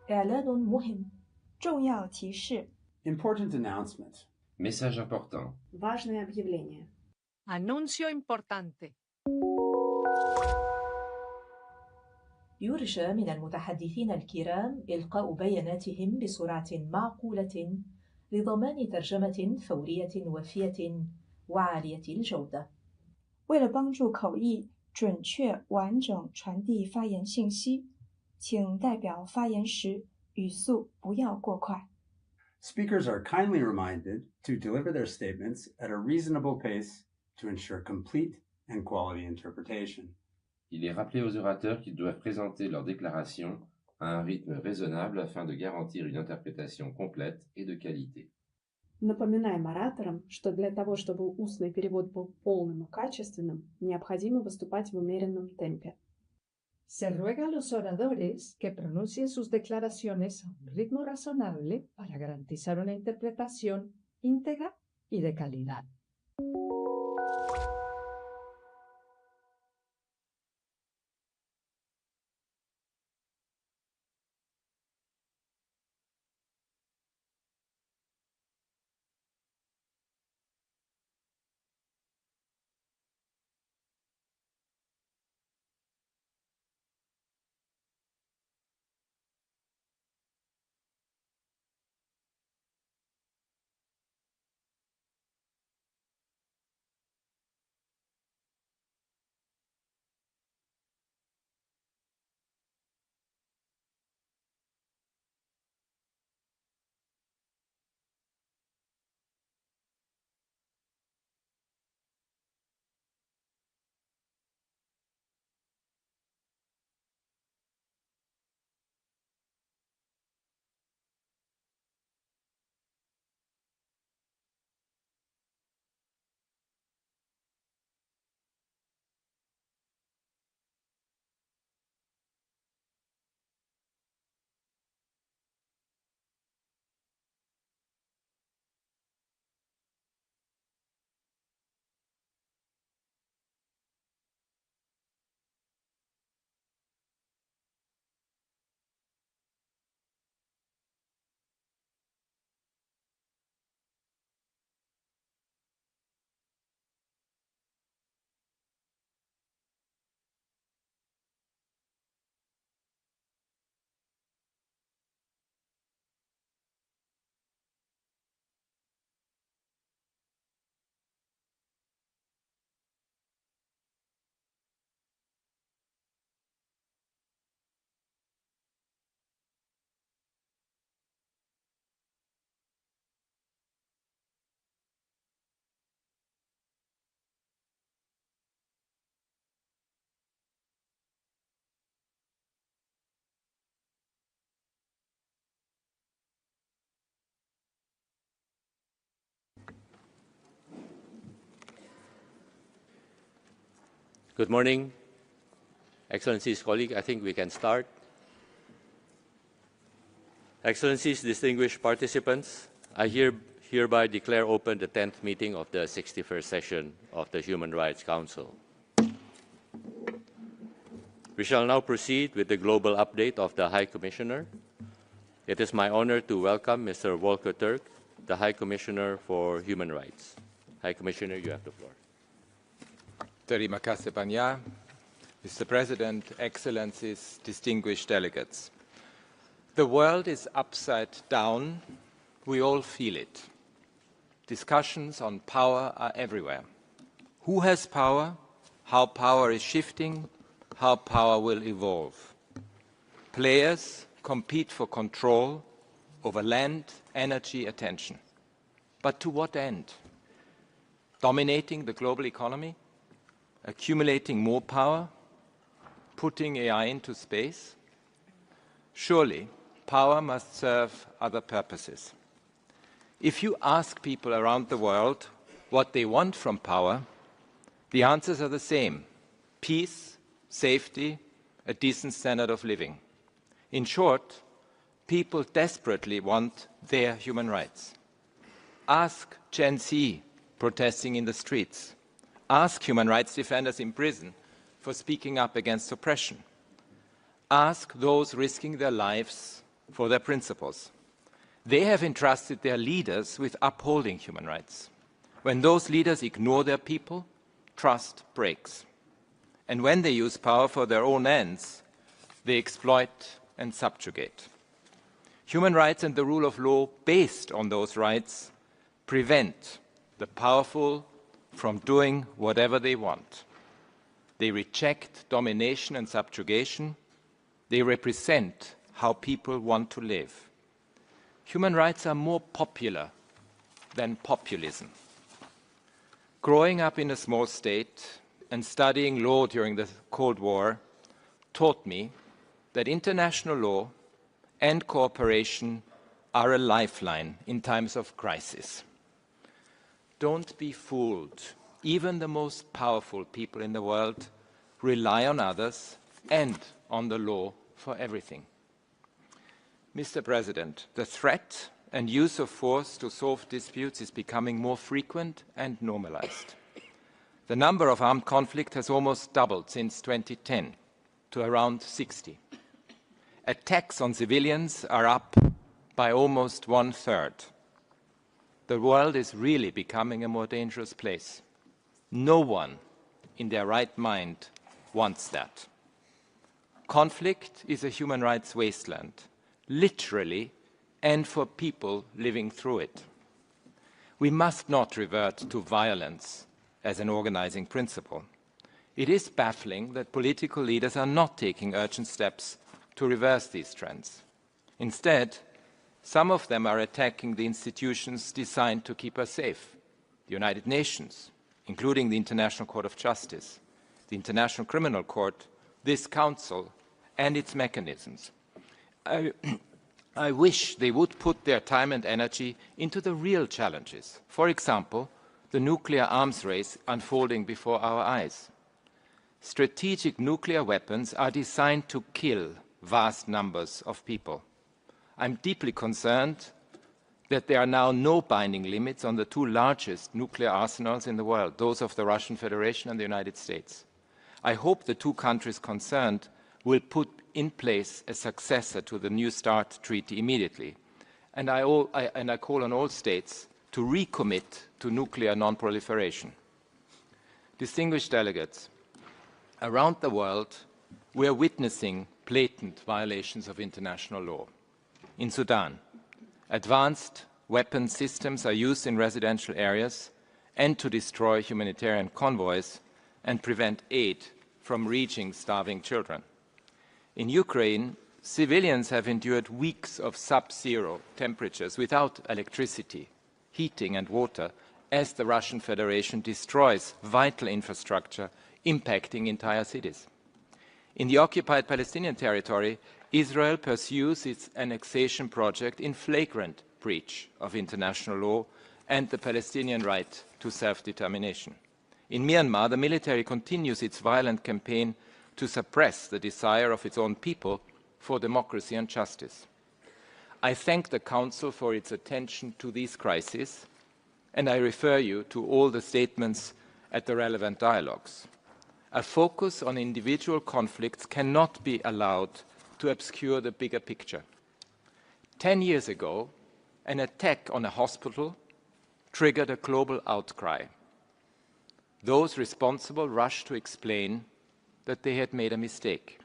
إعلان مهم. 重要提示 Important announcement. Message important. Важное объявление. Annuncio importante. يرجى من المتحدثين الكرام إلقاء بياناتهم بسرعة معقولة لضمان ترجمة فورية وافية وعالية الجودة. 为了帮助口译准确完整传递发言信息，请代表发言时语速不要过快。 Speakers are kindly reminded to deliver their statements at a reasonable pace to ensure complete and quality interpretation. Il est rappelé aux orateurs qu'ils doivent présenter leur déclaration à un rythme raisonnable afin de garantir une interprétation complète et de qualité. Напоминаем ораторам, что для того, чтобы устный перевод был полным и качественным, необходимо выступать в умеренном темпе. Se ruega a los oradores que pronuncien sus declaraciones a un ritmo razonable para garantizar una interpretación íntegra y de calidad. Good morning, Excellencies, colleagues. I think we can start. Excellencies, distinguished participants, I hereby declare open the 10th meeting of the 61st session of the Human Rights Council. We shall now proceed with the global update of the High Commissioner. It is my honor to welcome Mr. Volker Turk, the High Commissioner for Human Rights. High Commissioner, you have the floor. Terima kasih banyak. Mr. President, Excellencies, distinguished delegates. The world is upside down. We all feel it. Discussions on power are everywhere. Who has power? How power is shifting? How power will evolve? Players compete for control over land, energy, attention. But to what end? Dominating the global economy? Accumulating more power? Putting AI into space? Surely, power must serve other purposes. If you ask people around the world what they want from power, the answers are the same: peace, safety, a decent standard of living. In short, people desperately want their human rights. Ask Gen Z protesting in the streets. Ask human rights defenders in prison for speaking up against oppression. Ask those risking their lives for their principles. They have entrusted their leaders with upholding human rights. When those leaders ignore their people, trust breaks. And when they use power for their own ends, they exploit and subjugate. Human rights and the rule of law based on those rights prevent the powerful from doing whatever they want. They reject domination and subjugation. They represent how people want to live. Human rights are more popular than populism. Growing up in a small state and studying law during the Cold War taught me that international law and cooperation are a lifeline in times of crisis. Don't be fooled. Even the most powerful people in the world rely on others and on the law for everything. Mr. President, the threat and use of force to solve disputes is becoming more frequent and normalized. The number of armed conflicts has almost doubled since 2010 to around 60. Attacks on civilians are up by almost 1/3. The world is really becoming a more dangerous place. No one in their right mind wants that. Conflict is a human rights wasteland, literally, and for people living through it. We must not revert to violence as an organizing principle. It is baffling that political leaders are not taking urgent steps to reverse these trends. Instead, some of them are attacking the institutions designed to keep us safe: the United Nations, including the International Court of Justice, the International Criminal Court, this Council, and its mechanisms. I wish they would put their time and energy into the real challenges. For example, the nuclear arms race unfolding before our eyes. Strategic nuclear weapons are designed to kill vast numbers of people. I'm deeply concerned that there are now no binding limits on the two largest nuclear arsenals in the world, those of the Russian Federation and the United States. I hope the two countries concerned will put in place a successor to the New START treaty immediately. And I call on all states to recommit to nuclear non-proliferation. Distinguished delegates, around the world, we are witnessing blatant violations of international law. In Sudan, advanced weapon systems are used in residential areas and to destroy humanitarian convoys and prevent aid from reaching starving children. In Ukraine, civilians have endured weeks of sub-zero temperatures without electricity, heating and water as the Russian Federation destroys vital infrastructure, impacting entire cities. In the occupied Palestinian territory, Israel pursues its annexation project in flagrant breach of international law and the Palestinian right to self-determination. In Myanmar, the military continues its violent campaign to suppress the desire of its own people for democracy and justice. I thank the Council for its attention to these crises, and I refer you to all the statements at the relevant dialogues. A focus on individual conflicts cannot be allowed to obscure the bigger picture. 10 years ago, an attack on a hospital triggered a global outcry. Those responsible rushed to explain that they had made a mistake.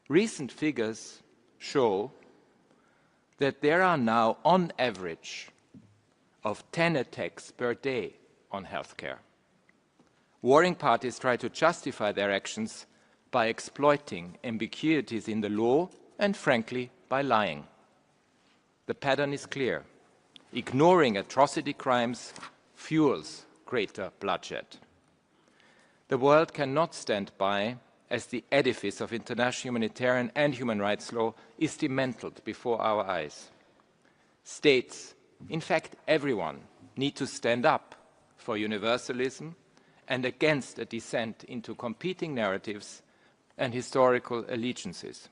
Recent figures show that there are now, on average, of 10 attacks per day on healthcare. Warring parties try to justify their actions by exploiting ambiguities in the law and, frankly, by lying. The pattern is clear. Ignoring atrocity crimes fuels greater bloodshed. The world cannot stand by as the edifice of international humanitarian and human rights law is dismantled before our eyes. States, in fact everyone, need to stand up for universalism and against a descent into competing narratives and historical allegiances.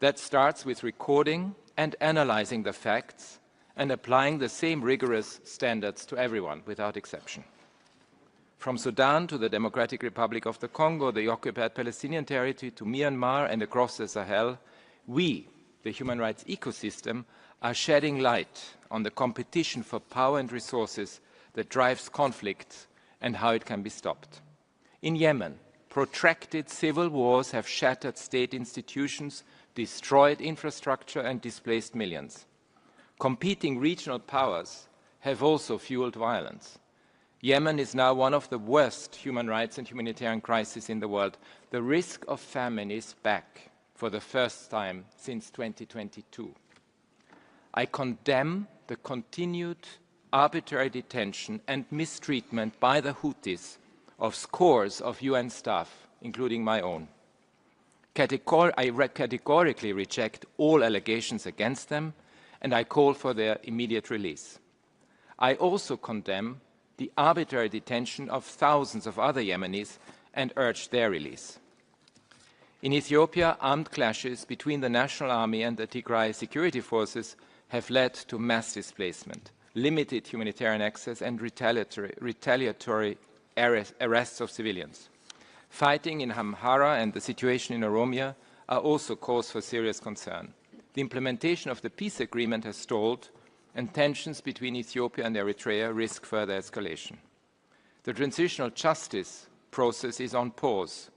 That starts with recording and analyzing the facts and applying the same rigorous standards to everyone without exception. From Sudan to the Democratic Republic of the Congo, the occupied Palestinian territory, to Myanmar and across the Sahel, we the human rights ecosystem, are shedding light on the competition for power and resources that drives conflict and how it can be stopped. In Yemen, protracted civil wars have shattered state institutions, destroyed infrastructure, and displaced millions. Competing regional powers have also fueled violence. Yemen is now one of the worst human rights and humanitarian crises in the world. The risk of famine is back for the first time since 2022. I condemn the continued arbitrary detention and mistreatment by the Houthis of scores of UN staff, including my own. I categorically reject all allegations against them, and I call for their immediate release. I also condemn the arbitrary detention of thousands of other Yemenis and urge their release. In Ethiopia, armed clashes between the National Army and the Tigray security forces have led to mass displacement, limited humanitarian access, and retaliatory arrests of civilians. Fighting in Amhara and the situation in Oromia are also cause for serious concern. The implementation of the peace agreement has stalled, and tensions between Ethiopia and Eritrea risk further escalation. The transitional justice process is on pause,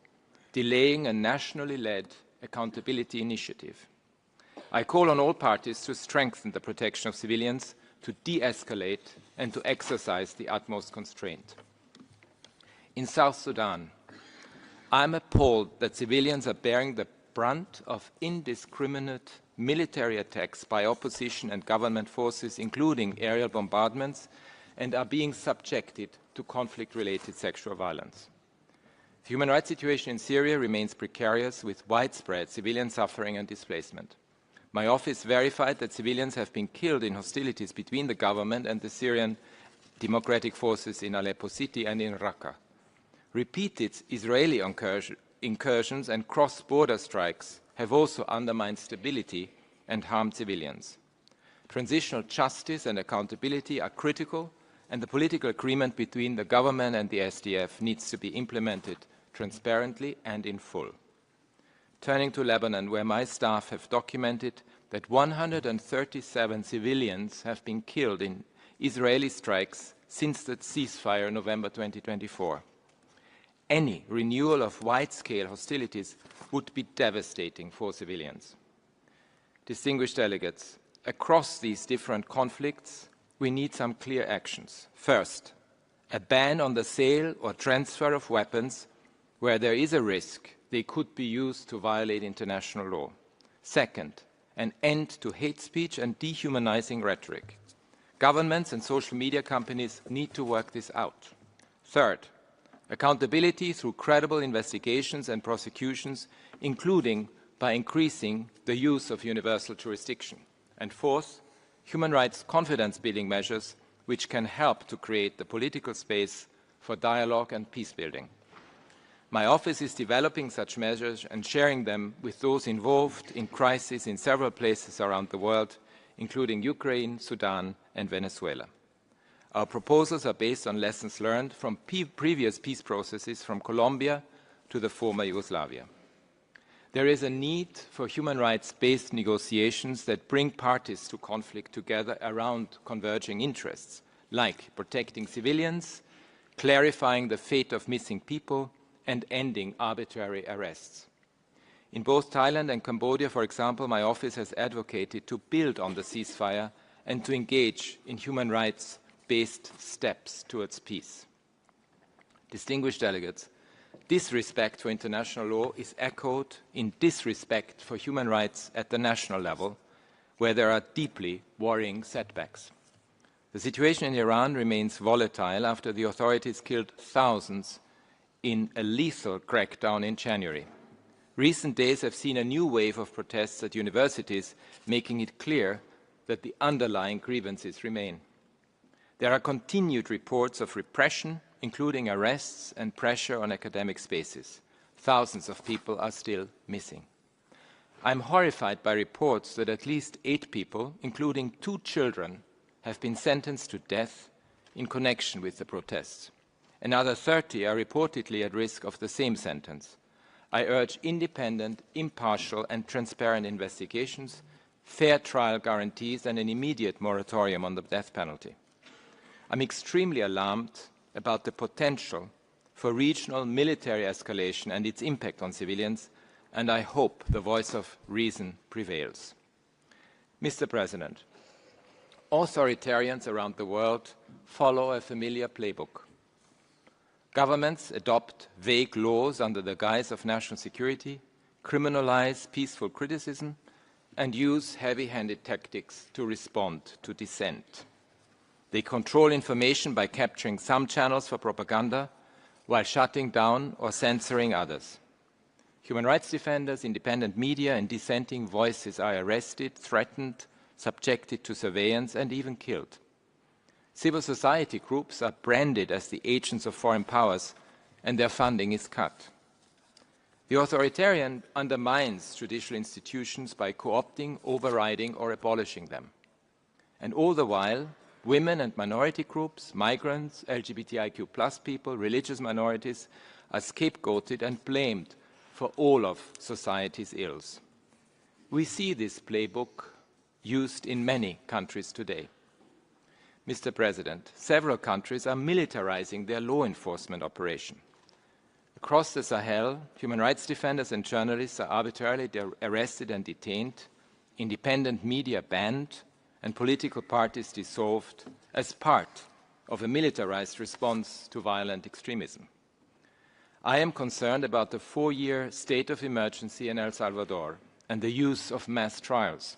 delaying a nationally led accountability initiative. I call on all parties to strengthen the protection of civilians, to de-escalate, and to exercise the utmost constraint. In South Sudan, I'm appalled that civilians are bearing the brunt of indiscriminate military attacks by opposition and government forces, including aerial bombardments, and are being subjected to conflict-related sexual violence. The human rights situation in Syria remains precarious, with widespread civilian suffering and displacement. My office verified that civilians have been killed in hostilities between the government and the Syrian Democratic Forces in Aleppo City and in Raqqa. Repeated Israeli incursions and cross-border strikes have also undermined stability and harmed civilians. Transitional justice and accountability are critical, and the political agreement between the government and the SDF needs to be implemented transparently and in full. Turning to Lebanon, where my staff have documented that 137 civilians have been killed in Israeli strikes since the ceasefire in November 2024. Any renewal of wide-scale hostilities would be devastating for civilians. Distinguished delegates, across these different conflicts, we need some clear actions. First, a ban on the sale or transfer of weapons where there is a risk they could be used to violate international law. Second, an end to hate speech and dehumanizing rhetoric. Governments and social media companies need to work this out. Third, accountability through credible investigations and prosecutions, including by increasing the use of universal jurisdiction. And fourth, human rights confidence-building measures which can help to create the political space for dialogue and peace-building. My office is developing such measures and sharing them with those involved in crises in several places around the world, including Ukraine, Sudan, and Venezuela. Our proposals are based on lessons learned from previous peace processes from Colombia to the former Yugoslavia. There is a need for human rights-based negotiations that bring parties to conflict together around converging interests, like protecting civilians, clarifying the fate of missing people, and ending arbitrary arrests. In both Thailand and Cambodia, for example, my office has advocated to build on the ceasefire and to engage in human rights-based steps towards peace. Distinguished delegates, disrespect for international law is echoed in disrespect for human rights at the national level, where there are deeply worrying setbacks. The situation in Iran remains volatile after the authorities killed thousands in a lethal crackdown in January. Recent days have seen a new wave of protests at universities, making it clear that the underlying grievances remain. There are continued reports of repression, including arrests and pressure on academic spaces. Thousands of people are still missing. I'm horrified by reports that at least 8 people, including 2 children, have been sentenced to death in connection with the protests. Another 30 are reportedly at risk of the same sentence. I urge independent, impartial, and transparent investigations fair trial guarantees, and an immediate moratorium on the death penalty. I'm extremely alarmed about the potential for regional military escalation and its impact on civilians, and I hope the voice of reason prevails. Mr. President, authoritarians around the world follow a familiar playbook. Governments adopt vague laws under the guise of national security, criminalize peaceful criticism, and use heavy-handed tactics to respond to dissent. They control information by capturing some channels for propaganda while shutting down or censoring others. Human rights defenders, independent media, and dissenting voices are arrested, threatened, subjected to surveillance, and even killed. Civil society groups are branded as the agents of foreign powers, and their funding is cut. The authoritarian undermines judicial institutions by co-opting, overriding, or abolishing them. And all the while, women and minority groups, migrants, LGBTIQ+ people, religious minorities are scapegoated and blamed for all of society's ills. We see this playbook used in many countries today. Mr. President, several countries are militarizing their law enforcement operation. Across the Sahel, human rights defenders and journalists are arbitrarily arrested and detained, independent media banned, and political parties dissolved as part of a militarized response to violent extremism. I am concerned about the 4-year state of emergency in El Salvador and the use of mass trials.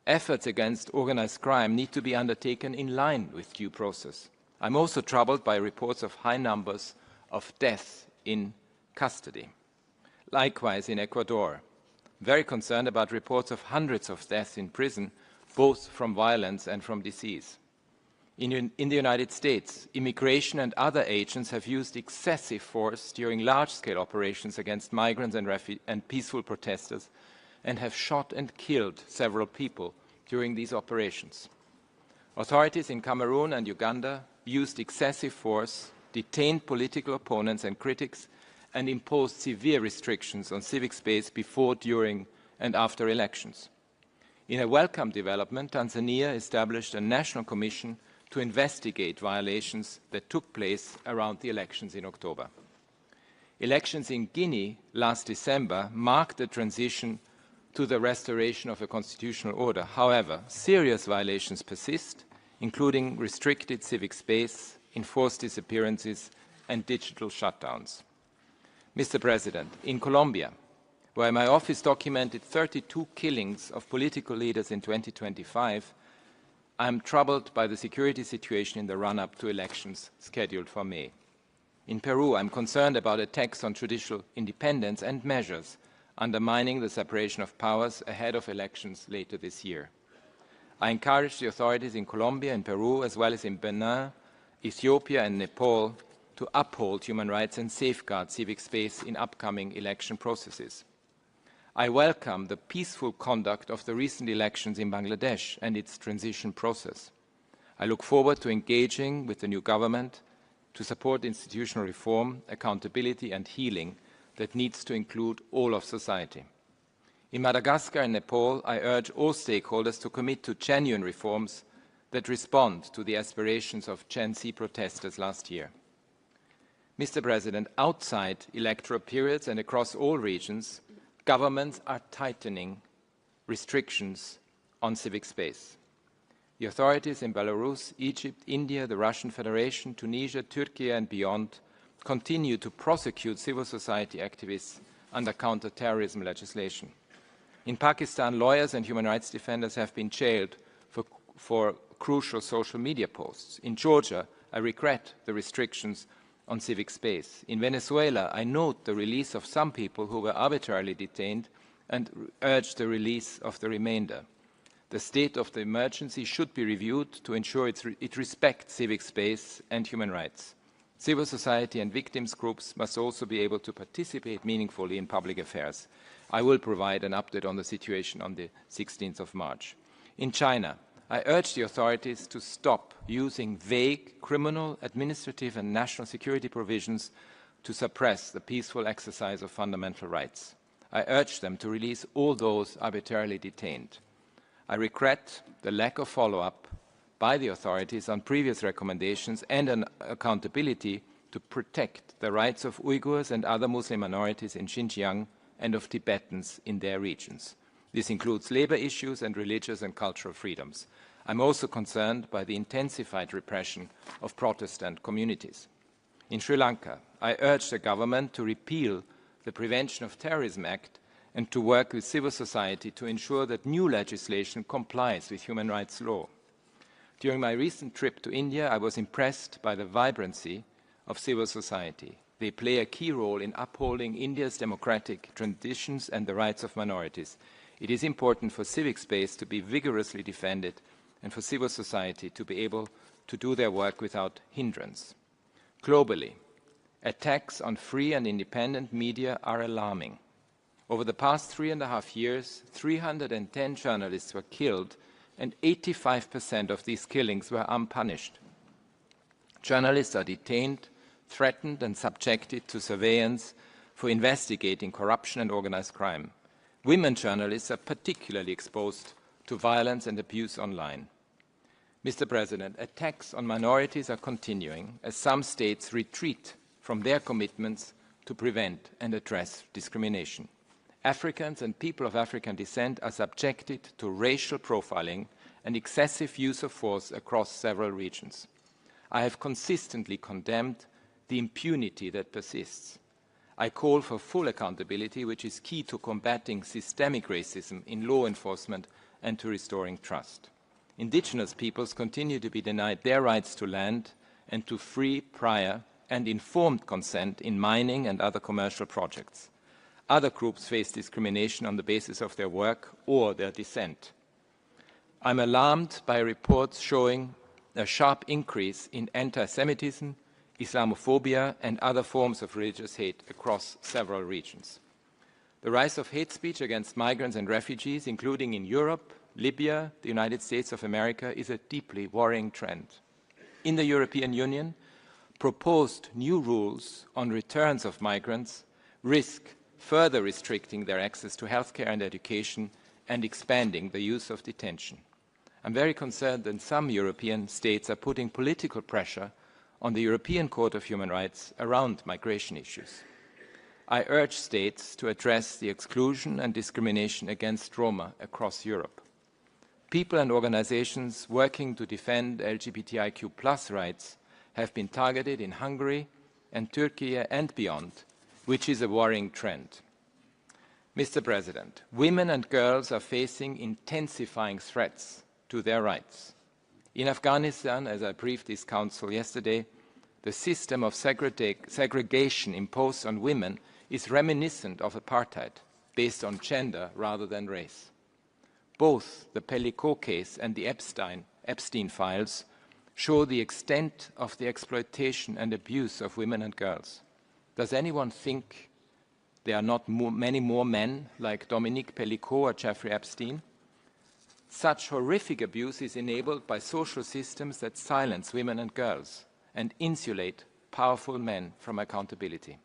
Efforts against organized crime need to be undertaken in line with due process. I'm also troubled by reports of high numbers of deaths in custody. Likewise, in Ecuador, very concerned about reports of hundreds of deaths in prison, both from violence and from disease. In the United States, immigration and other agents have used excessive force during large-scale operations against migrants and peaceful protesters, and have shot and killed several people during these operations. Authorities in Cameroon and Uganda used excessive force, detained political opponents and critics, and imposed severe restrictions on civic space before, during, and after elections. In a welcome development, Tanzania established a national commission to investigate violations that took place around the elections in October. Elections in Guinea last December marked the transition to the restoration of a constitutional order. However, serious violations persist, including restricted civic space, enforced disappearances, and digital shutdowns. Mr. President, in Colombia, where my office documented 32 killings of political leaders in 2025, I am troubled by the security situation in the run-up to elections scheduled for May. In Peru, I am concerned about attacks on judicial independence and measures undermining the separation of powers ahead of elections later this year. I encourage the authorities in Colombia and Peru, as well as in Benin, Ethiopia and Nepal, to uphold human rights and safeguard civic space in upcoming election processes. I welcome the peaceful conduct of the recent elections in Bangladesh and its transition process. I look forward to engaging with the new government to support institutional reform, accountability and healing that needs to include all of society. In Madagascar and Nepal, I urge all stakeholders to commit to genuine reforms that respond to the aspirations of Gen Z protesters last year. Mr. President, outside electoral periods and across all regions, governments are tightening restrictions on civic space. The authorities in Belarus, Egypt, India, the Russian Federation, Tunisia, Turkey and beyond continue to prosecute civil society activists under counter-terrorism legislation. In Pakistan, lawyers and human rights defenders have been jailed for crucial social media posts. In Georgia, I regret the restrictions on civic space. In Venezuela, I note the release of some people who were arbitrarily detained and urge the release of the remainder. The state of the emergency should be reviewed to ensure it respects civic space and human rights. Civil society and victims groups must also be able to participate meaningfully in public affairs. I will provide an update on the situation on the 16th of March. In China, I urge the authorities to stop using vague criminal, administrative and national security provisions to suppress the peaceful exercise of fundamental rights. I urge them to release all those arbitrarily detained. I regret the lack of follow-up by the authorities on previous recommendations and an accountability to protect the rights of Uyghurs and other Muslim minorities in Xinjiang and of Tibetans in their regions. This includes labor issues and religious and cultural freedoms. I'm also concerned by the intensified repression of Protestant communities. In Sri Lanka, I urge the government to repeal the Prevention of Terrorism Act and to work with civil society to ensure that new legislation complies with human rights law. During my recent trip to India, I was impressed by the vibrancy of civil society. They play a key role in upholding India's democratic traditions and the rights of minorities. It is important for civic space to be vigorously defended and for civil society to be able to do their work without hindrance. Globally, attacks on free and independent media are alarming. Over the past 3.5 years, 310 journalists were killed, and 85% of these killings were unpunished. Journalists are detained, threatened, and subjected to surveillance for investigating corruption and organized crime. Women journalists are particularly exposed to violence and abuse online. Mr. President, attacks on minorities are continuing as some states retreat from their commitments to prevent and address discrimination. Africans and people of African descent are subjected to racial profiling and excessive use of force across several regions. I have consistently condemned the impunity that persists. I call for full accountability, which is key to combating systemic racism in law enforcement and to restoring trust. Indigenous peoples continue to be denied their rights to land and to free, prior, and informed consent in mining and other commercial projects. Other groups face discrimination on the basis of their work or their descent. I'm alarmed by reports showing a sharp increase in anti-Semitism, Islamophobia, and other forms of religious hate across several regions. The rise of hate speech against migrants and refugees, including in Europe, Libya, the United States of America, is a deeply worrying trend. In the European Union, proposed new rules on returns of migrants risk further restricting their access to healthcare and education and expanding the use of detention. I'm very concerned that some European states are putting political pressure on the European Court of Human Rights around migration issues. I urge states to address the exclusion and discrimination against Roma across Europe. People and organizations working to defend LGBTIQ+ rights have been targeted in Hungary and Turkey and beyond, which is a worrying trend. Mr. President, women and girls are facing intensifying threats to their rights. In Afghanistan, as I briefed this Council yesterday, the system of segregation imposed on women is reminiscent of apartheid, based on gender rather than race. Both the Pellicot case and the Epstein files show the extent of the exploitation and abuse of women and girls. Does anyone think there are not many more men like Dominique Pellicot or Jeffrey Epstein? Such horrific abuse is enabled by social systems that silence women and girls and insulate powerful men from accountability.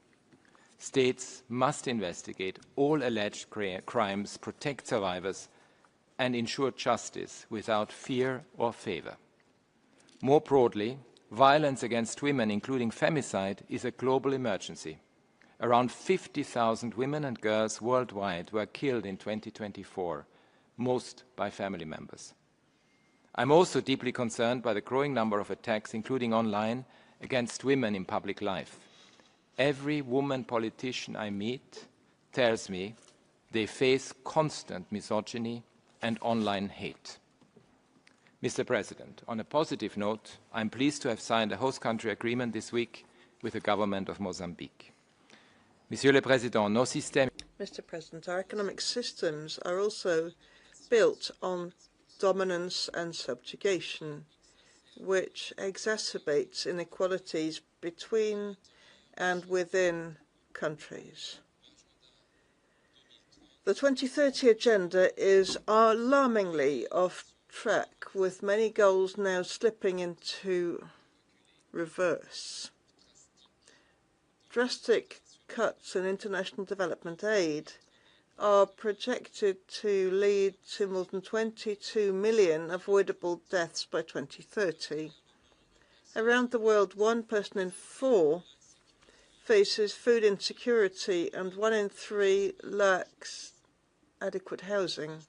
States must investigate all alleged crimes, protect survivors, and ensure justice without fear or favor. More broadly, violence against women, including femicide, is a global emergency. Around 50,000 women and girls worldwide were killed in 2024, most by family members. I'm also deeply concerned by the growing number of attacks, including online, against women in public life. Every woman politician I meet tells me they face constant misogyny and online hate. Mr. President, on a positive note, I'm pleased to have signed a host country agreement this week with the government of Mozambique. Monsieur le Président, nos systèmes... Mr. President, our economic systems are also built on dominance and subjugation, which exacerbates inequalities between and within countries. The 2030 agenda is alarmingly off track, with many goals now slipping into reverse. Drastic cuts in international development aid are projected to lead to more than 22 million avoidable deaths by 2030. Around the world, 1 person in 4 faces food insecurity and 1 in 3 lacks adequate housing.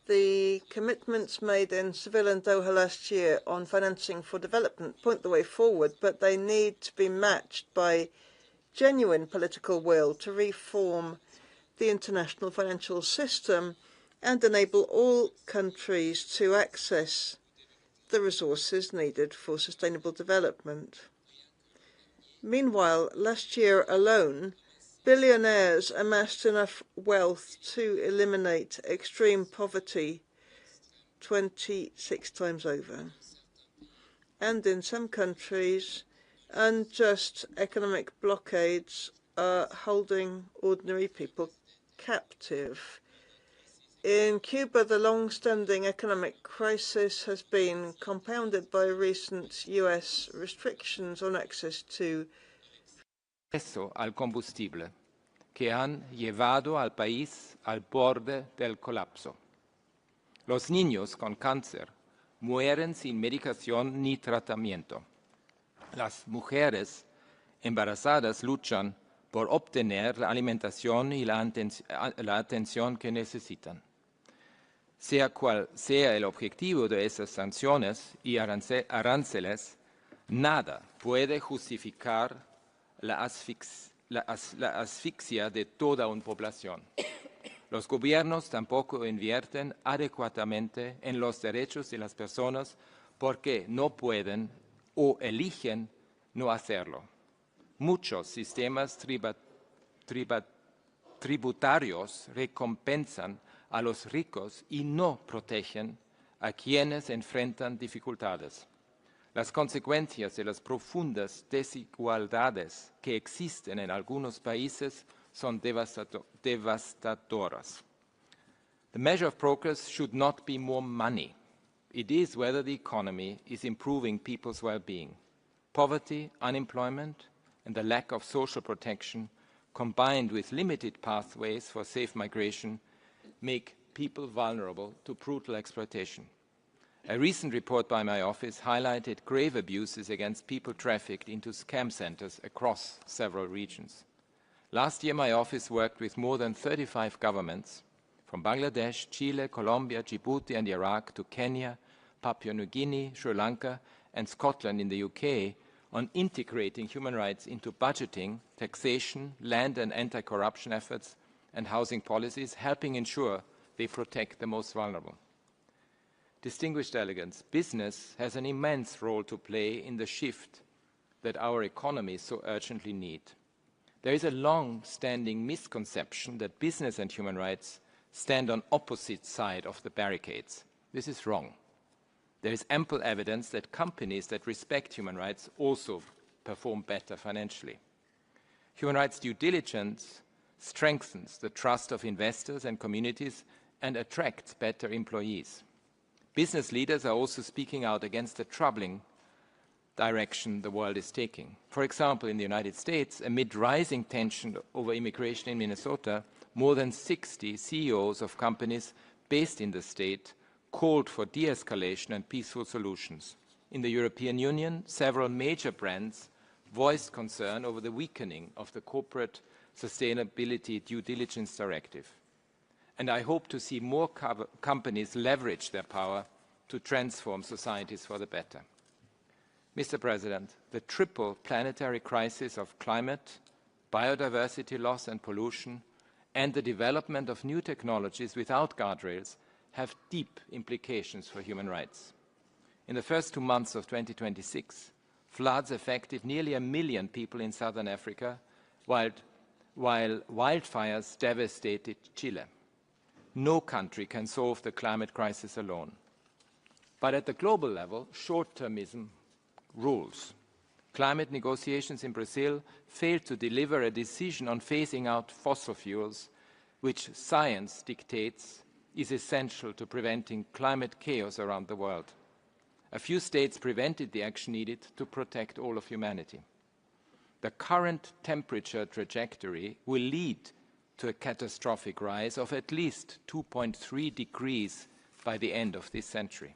The commitments made in Seville and Doha last year on financing for development point the way forward, but they need to be matched by genuine political will to reform the international financial system and enable all countries to access the resources needed for sustainable development. Meanwhile, last year alone, billionaires amassed enough wealth to eliminate extreme poverty 26 times over. And in some countries, unjust economic blockades are holding ordinary people captive. In Cuba, the long-standing economic crisis has been compounded by recent US restrictions on access to acceso al combustible, que han llevado al país al borde del colapso. Los niños con cáncer mueren sin medicación ni tratamiento. Las mujeres embarazadas luchan por obtener la alimentación y la atención que necesitan. Sea cual sea el objetivo de esas sanciones y aranceles, nada puede justificar la asfixia de toda una población. Los gobiernos tampoco invierten adecuadamente en los derechos de las personas porque no pueden o eligen no hacerlo. Muchos sistemas tributarios recompensan a los ricos y no protegen a quienes enfrentan dificultades. Las consecuencias de las profundas desigualdades que existen en algunos países son devastadoras. The measure of progress should not be more money. It is whether the economy is improving people's well-being. Poverty, unemployment, and the lack of social protection, combined with limited pathways for safe migration, make people vulnerable to brutal exploitation. A recent report by my office highlighted grave abuses against people trafficked into scam centers across several regions. Last year, my office worked with more than 35 governments, from Bangladesh, Chile, Colombia, Djibouti, and Iraq to Kenya, Papua New Guinea, Sri Lanka, and Scotland in the UK, on integrating human rights into budgeting, taxation, land and anti-corruption efforts, and housing policies, helping ensure they protect the most vulnerable. Distinguished delegates, business has an immense role to play in the shift that our economies so urgently need. There is a long-standing misconception that business and human rights stand on opposite sides of the barricades. This is wrong. There is ample evidence that companies that respect human rights also perform better financially. Human rights due diligence strengthens the trust of investors and communities and attracts better employees. Business leaders are also speaking out against the troubling direction the world is taking. For example, in the United States, amid rising tension over immigration in Minnesota, more than 60 CEOs of companies based in the state called for de-escalation and peaceful solutions. In the European Union, several major brands voiced concern over the weakening of the Corporate Sustainability Due Diligence Directive. And I hope to see more companies leverage their power to transform societies for the better. Mr. President, the triple planetary crisis of climate, biodiversity loss and pollution, and the development of new technologies without guardrails have deep implications for human rights. In the first 2 months of 2026, floods affected nearly 1 million people in southern Africa, while wildfires devastated Chile. No country can solve the climate crisis alone. But at the global level, short-termism rules. Climate negotiations in Brazil failed to deliver a decision on phasing out fossil fuels, which science dictates is essential to preventing climate chaos around the world. A few states prevented the action needed to protect all of humanity. The current temperature trajectory will lead to a catastrophic rise of at least 2.3 degrees by the end of this century.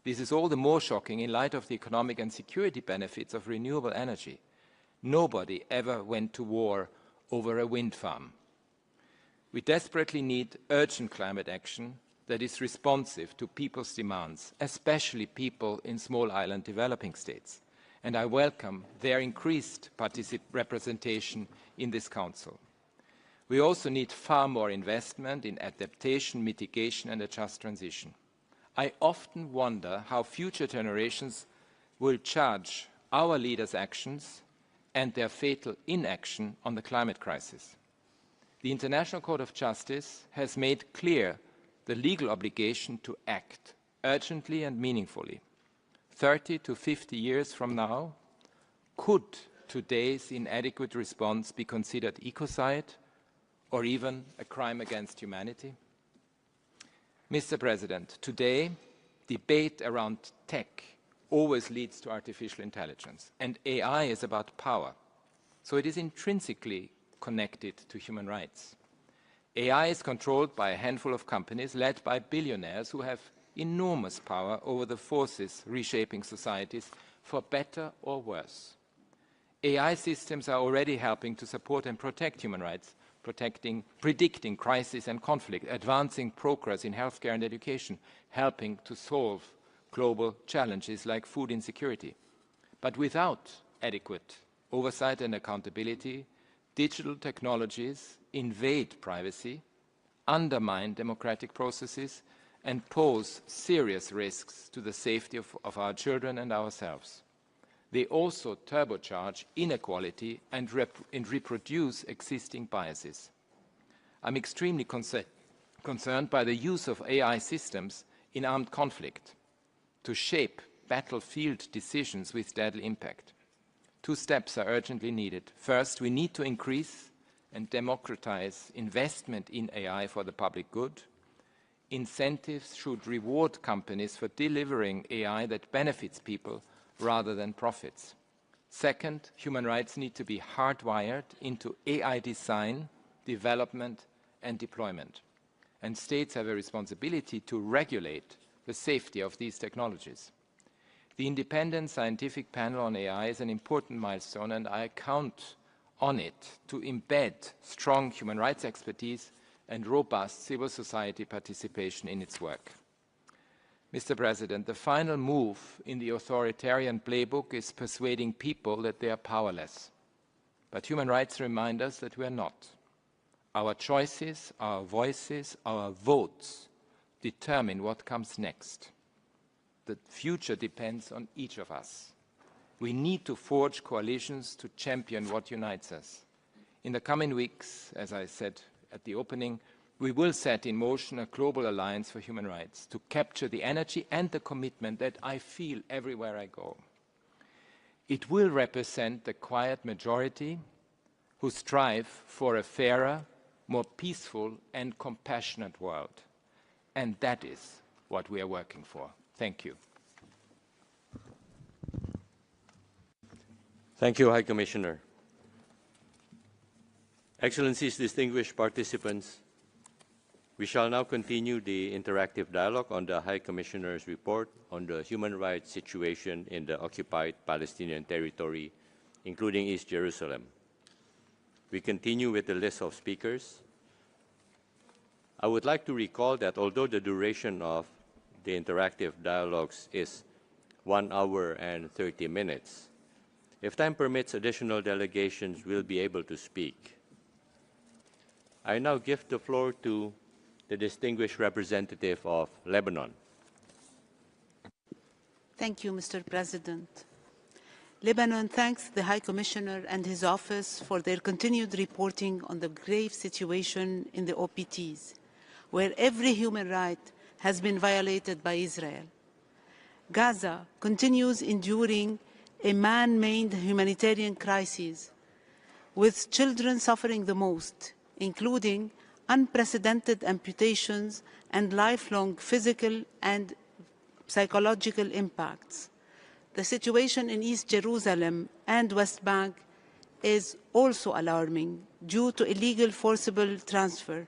This is all the more shocking in light of the economic and security benefits of renewable energy. Nobody ever went to war over a wind farm. We desperately need urgent climate action that is responsive to people's demands, especially people in small island developing states. And I welcome their increased representation in this Council. We also need far more investment in adaptation, mitigation, and a just transition. I often wonder how future generations will judge our leaders' actions and their fatal inaction on the climate crisis. The International Court of Justice has made clear the legal obligation to act urgently and meaningfully. 30 to 50 years from now, could today's inadequate response be considered ecocide or even a crime against humanity? Mr. President, today, debate around tech always leads to artificial intelligence, and AI is about power, so it is intrinsically connected to human rights. AI is controlled by a handful of companies led by billionaires who have enormous power over the forces reshaping societies for better or worse. AI systems are already helping to support and protect human rights, predicting crisis and conflict, advancing progress in healthcare and education, helping to solve global challenges like food insecurity. But without adequate oversight and accountability, digital technologies invade privacy, undermine democratic processes, and pose serious risks to the safety of our children and ourselves. They also turbocharge inequality and reproduce existing biases. I'm extremely concerned by the use of AI systems in armed conflict to shape battlefield decisions with deadly impact. 2 steps are urgently needed. First, we need to increase and democratize investment in AI for the public good. Incentives should reward companies for delivering AI that benefits people rather than profits. Second, human rights need to be hardwired into AI design, development, and deployment. And states have a responsibility to regulate the safety of these technologies. The Independent Scientific Panel on AI is an important milestone, and I count on it to embed strong human rights expertise and robust civil society participation in its work. Mr. President, the final move in the authoritarian playbook is persuading people that they are powerless. But human rights remind us that we are not. Our choices, our voices, our votes determine what comes next. The future depends on each of us. We need to forge coalitions to champion what unites us. In the coming weeks, as I said at the opening, we will set in motion a global alliance for human rights to capture the energy and the commitment that I feel everywhere I go. It will represent the quiet majority who strive for a fairer, more peaceful and compassionate world. And that is what we are working for. Thank you. Thank you, High Commissioner. Excellencies, distinguished participants, we shall now continue the interactive dialogue on the High Commissioner's report on the human rights situation in the occupied Palestinian territory, including East Jerusalem. We continue with the list of speakers. I would like to recall that although the duration of the interactive dialogues is 1 hour and 30 minutes, if time permits, additional delegations will be able to speak. I now give the floor to the distinguished representative of Lebanon. Thank you, Mr. President. Lebanon thanks the High Commissioner and his office for their continued reporting on the grave situation in the OPTs, where every human right has been violated by Israel. Gaza continues enduring a man-made humanitarian crisis, with children suffering the most, including unprecedented amputations and lifelong physical and psychological impacts. The situation in East Jerusalem and West Bank is also alarming due to illegal forcible transfer.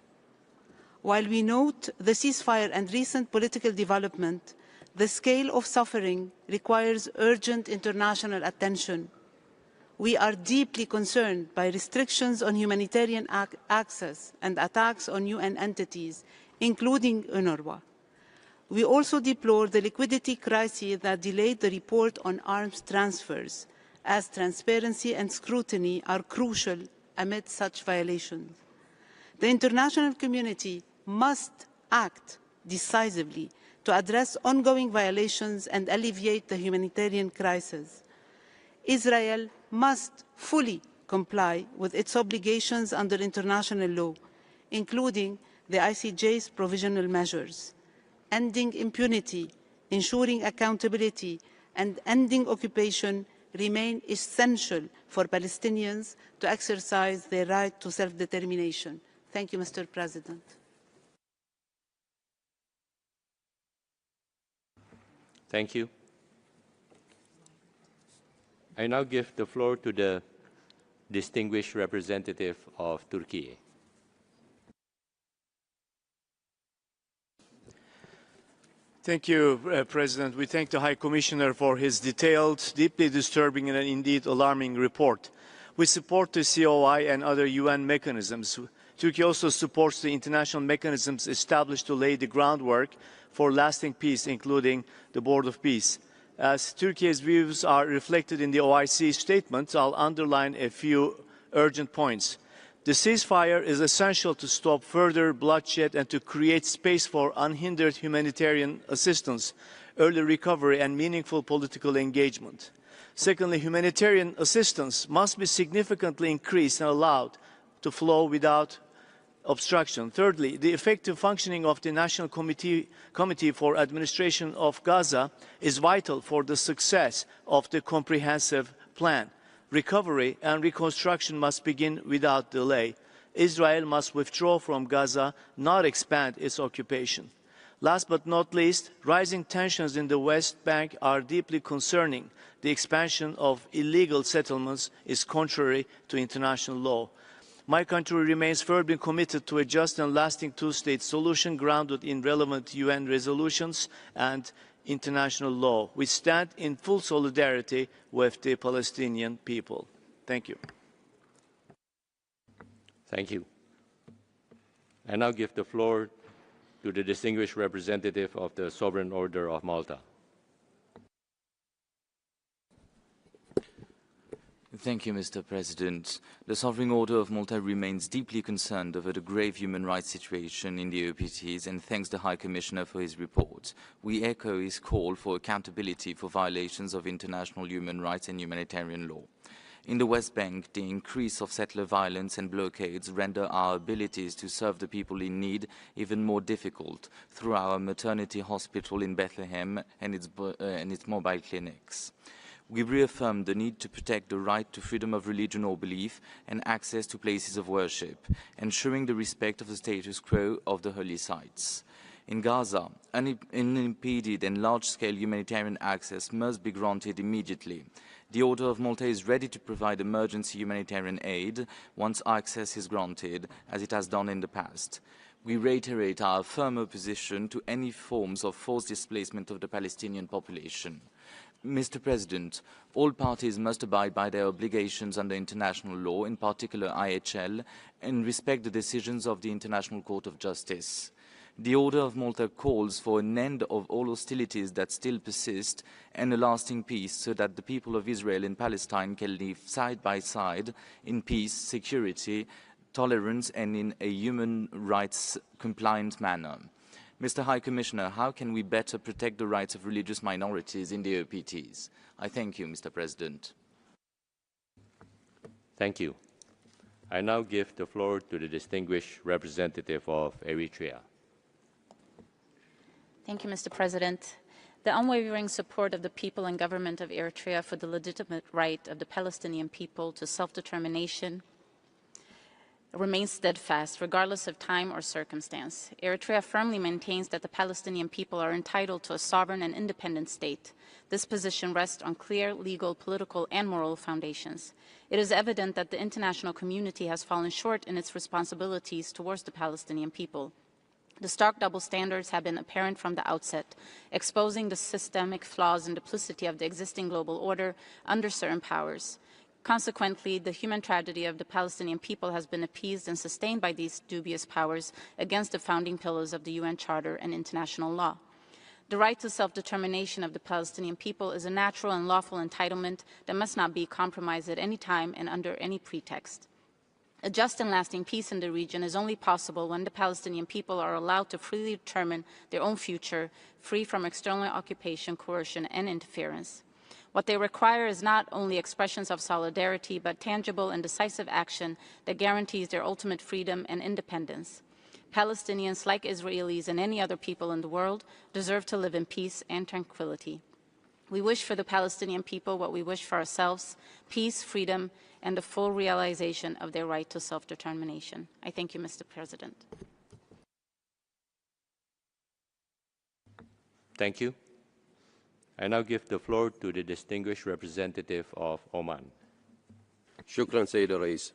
While we note the ceasefire and recent political development, the scale of suffering requires urgent international attention. We are deeply concerned by restrictions on humanitarian access and attacks on UN entities, including UNRWA. We also deplore the liquidity crisis that delayed the report on arms transfers, as transparency and scrutiny are crucial amid such violations. The international community must act decisively to address ongoing violations and alleviate the humanitarian crisis. Israel must fully comply with its obligations under international law, including the ICJ's provisional measures. Ending impunity, ensuring accountability, and ending occupation remain essential for Palestinians to exercise their right to self-determination. Thank you, Mr. President. Thank you. I now give the floor to the distinguished representative of Turkey. Thank you, President. We thank the High Commissioner for his detailed, deeply disturbing and indeed alarming report. We support the COI and other UN mechanisms. Turkey also supports the international mechanisms established to lay the groundwork for lasting peace, including the Board of Peace. As Turkey's views are reflected in the OIC statement, I'll underline a few urgent points. The ceasefire is essential to stop further bloodshed and to create space for unhindered humanitarian assistance, early recovery, and meaningful political engagement. Secondly, humanitarian assistance must be significantly increased and allowed to flow without obstruction. Thirdly, the effective functioning of the National Committee for Administration of Gaza is vital for the success of the comprehensive plan. Recovery and reconstruction must begin without delay. Israel must withdraw from Gaza, not expand its occupation. Last but not least, rising tensions in the West Bank are deeply concerning. The expansion of illegal settlements is contrary to international law. My country remains firmly committed to a just and lasting two-state solution grounded in relevant UN resolutions and international law. We stand in full solidarity with the Palestinian people. Thank you. Thank you. I now give the floor to the distinguished representative of the Sovereign Order of Malta. Thank you, Mr. President. The Sovereign Order of Malta remains deeply concerned over the grave human rights situation in the OPTs and thanks the High Commissioner for his report. We echo his call for accountability for violations of international human rights and humanitarian law. In the West Bank, the increase of settler violence and blockades render our abilities to serve the people in need even more difficult through our maternity hospital in Bethlehem and its mobile clinics. We reaffirm the need to protect the right to freedom of religion or belief and access to places of worship, ensuring the respect of the status quo of the holy sites. In Gaza, unimpeded and large-scale humanitarian access must be granted immediately. The Order of Malta is ready to provide emergency humanitarian aid once access is granted, as it has done in the past. We reiterate our firm opposition to any forms of forced displacement of the Palestinian population. Mr. President, all parties must abide by their obligations under international law, in particular IHL, and respect the decisions of the International Court of Justice. The Order of Malta calls for an end of all hostilities that still persist and a lasting peace so that the people of Israel and Palestine can live side by side in peace, security, tolerance and in a human rights compliant manner. Mr. High Commissioner, how can we better protect the rights of religious minorities in the OPTs? I thank you, Mr. President. Thank you. I now give the floor to the distinguished representative of Eritrea. Thank you, Mr. President. The unwavering support of the people and government of Eritrea for the legitimate right of the Palestinian people to self-determination remains steadfast, regardless of time or circumstance. Eritrea firmly maintains that the Palestinian people are entitled to a sovereign and independent state. This position rests on clear legal, political, and moral foundations. It is evident that the international community has fallen short in its responsibilities towards the Palestinian people. The stark double standards have been apparent from the outset, exposing the systemic flaws and duplicity of the existing global order under certain powers. Consequently, the human tragedy of the Palestinian people has been appeased and sustained by these dubious powers against the founding pillars of the UN Charter and international law. The right to self-determination of the Palestinian people is a natural and lawful entitlement that must not be compromised at any time and under any pretext. A just and lasting peace in the region is only possible when the Palestinian people are allowed to freely determine their own future, free from external occupation, coercion, and interference. What they require is not only expressions of solidarity, but tangible and decisive action that guarantees their ultimate freedom and independence. Palestinians, like Israelis and any other people in the world, deserve to live in peace and tranquility. We wish for the Palestinian people what we wish for ourselves: peace, freedom, and the full realization of their right to self-determination. I thank you, Mr. President. Thank you. I now give the floor to the distinguished representative of Oman. شكرا سيد الرئيس.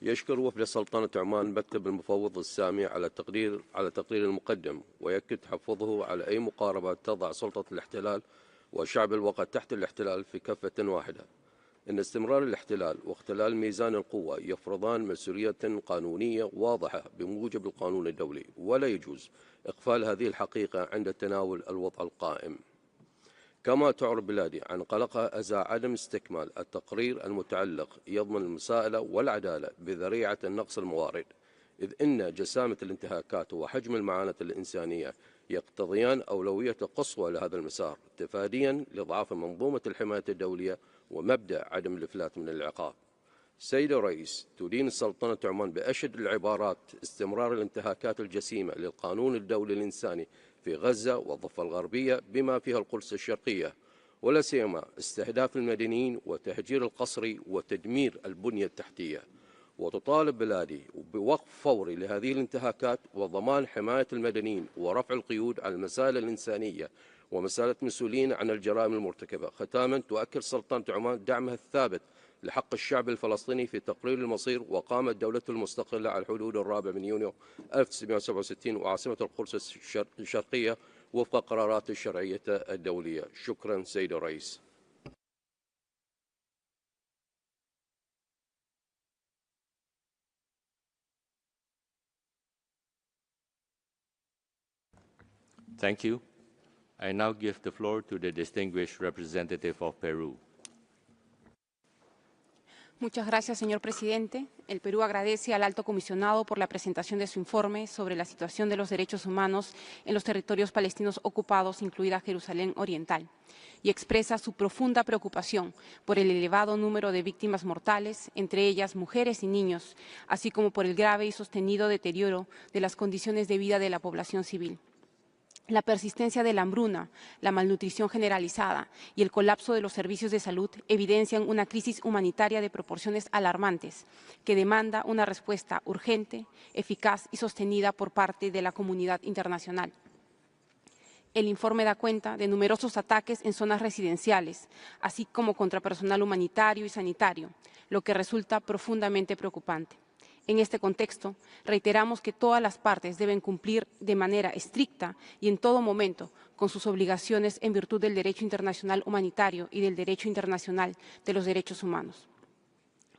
يشكر وفد سلطنة عمان مكتب المفوض السامي على تقرير المقدم، ويؤكد تحفظه على أي مقاربة تضع سلطة الاحتلال وشعب الوقت تحت الاحتلال في كفة واحدة. إن استمرار الاحتلال واختلال ميزان القوة يفرضان مسؤولية قانونية واضحة بموجب القانون الدولي، ولا يجوز إغفال هذه الحقيقة عند تناول الوضع القائم. كما تعرف بلادي عن قلقها أزاء عدم استكمال التقرير المتعلق يضمن المساءلة والعدالة بذريعة النقص الموارد، إذ إن جسامة الانتهاكات وحجم المعاناة الإنسانية يقتضيان أولوية قصوى لهذا المسار، تفاديا لضعف منظومة الحماية الدولية ومبدأ عدم الإفلات من العقاب. سيد الرئيس، تدين سلطنة عمان بأشد العبارات استمرار الانتهاكات الجسيمة للقانون الدولي الإنساني في غزة والضفة الغربية بما فيها القدس الشرقية، ولا سيما استهداف المدنيين وتهجير القسري وتدمير البنية التحتية. وتطالب بلادي بوقف فوري لهذه الانتهاكات وضمان حماية المدنيين ورفع القيود على المسائل الإنسانية ومسألة مسؤولين عن الجرائم المرتكبة. ختاما، تؤكد سلطنة عمان دعمها الثابت لحق الشعب الفلسطيني في تقرير المصير، وقامت دولته المستقلة على الحدود 4 يونيو 1967 وعاصمة القدس الشرقية وفق قرارات الشرعية الدولية. شكرا سيد الرئيس. Thank you. I now give the floor to the distinguished representative of Peru. Muchas gracias, señor presidente. El Perú agradece al Alto Comisionado por la presentación de su informe sobre la situación de los derechos humanos en los territorios palestinos ocupados, incluida Jerusalén Oriental, y expresa su profunda preocupación por el elevado número de víctimas mortales, entre ellas mujeres y niños, así como por el grave y sostenido deterioro de las condiciones de vida de la población civil. La persistencia de la hambruna, la malnutrición generalizada y el colapso de los servicios de salud evidencian una crisis humanitaria de proporciones alarmantes que demanda una respuesta urgente, eficaz y sostenida por parte de la comunidad internacional. El informe da cuenta de numerosos ataques en zonas residenciales, así como contra personal humanitario y sanitario, lo que resulta profundamente preocupante. En este contexto, reiteramos que todas las partes deben cumplir de manera estricta y en todo momento con sus obligaciones en virtud del derecho internacional humanitario y del derecho internacional de los derechos humanos.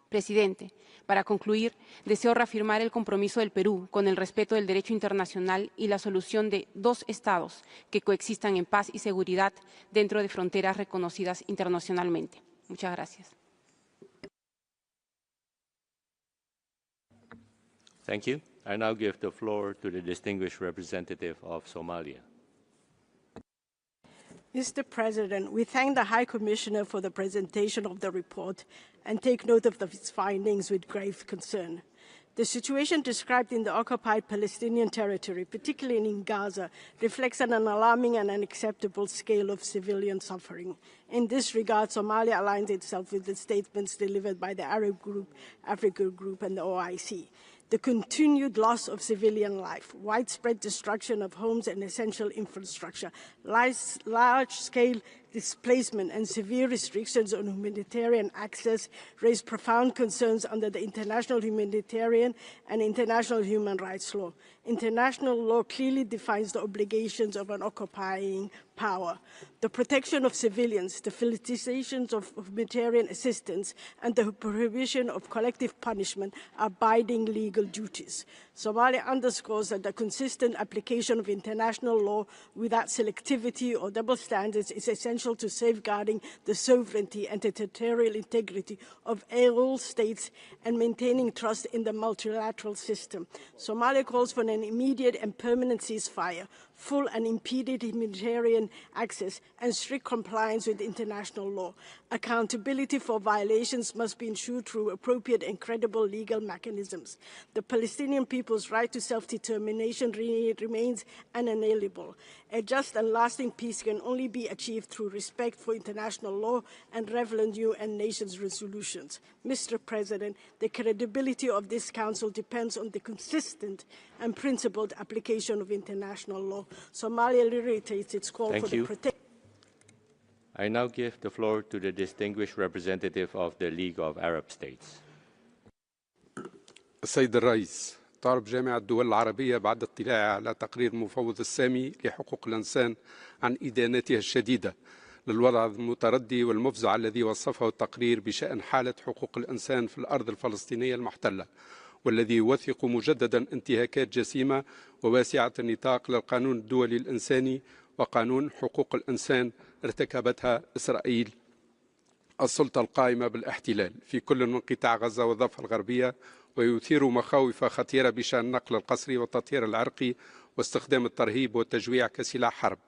Presidente, para concluir, deseo reafirmar el compromiso del Perú con el respeto del derecho internacional y la solución de 2 estados que coexistan en paz y seguridad dentro de fronteras reconocidas internacionalmente. Muchas gracias. Thank you. I now give the floor to the distinguished representative of Somalia. Mr. President, we thank the High Commissioner for the presentation of the report and take note of its findings with grave concern. The situation described in the occupied Palestinian territory, particularly in Gaza, reflects an alarming and unacceptable scale of civilian suffering. In this regard, Somalia aligns itself with the statements delivered by the Arab Group, Africa Group, and the OIC. the continued loss of civilian life, widespread destruction of homes and essential infrastructure, large-scale displacement and severe restrictions on humanitarian access raise profound concerns under the international humanitarian and international human rights law. International law clearly defines the obligations of an occupying power. The protection of civilians, the facilitation of humanitarian assistance, and the prohibition of collective punishment are binding legal duties. Somalia underscores that the consistent application of international law without selectivity or double standards is essential to safeguarding the sovereignty and territorial integrity of all states and maintaining trust in the multilateral system. Somalia calls for an immediate and permanent ceasefire, full and impeded humanitarian access, and strict compliance with international law. Accountability for violations must be ensured through appropriate and credible legal mechanisms. The Palestinian people's right to self-determination remains unalienable. A just and lasting peace can only be achieved through respect for international law and relevant UN nations resolutions. Mr. President, the credibility of this Council depends on the consistent and principled application of international law. Somalia reiterates its call for the protection. I now give the floor to the distinguished representative of the League of Arab States. السيد الرئيس، تعرف جامعة الدول العربية بعد اطلاعها على تقرير مفوض السامي لحقوق الإنسان عن إدانتها الشديدة للوضع المتردي والمفزع الذي وصفه التقرير بشأن حالة حقوق الإنسان في الأرض الفلسطينية المحتلة، والذي يوثق مجددا انتهاكات جسيمة وواسعة النطاق للقانون الدولي الإنساني وقانون حقوق الإنسان ارتكبتها إسرائيل السلطة القائمة بالاحتلال في كل من قطاع غزة والضفة الغربية، ويثير مخاوف خطيرة بشأن النقل القسري والتطهير العرقي واستخدام الترهيب والتجويع كسلاح حرب.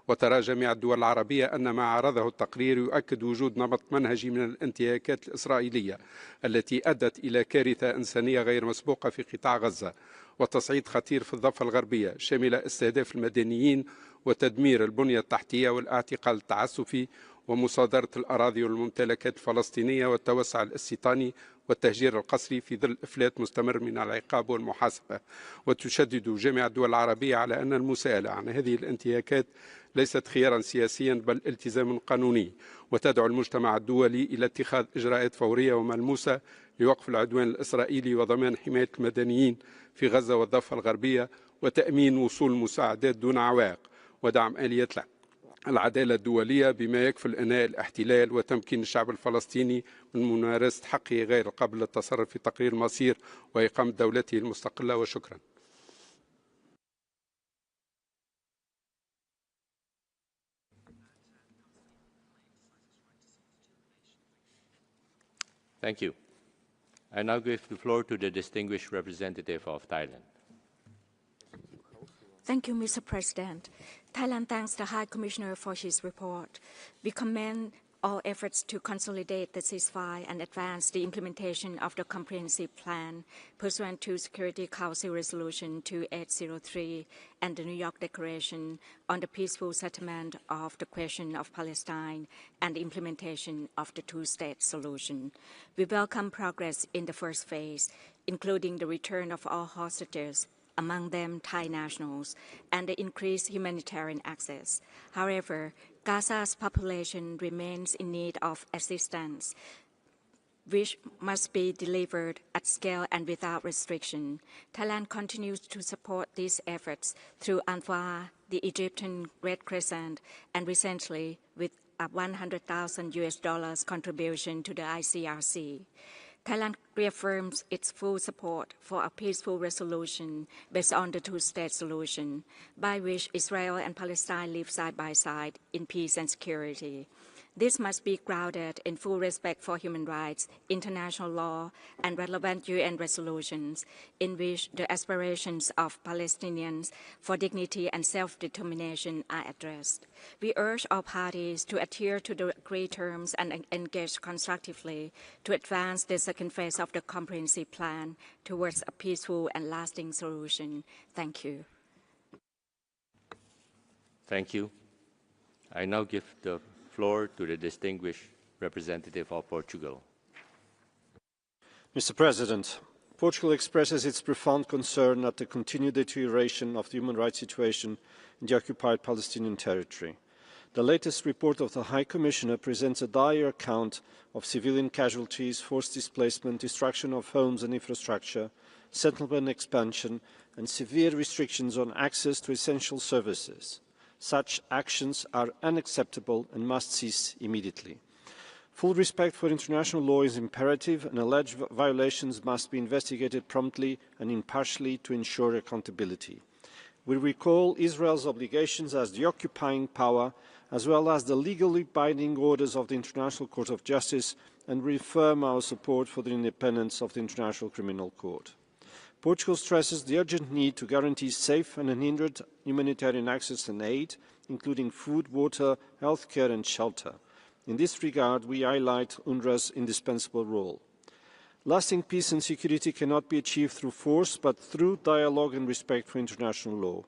وترى جميع الدول العربية أن ما عرضه التقرير يؤكد وجود نمط منهجي من الانتهاكات الإسرائيلية التي أدت إلى كارثة إنسانية غير مسبوقة في قطاع غزة وتصعيد خطير في الضفة الغربية شامل استهداف المدنيين وتدمير البنية التحتية والاعتقال التعسفي ومصادرة الأراضي والممتلكات الفلسطينية والتوسع الاستيطاني والتهجير القسري في ظل إفلات مستمر من العقاب والمحاسبة. وتشدد جامعة الدول العربية على أن المساءلة عن هذه الانتهاكات ليست خيارا سياسيا بل التزام قانوني، وتدعو المجتمع الدولي إلى اتخاذ إجراءات فورية وملموسة لوقف العدوان الإسرائيلي وضمان حماية المدنيين في غزة والضفة الغربية وتأمين وصول المساعدات دون عوائق ودعم آليات العدالة الدولية بما يكفل إنهاء الاحتلال وتمكين الشعب الفلسطيني من ممارسة حقه غير القابل للتصرف في تقرير المصير وإقامة دولته المستقلة. وشكرا. Thank you. I now give the floor to the distinguished representative of Thailand. Thank you, Mr. President. Thailand thanks the High Commissioner for his report. We commend all efforts to consolidate the ceasefire and advance the implementation of the comprehensive plan pursuant to Security Council Resolution 2803 and the New York Declaration on the peaceful settlement of the question of Palestine and the implementation of the two-state solution. We welcome progress in the first phase, including the return of all hostages, among them Thai nationals, and the increased humanitarian access. However, Gaza's population remains in need of assistance, which must be delivered at scale and without restriction. Thailand continues to support these efforts through UNRWA, the Egyptian Red Crescent, and recently with a $100,000 contribution to the ICRC. Thailand reaffirms its full support for a peaceful resolution based on the two-state solution, by which Israel and Palestine live side by side in peace and security. This must be grounded in full respect for human rights, international law, and relevant UN resolutions, in which the aspirations of Palestinians for dignity and self-determination are addressed. We urge all parties to adhere to the agreed terms and engage constructively to advance the second phase of the comprehensive plan towards a peaceful and lasting solution. Thank you. Thank you. I now give the floor to the distinguished representative of Portugal. Mr. President, Portugal expresses its profound concern at the continued deterioration of the human rights situation in the occupied Palestinian territory. The latest report of the High Commissioner presents a dire account of civilian casualties, forced displacement, destruction of homes and infrastructure, settlement expansion, and severe restrictions on access to essential services. Such actions are unacceptable and must cease immediately. Full respect for international law is imperative, and alleged violations must be investigated promptly and impartially to ensure accountability. We recall Israel's obligations as the occupying power, as well as the legally binding orders of the International Court of Justice, and reaffirm our support for the independence of the International Criminal Court. Portugal stresses the urgent need to guarantee safe and unhindered humanitarian access and aid, including food, water, healthcare and shelter. In this regard, we highlight UNRWA's indispensable role. Lasting peace and security cannot be achieved through force, but through dialogue and respect for international law.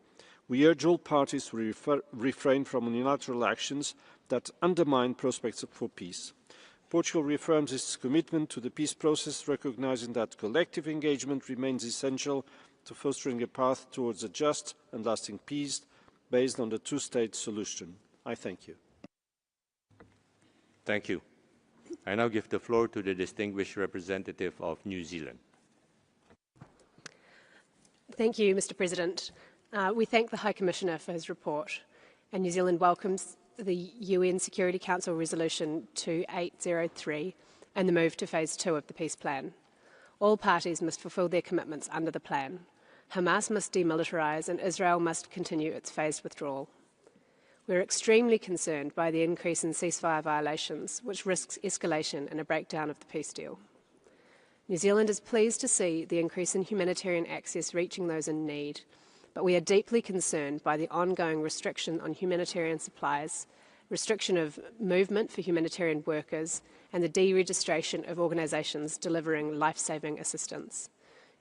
We urge all parties to refrain from unilateral actions that undermine prospects for peace. Portugal reaffirms its commitment to the peace process, recognizing that collective engagement remains essential to fostering a path towards a just and lasting peace based on the two-state solution. I thank you. Thank you. I now give the floor to the distinguished representative of New Zealand. Thank you, Mr. President. We thank the High Commissioner for his report, and New Zealand welcomes the UN Security Council Resolution 2803 and the move to Phase 2 of the peace plan. All parties must fulfil their commitments under the plan. Hamas must demilitarise and Israel must continue its phased withdrawal. We're extremely concerned by the increase in ceasefire violations, which risks escalation and a breakdown of the peace deal. New Zealand is pleased to see the increase in humanitarian access reaching those in need, but we are deeply concerned by the ongoing restriction on humanitarian supplies, restriction of movement for humanitarian workers, and the deregistration of organisations delivering life-saving assistance.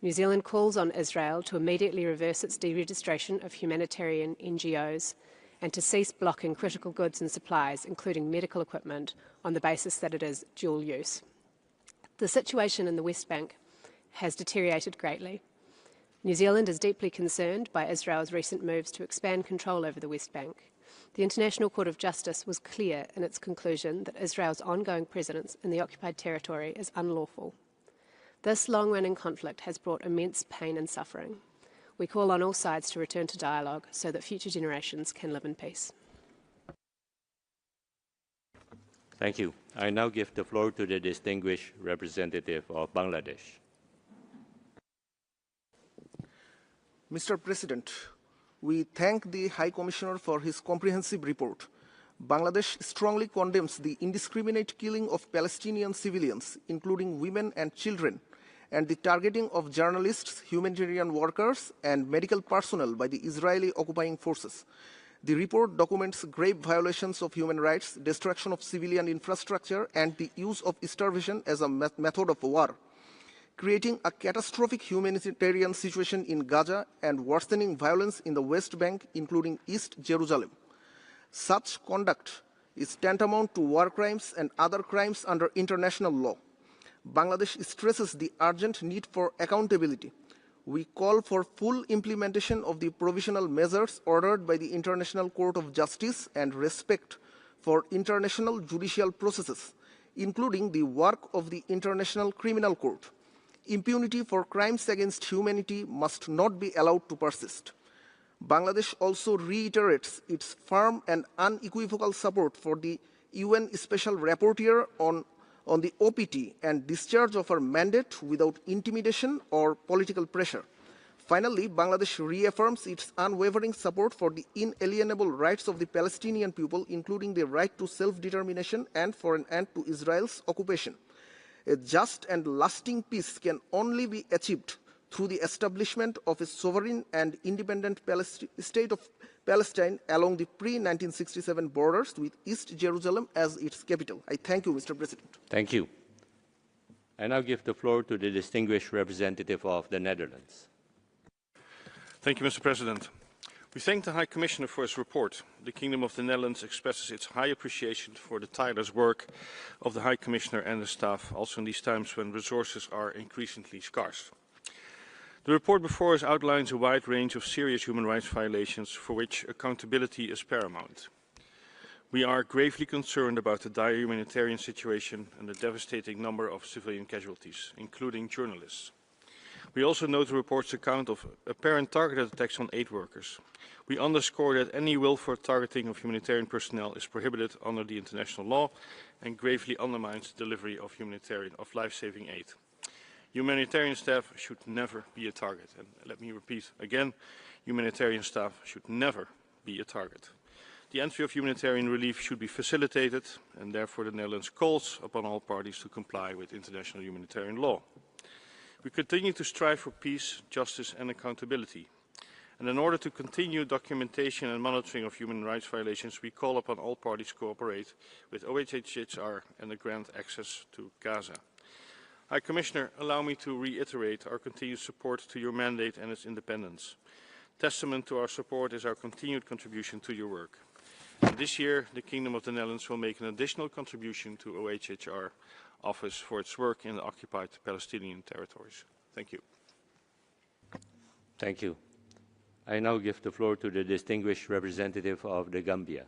New Zealand calls on Israel to immediately reverse its deregistration of humanitarian NGOs and to cease blocking critical goods and supplies, including medical equipment, on the basis that it is dual use. The situation in the West Bank has deteriorated greatly. New Zealand is deeply concerned by Israel's recent moves to expand control over the West Bank. The International Court of Justice was clear in its conclusion that Israel's ongoing presence in the occupied territory is unlawful. This long-running conflict has brought immense pain and suffering. We call on all sides to return to dialogue so that future generations can live in peace. Thank you. I now give the floor to the distinguished representative of Bangladesh. Mr. President, we thank the High Commissioner for his comprehensive report. Bangladesh strongly condemns the indiscriminate killing of Palestinian civilians, including women and children, and the targeting of journalists, humanitarian workers, and medical personnel by the Israeli occupying forces. The report documents grave violations of human rights, destruction of civilian infrastructure, and the use of starvation as a method of war, creating a catastrophic humanitarian situation in Gaza and worsening violence in the West Bank, including East Jerusalem. Such conduct is tantamount to war crimes and other crimes under international law. Bangladesh stresses the urgent need for accountability. We call for full implementation of the provisional measures ordered by the International Court of Justice and respect for international judicial processes, including the work of the International Criminal Court. Impunity for crimes against humanity must not be allowed to persist. Bangladesh also reiterates its firm and unequivocal support for the UN Special Rapporteur on the OPT and discharge of her mandate without intimidation or political pressure. Finally, Bangladesh reaffirms its unwavering support for the inalienable rights of the Palestinian people, including the right to self-determination and for an end to Israel's occupation. A just and lasting peace can only be achieved through the establishment of a sovereign and independent state of Palestine along the pre-1967 borders with East Jerusalem as its capital. I thank you, Mr. President. Thank you. I now give the floor to the distinguished representative of the Netherlands. Thank you, Mr. President. We thank the High Commissioner for his report. The Kingdom of the Netherlands expresses its high appreciation for the tireless work of the High Commissioner and the staff, also in these times when resources are increasingly scarce. The report before us outlines a wide range of serious human rights violations for which accountability is paramount. We are gravely concerned about the dire humanitarian situation and the devastating number of civilian casualties, including journalists. We also note the report's account of apparent targeted attacks on aid workers. We underscore that any willful targeting of humanitarian personnel is prohibited under the international law and gravely undermines the delivery of life-saving aid. Humanitarian staff should never be a target. And let me repeat again, humanitarian staff should never be a target. The entry of humanitarian relief should be facilitated, and therefore the Netherlands calls upon all parties to comply with international humanitarian law. We continue to strive for peace, justice and accountability. And in order to continue documentation and monitoring of human rights violations, we call upon all parties to cooperate with OHCHR and grant access to Gaza. High Commissioner, allow me to reiterate our continued support to your mandate and its independence. Testament to our support is our continued contribution to your work. And this year, the Kingdom of the Netherlands will make an additional contribution to OHCHR office for its work in the occupied Palestinian territories. Thank you. Thank you. I now give the floor to the distinguished representative of the Gambia.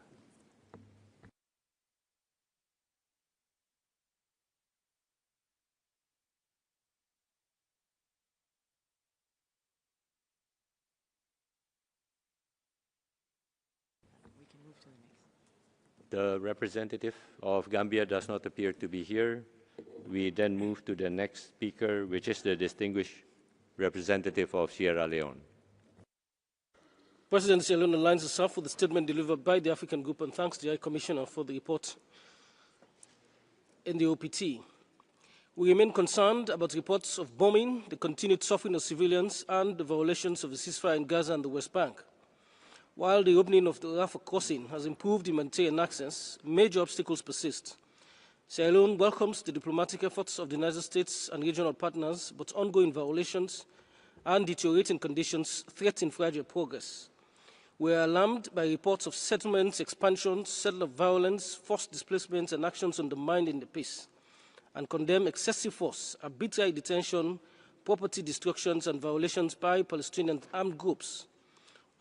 The representative of Gambia does not appear to be here. We then move to the next speaker, which is the distinguished representative of Sierra Leone. President Sierra Leone aligns itself with the statement delivered by the African Group and thanks the High Commissioner for the report in the OPT. We remain concerned about reports of bombing, the continued suffering of civilians, and the violations of the ceasefire in Gaza and the West Bank. While the opening of the Rafah crossing has improved humanitarian access, major obstacles persist. Sierra Leone welcomes the diplomatic efforts of the United States and regional partners, but ongoing violations and deteriorating conditions threaten fragile progress. We are alarmed by reports of settlements, expansions, settler violence, forced displacements, and actions undermining the peace, and condemn excessive force, arbitrary detention, property destructions, and violations by Palestinian armed groups.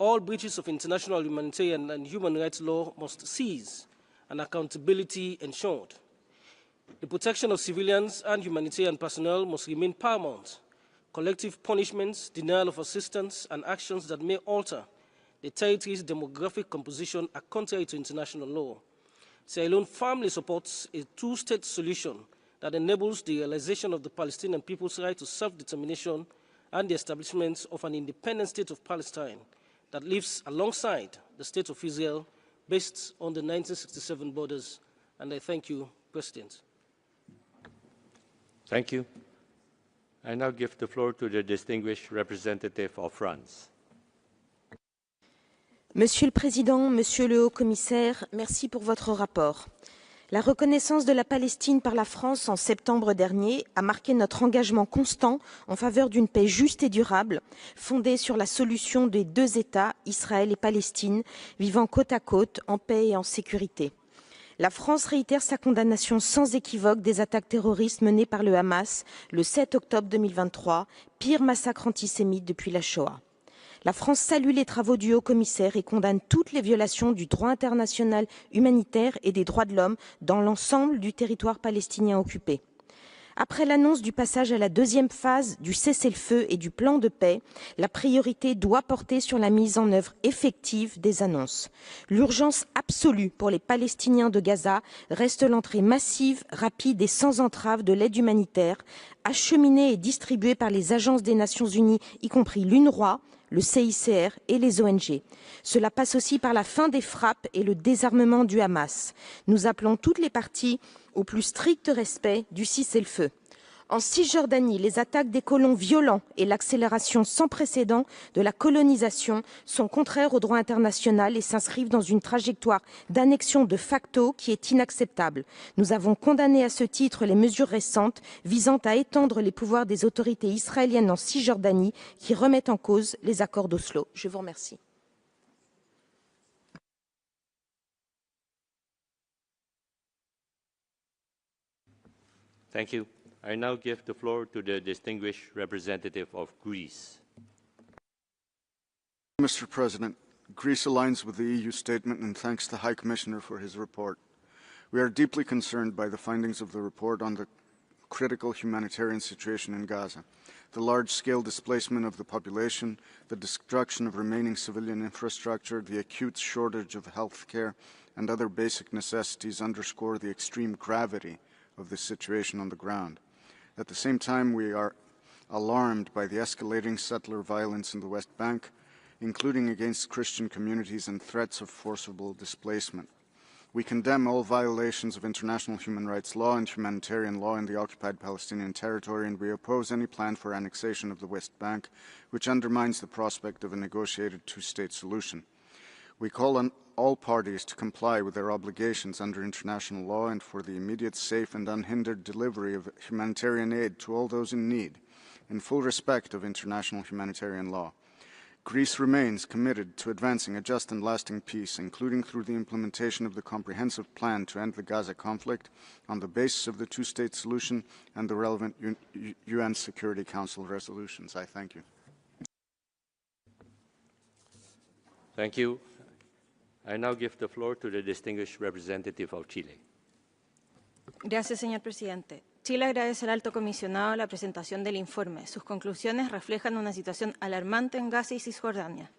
All breaches of international humanitarian and human rights law must cease and accountability ensured. The protection of civilians and humanitarian personnel must remain paramount. Collective punishments, denial of assistance, and actions that may alter the territory's demographic composition are contrary to international law. Sierra Leone firmly supports a two-state solution that enables the realization of the Palestinian people's right to self-determination and the establishment of an independent state of Palestine that lives alongside the State of Israel based on the 1967 borders. And I thank you, President. Thank you. I now give the floor to the distinguished representative of France. Monsieur le Président, Monsieur le Haut-Commissaire, merci pour votre rapport. La reconnaissance de la Palestine par la France en septembre dernier a marqué notre engagement constant en faveur d'une paix juste et durable, fondée sur la solution des deux États, Israël et Palestine, vivant côte à côte, en paix et en sécurité. La France réitère sa condamnation sans équivoque des attaques terroristes menées par le Hamas le 7 octobre 2023, pire massacre antisémite depuis la Shoah. La France salue les travaux du Haut-Commissaire et condamne toutes les violations du droit international humanitaire et des droits de l'homme dans l'ensemble du territoire palestinien occupé. Après l'annonce du passage à la deuxième phase du cessez-le-feu et du plan de paix, la priorité doit porter sur la mise en œuvre effective des annonces. L'urgence absolue pour les Palestiniens de Gaza reste l'entrée massive, rapide et sans entrave de l'aide humanitaire, acheminée et distribuée par les agences des Nations Unies, y compris l'UNRWA, le CICR et les ONG. Cela passe aussi par la fin des frappes et le désarmement du Hamas. Nous appelons toutes les parties au plus strict respect du cessez-le-feu. En Cisjordanie, les attaques des colons violents et l'accélération sans précédent de la colonisation sont contraires au droit international et s'inscrivent dans une trajectoire d'annexion de facto qui est inacceptable. Nous avons condamné à ce titre les mesures récentes visant à étendre les pouvoirs des autorités israéliennes en Cisjordanie qui remettent en cause les accords d'Oslo. Je vous remercie. Thank you. I now give the floor to the distinguished representative of Greece. Mr. President, Greece aligns with the EU statement and thanks the High Commissioner for his report. We are deeply concerned by the findings of the report on the critical humanitarian situation in Gaza, the large-scale displacement of the population, the destruction of remaining civilian infrastructure, the acute shortage of health care, and other basic necessities underscore the extreme gravity of the situation on the ground. At the same time, we are alarmed by the escalating settler violence in the West Bank, including against Christian communities and threats of forcible displacement. We condemn all violations of international human rights law and humanitarian law in the occupied Palestinian territory, and we oppose any plan for annexation of the West Bank, which undermines the prospect of a negotiated two-state solution. We call on all parties to comply with their obligations under international law and for the immediate, safe and unhindered delivery of humanitarian aid to all those in need, in full respect of international humanitarian law. Greece remains committed to advancing a just and lasting peace, including through the implementation of the comprehensive plan to end the Gaza conflict on the basis of the two-state solution and the relevant UN Security Council resolutions. I thank you. Thank you. I now give the floor to the distinguished representative of Chile. Gracias, señor presidente. Chile agradece al alto comisionado la presentación del informe. Sus conclusiones reflejan una situación alarmante en Gaza y Cisjordania.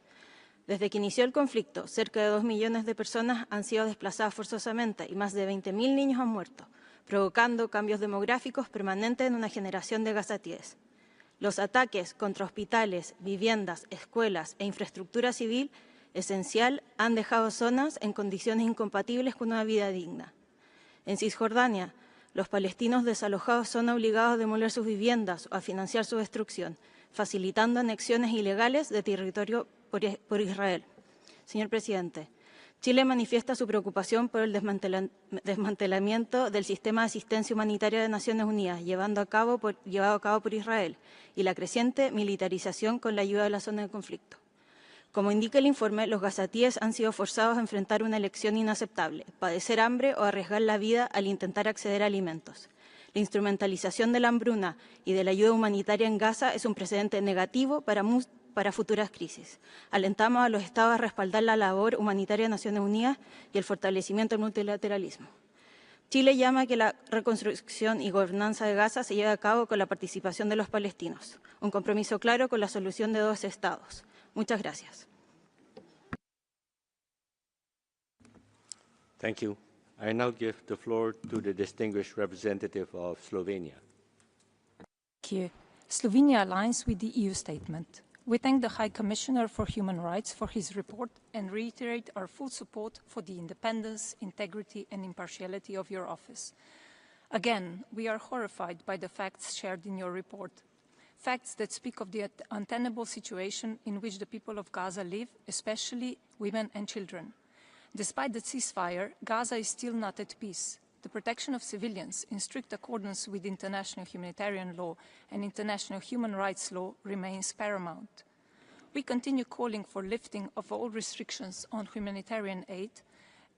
Desde que inició el conflicto, cerca de 2 millones de personas han sido desplazadas forzosamente y más de 20.000 niños han muerto, provocando cambios demográficos permanentes en una generación de gazatíes. Los ataques contra hospitales, viviendas, escuelas e infraestructura civil esencial han dejado zonas en condiciones incompatibles con una vida digna. En Cisjordania, los palestinos desalojados son obligados a demoler sus viviendas o a financiar su destrucción, facilitando anexiones ilegales de territorio por Israel. Señor presidente, Chile manifiesta su preocupación por el desmantelamiento del sistema de asistencia humanitaria de Naciones Unidas llevado a cabo por Israel y la creciente militarización con la ayuda de la zona de conflicto. Como indica el informe, los gazatíes han sido forzados a enfrentar una elección inaceptable, padecer hambre o arriesgar la vida al intentar acceder a alimentos. La instrumentalización de la hambruna y de la ayuda humanitaria en Gaza es un precedente negativo para futuras crisis. Alentamos a los Estados a respaldar la labor humanitaria de Naciones Unidas y el fortalecimiento del multilateralismo. Chile llama a que la reconstrucción y gobernanza de Gaza se lleve a cabo con la participación de los palestinos, un compromiso claro con la solución de 2 estados. Muchas gracias. Thank you. I now give the floor to the distinguished representative of Slovenia. Thank you. Slovenia aligns with the EU statement. We thank the High Commissioner for Human Rights for his report and reiterate our full support for the independence, integrity and impartiality of your office. Again, we are horrified by the facts shared in your report. Facts that speak of the untenable situation in which the people of Gaza live, especially women and children. Despite the ceasefire, Gaza is still not at peace. The protection of civilians in strict accordance with international humanitarian law and international human rights law remains paramount. We continue calling for lifting of all restrictions on humanitarian aid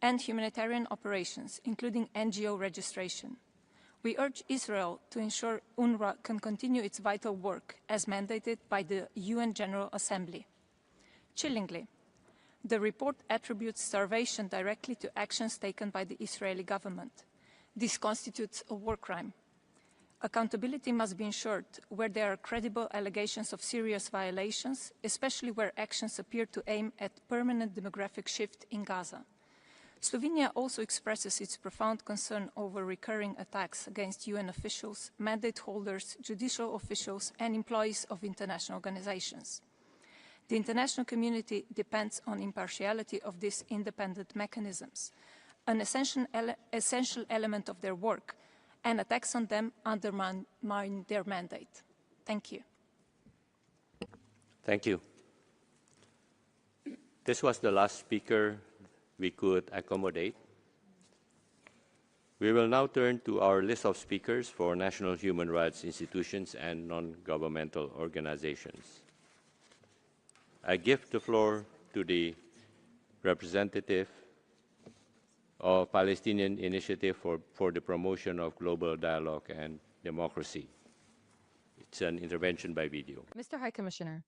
and humanitarian operations, including NGO registration. We urge Israel to ensure UNRWA can continue its vital work as mandated by the UN General Assembly. Chillingly, the report attributes starvation directly to actions taken by the Israeli government. This constitutes a war crime. Accountability must be ensured where there are credible allegations of serious violations, especially where actions appear to aim at permanent demographic shift in Gaza. Slovenia also expresses its profound concern over recurring attacks against UN officials, mandate holders, judicial officials, and employees of international organizations. The international community depends on impartiality of these independent mechanisms, an essential element of their work, and attacks on them undermine their mandate. Thank you. Thank you. This was the last speaker we could accommodate. We will now turn to our list of speakers for national human rights institutions and non-governmental organizations. I give the floor to the representative of Palestinian Initiative for the Promotion of Global Dialogue and Democracy. It's an intervention by video. Mr. High Commissioner,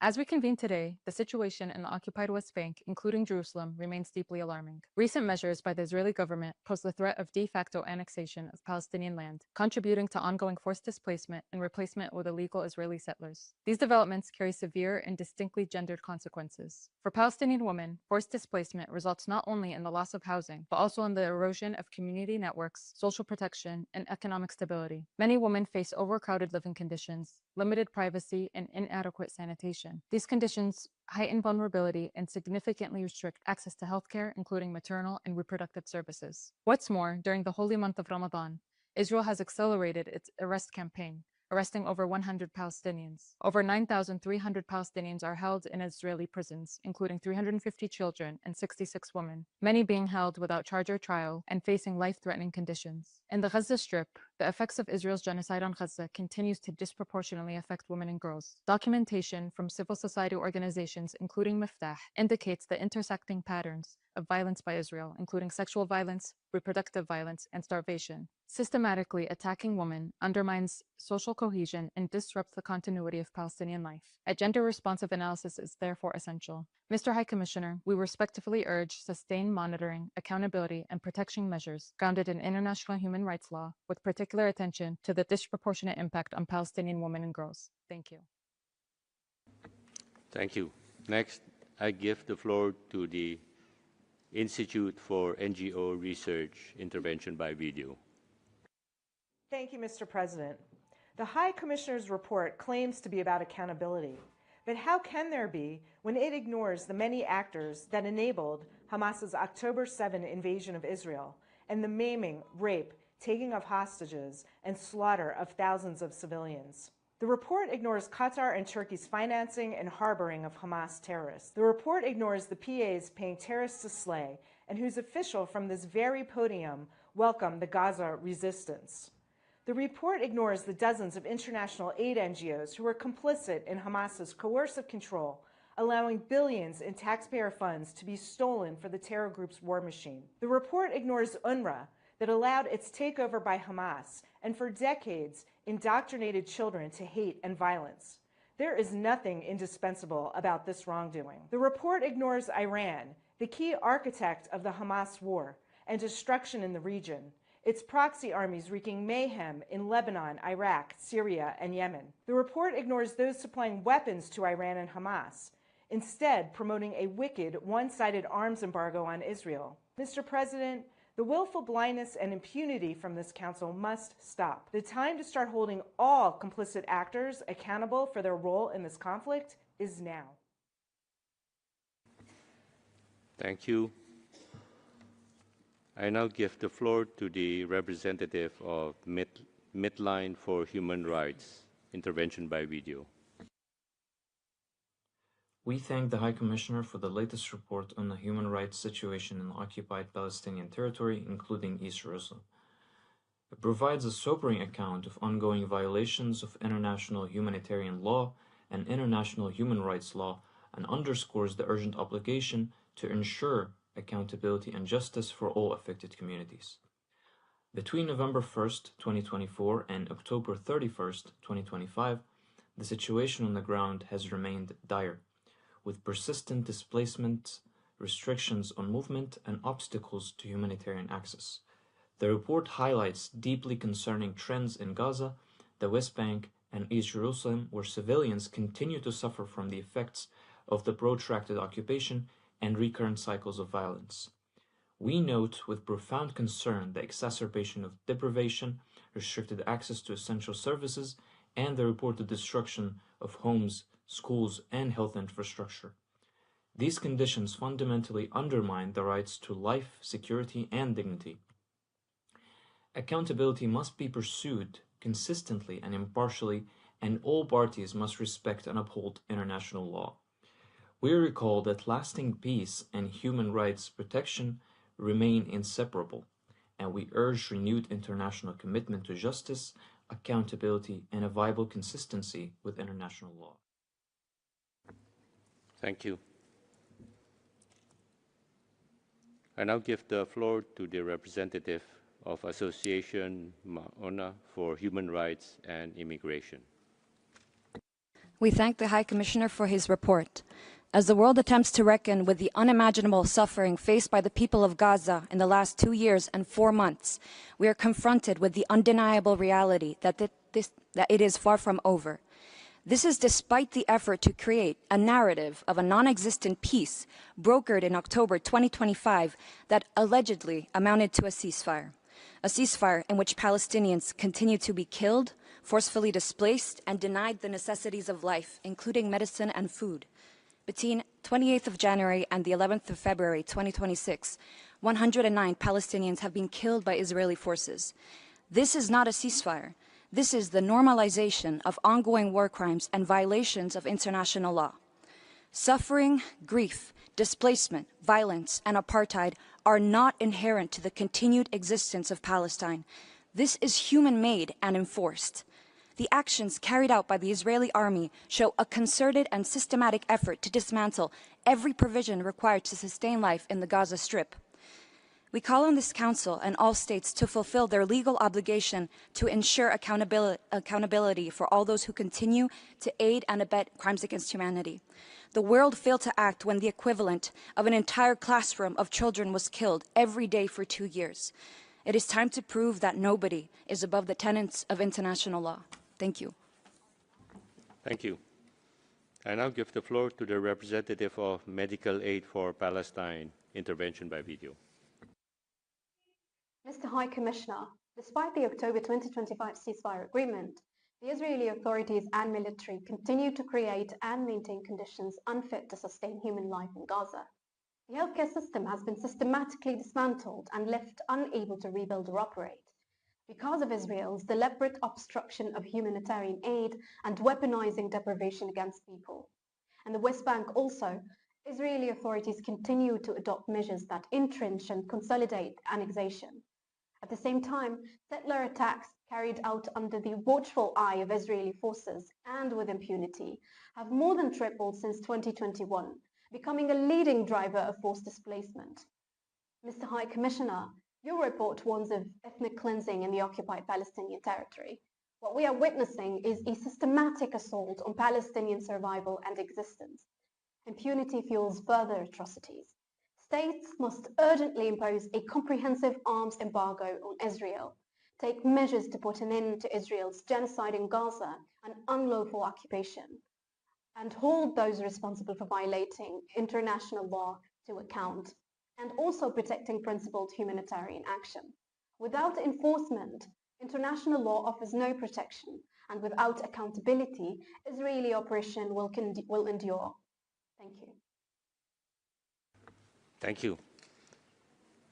As we convene today, the situation in the occupied West Bank, including Jerusalem, remains deeply alarming. Recent measures by the Israeli government pose the threat of de facto annexation of Palestinian land, contributing to ongoing forced displacement and replacement with illegal Israeli settlers. These developments carry severe and distinctly gendered consequences. For Palestinian women, forced displacement results not only in the loss of housing, but also in the erosion of community networks, social protection, and economic stability. Many women face overcrowded living conditions, limited privacy, and inadequate sanitation. These conditions heighten vulnerability and significantly restrict access to healthcare, including maternal and reproductive services. What's more, during the holy month of Ramadan, Israel has accelerated its arrest campaign, arresting over 100 Palestinians. Over 9,300 Palestinians are held in Israeli prisons, including 350 children and 66 women, many being held without charge or trial and facing life-threatening conditions. In the Gaza Strip, the effects of Israel's genocide on Gaza continues to disproportionately affect women and girls. Documentation from civil society organizations, including Miftah, indicates the intersecting patterns of violence by Israel, including sexual violence, reproductive violence, and starvation. Systematically attacking women undermines social cohesion and disrupts the continuity of Palestinian life. A gender-responsive analysis is therefore essential. Mr. High Commissioner, we respectfully urge sustained monitoring, accountability, and protection measures grounded in international human rights law, with particular attention to the disproportionate impact on Palestinian women and girls. Thank you. Thank you. Next, I give the floor to the Institute for NGO Research, intervention by video. Thank you, Mr. President. The High Commissioner's report claims to be about accountability, but how can there be when it ignores the many actors that enabled Hamas's October 7 invasion of Israel and the maiming, rape, taking of hostages, and slaughter of thousands of civilians? The report ignores Qatar and Turkey's financing and harboring of Hamas terrorists. The report ignores the PAs paying terrorists to slay and whose official from this very podium welcomed the Gaza resistance. The report ignores the dozens of international aid NGOs who were complicit in Hamas's coercive control, allowing billions in taxpayer funds to be stolen for the terror group's war machine. The report ignores UNRWA, that allowed its takeover by Hamas and for decades indoctrinated children to hate and violence. There is nothing indispensable about this wrongdoing. The report ignores Iran, the key architect of the Hamas war and destruction in the region, its proxy armies wreaking mayhem in Lebanon, Iraq, Syria, and Yemen. The report ignores those supplying weapons to Iran and Hamas, instead promoting a wicked, one-sided arms embargo on Israel. Mr. President, the willful blindness and impunity from this council must stop. The time to start holding all complicit actors accountable for their role in this conflict is now. Thank you. I now give the floor to the representative of Midline for Human Rights, intervention by video. We thank the High Commissioner for the latest report on the human rights situation in the occupied Palestinian territory, including East Jerusalem. It provides a sobering account of ongoing violations of international humanitarian law and international human rights law and underscores the urgent obligation to ensure accountability and justice for all affected communities. Between November 1st, 2024 and October 31st, 2025, the situation on the ground has remained dire, with persistent displacement, restrictions on movement, and obstacles to humanitarian access. The report highlights deeply concerning trends in Gaza, the West Bank, and East Jerusalem, where civilians continue to suffer from the effects of the protracted occupation and recurrent cycles of violence. We note with profound concern the exacerbation of deprivation, restricted access to essential services, and the reported destruction of homes, schools, and health infrastructure. These conditions fundamentally undermine the rights to life, security, and dignity. Accountability must be pursued consistently and impartially, and all parties must respect and uphold international law. We recall that lasting peace and human rights protection remain inseparable, and we urge renewed international commitment to justice, accountability, and a viable consistency with international law. Thank you. I now give the floor to the representative of Association Maona for Human Rights and Immigration. We thank the High Commissioner for his report. As the world attempts to reckon with the unimaginable suffering faced by the people of Gaza in the last 2 years and 4 months, we are confronted with the undeniable reality that it is far from over. This is despite the effort to create a narrative of a non-existent peace brokered in October 2025 that allegedly amounted to a ceasefire in which Palestinians continue to be killed, forcefully displaced, and denied the necessities of life, including medicine and food. Between 28th of January and the 11th of February 2026, 109 Palestinians have been killed by Israeli forces. This is not a ceasefire. This is the normalization of ongoing war crimes and violations of international law. Suffering, grief, displacement, violence, and apartheid are not inherent to the continued existence of Palestine. This is human-made and enforced. The actions carried out by the Israeli army show a concerted and systematic effort to dismantle every provision required to sustain life in the Gaza Strip. We call on this Council and all states to fulfill their legal obligation to ensure accountability for all those who continue to aid and abet crimes against humanity. The world failed to act when the equivalent of an entire classroom of children was killed every day for 2 years. It is time to prove that nobody is above the tenets of international law. Thank you. Thank you. I now give the floor to the representative of Medical Aid for Palestine, intervention by video. Mr. High Commissioner, despite the October 2025 ceasefire agreement, the Israeli authorities and military continue to create and maintain conditions unfit to sustain human life in Gaza. The healthcare system has been systematically dismantled and left unable to rebuild or operate because of Israel's deliberate obstruction of humanitarian aid and weaponizing deprivation against people. And the West Bank also, Israeli authorities continue to adopt measures that entrench and consolidate annexation. At the same time, settler attacks carried out under the watchful eye of Israeli forces and with impunity have more than tripled since 2021, becoming a leading driver of forced displacement. Mr. High Commissioner, your report warns of ethnic cleansing in the occupied Palestinian territory. What we are witnessing is a systematic assault on Palestinian survival and existence. Impunity fuels further atrocities. States must urgently impose a comprehensive arms embargo on Israel, take measures to put an end to Israel's genocide in Gaza and unlawful occupation, and hold those responsible for violating international law to account, and also protecting principled humanitarian action. Without enforcement, international law offers no protection, and without accountability, Israeli oppression will endure. Thank you. Thank you.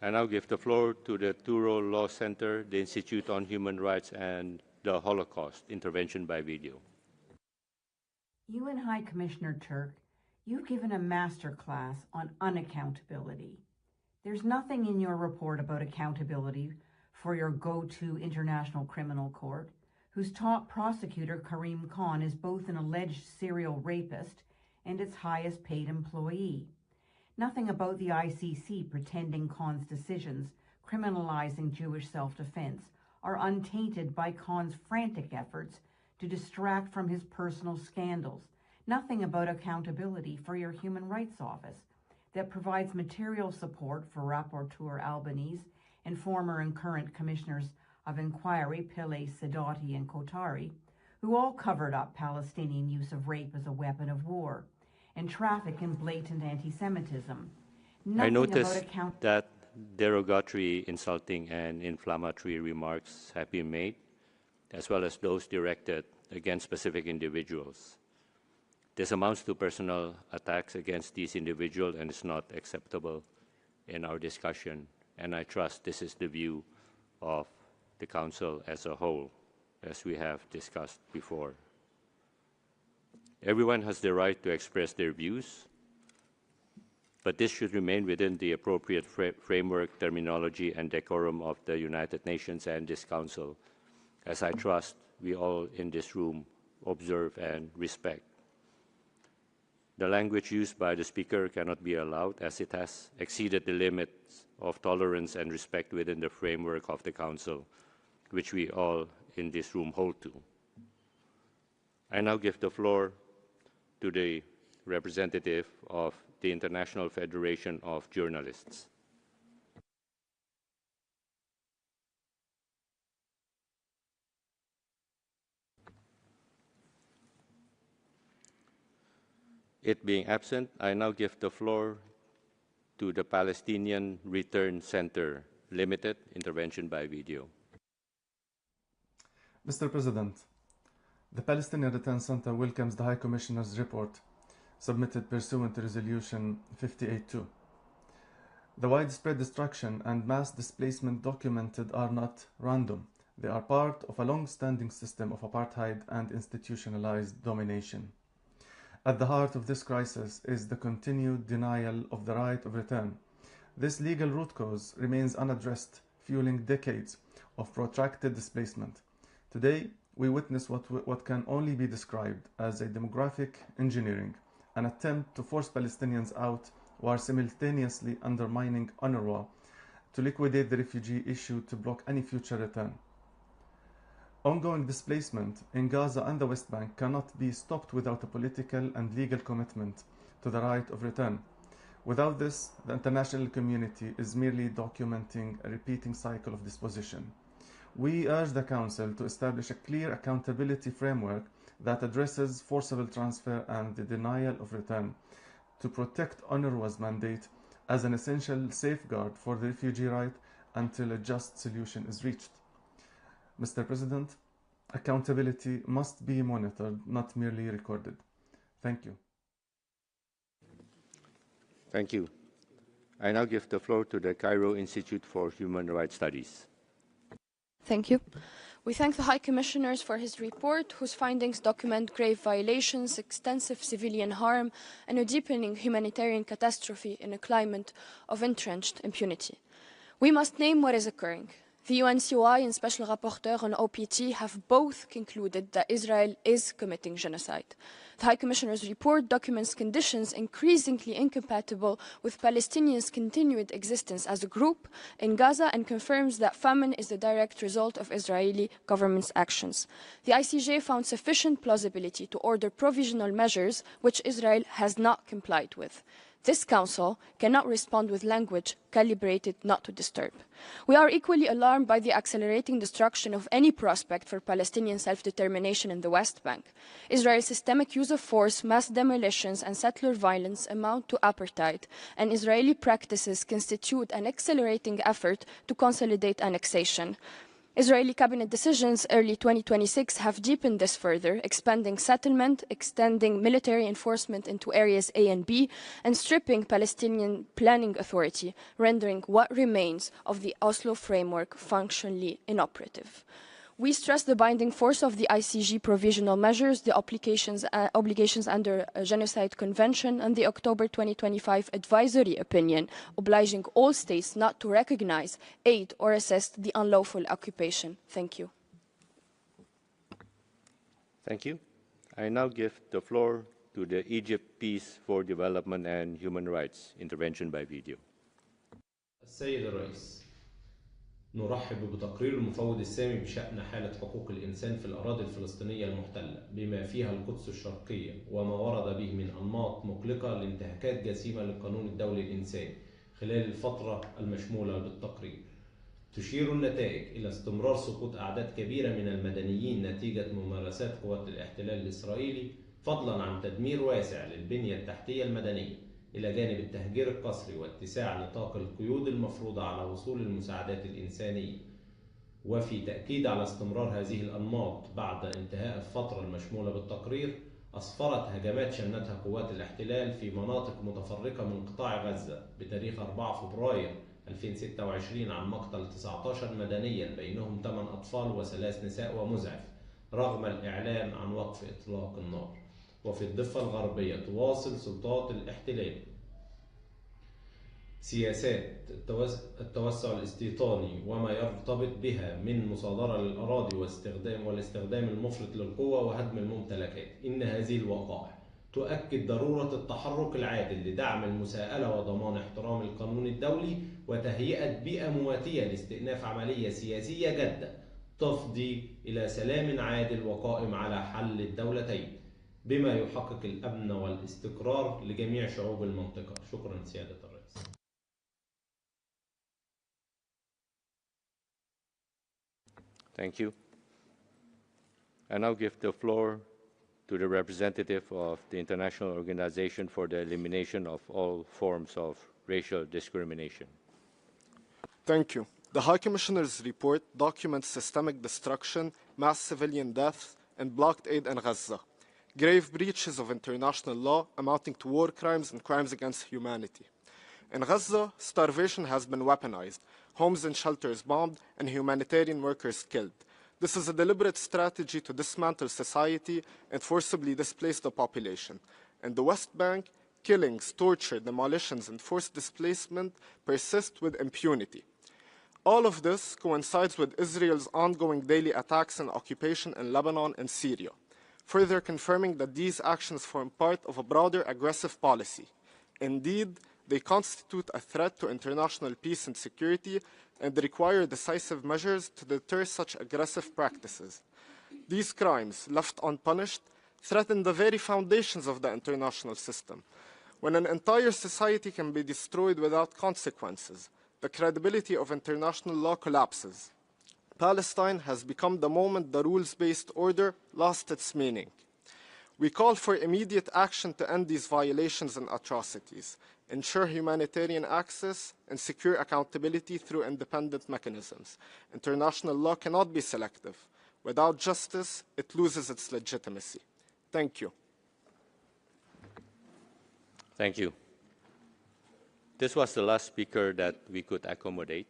I now give the floor to the Turo Law Center, the Institute on Human Rights and the Holocaust, intervention by video. UN High Commissioner Turk, you've given a master class on unaccountability. There's nothing in your report about accountability for your go-to International Criminal Court, whose top prosecutor, Karim Khan, is both an alleged serial rapist and its highest paid employee. Nothing about the ICC pretending Khan's decisions criminalizing Jewish self-defense are untainted by Khan's frantic efforts to distract from his personal scandals. Nothing about accountability for your Human Rights Office that provides material support for Rapporteur Albanese and former and current commissioners of inquiry Pillay, Sadati, and Kotari, who all covered up Palestinian use of rape as a weapon of war and traffic in blatant anti-Semitism. I noticed that derogatory, insulting, and inflammatory remarks have been made, as well as those directed against specific individuals. This amounts to personal attacks against these individuals and is not acceptable in our discussion, and I trust this is the view of the Council as a whole, as we have discussed before. Everyone has the right to express their views, but this should remain within the appropriate framework, terminology, and decorum of the United Nations and this Council, as I trust we all in this room observe and respect. The language used by the speaker cannot be allowed, as it has exceeded the limits of tolerance and respect within the framework of the Council, which we all in this room hold to. I now give the floor to the representative of the International Federation of Journalists. It being absent, I now give the floor to the Palestinian Return Center Limited, intervention by video. Mr. President, the Palestinian Return Center welcomes the High Commissioner's report submitted pursuant to Resolution 58-2. The widespread destruction and mass displacement documented are not random. They are part of a long-standing system of apartheid and institutionalized domination. At the heart of this crisis is the continued denial of the right of return. This legal root cause remains unaddressed, fueling decades of protracted displacement. Today, we witness what can only be described as a demographic engineering, an attempt to force Palestinians out while simultaneously undermining UNRWA to liquidate the refugee issue to block any future return. Ongoing displacement in Gaza and the West Bank cannot be stopped without a political and legal commitment to the right of return. Without this, the international community is merely documenting a repeating cycle of dispossession. We urge the Council to establish a clear accountability framework that addresses forcible transfer and the denial of return to protect UNRWA's mandate as an essential safeguard for the refugee right until a just solution is reached. Mr. President, accountability must be monitored, not merely recorded. Thank you. Thank you. I now give the floor to the Cairo Institute for Human Rights Studies. Thank you. We thank the High Commissioner for his report, whose findings document grave violations, extensive civilian harm, and a deepening humanitarian catastrophe in a climate of entrenched impunity. We must name what is occurring. The UNCOI and Special Rapporteur on OPT have both concluded that Israel is committing genocide. The High Commissioner's report documents conditions increasingly incompatible with Palestinians' continued existence as a group in Gaza and confirms that famine is the direct result of Israeli government's actions. The ICJ found sufficient plausibility to order provisional measures which Israel has not complied with. This Council cannot respond with language calibrated not to disturb. We are equally alarmed by the accelerating destruction of any prospect for Palestinian self-determination in the West Bank. Israel's systemic use of force, mass demolitions and settler violence amount to apartheid, and Israeli practices constitute an accelerating effort to consolidate annexation. Israeli cabinet decisions early 2026 have deepened this further, expanding settlement, extending military enforcement into areas A and B, and stripping Palestinian planning authority, rendering what remains of the Oslo framework functionally inoperative. We stress the binding force of the ICJ provisional measures, the obligations under a Genocide Convention, and the October 2025 advisory opinion obliging all states not to recognize, aid, or assist the unlawful occupation. Thank you. Thank you. I now give the floor to the Egypt Peace for Development and Human Rights, intervention by video. السيد الرئيس، نرحب بتقرير المفوض السامي بشأن حالة حقوق الإنسان في الأراضي الفلسطينية المحتلة بما فيها القدس الشرقية وما ورد به من أنماط مقلقة لانتهاكات جسيمة للقانون الدولي الإنساني خلال الفترة المشمولة بالتقرير. تشير النتائج إلى استمرار سقوط أعداد كبيرة من المدنيين نتيجة ممارسات قوات الاحتلال الإسرائيلي، فضلا عن تدمير واسع للبنية التحتية المدنية، إلى جانب التهجير القسري واتساع نطاق القيود المفروضة على وصول المساعدات الإنسانية. وفي تأكيد على استمرار هذه الأنماط بعد انتهاء الفترة المشمولة بالتقرير، أسفرت هجمات شنتها قوات الاحتلال في مناطق متفرقة من قطاع غزة بتاريخ 4 فبراير 2026 عن مقتل 19 مدنيا بينهم 8 أطفال و3 نساء ومزعف، رغم الإعلان عن وقف إطلاق النار. وفي الضفة الغربية تواصل سلطات الاحتلال سياسات التوسع الاستيطاني وما يرتبط بها من مصادرة للأراضي والاستخدام المفرط للقوة وهدم الممتلكات. إن هذه الوقائع تؤكد ضرورة التحرك العادل لدعم المساءلة وضمان احترام القانون الدولي وتهيئة بيئة مواتية لاستئناف عملية سياسية جادة تفضي إلى سلام عادل وقائم على حل الدولتين. بما يحقق الأمن والاستقرار لجميع شعوب المنطقة. شكرا سيادة الرئيس. Thank you. I now give the floor to the representative of the International Organization for the Elimination of All Forms of Racial Discrimination. Thank you. The High Commissioner's report documents systemic destruction, mass civilian deaths, and blocked aid in Gaza, grave breaches of international law amounting to war crimes and crimes against humanity. In Gaza, starvation has been weaponized, homes and shelters bombed, and humanitarian workers killed. This is a deliberate strategy to dismantle society and forcibly displace the population. In the West Bank, killings, torture, demolitions, and forced displacement persist with impunity. All of this coincides with Israel's ongoing daily attacks and occupation in Lebanon and Syria, further confirming that these actions form part of a broader aggressive policy. Indeed, they constitute a threat to international peace and security and require decisive measures to deter such aggressive practices. These crimes, left unpunished, threaten the very foundations of the international system. When an entire society can be destroyed without consequences, the credibility of international law collapses. Palestine has become the moment the rules-based order lost its meaning. We call for immediate action to end these violations and atrocities, ensure humanitarian access, and secure accountability through independent mechanisms. International law cannot be selective. Without justice, it loses its legitimacy. Thank you. Thank you. This was the last speaker that we could accommodate.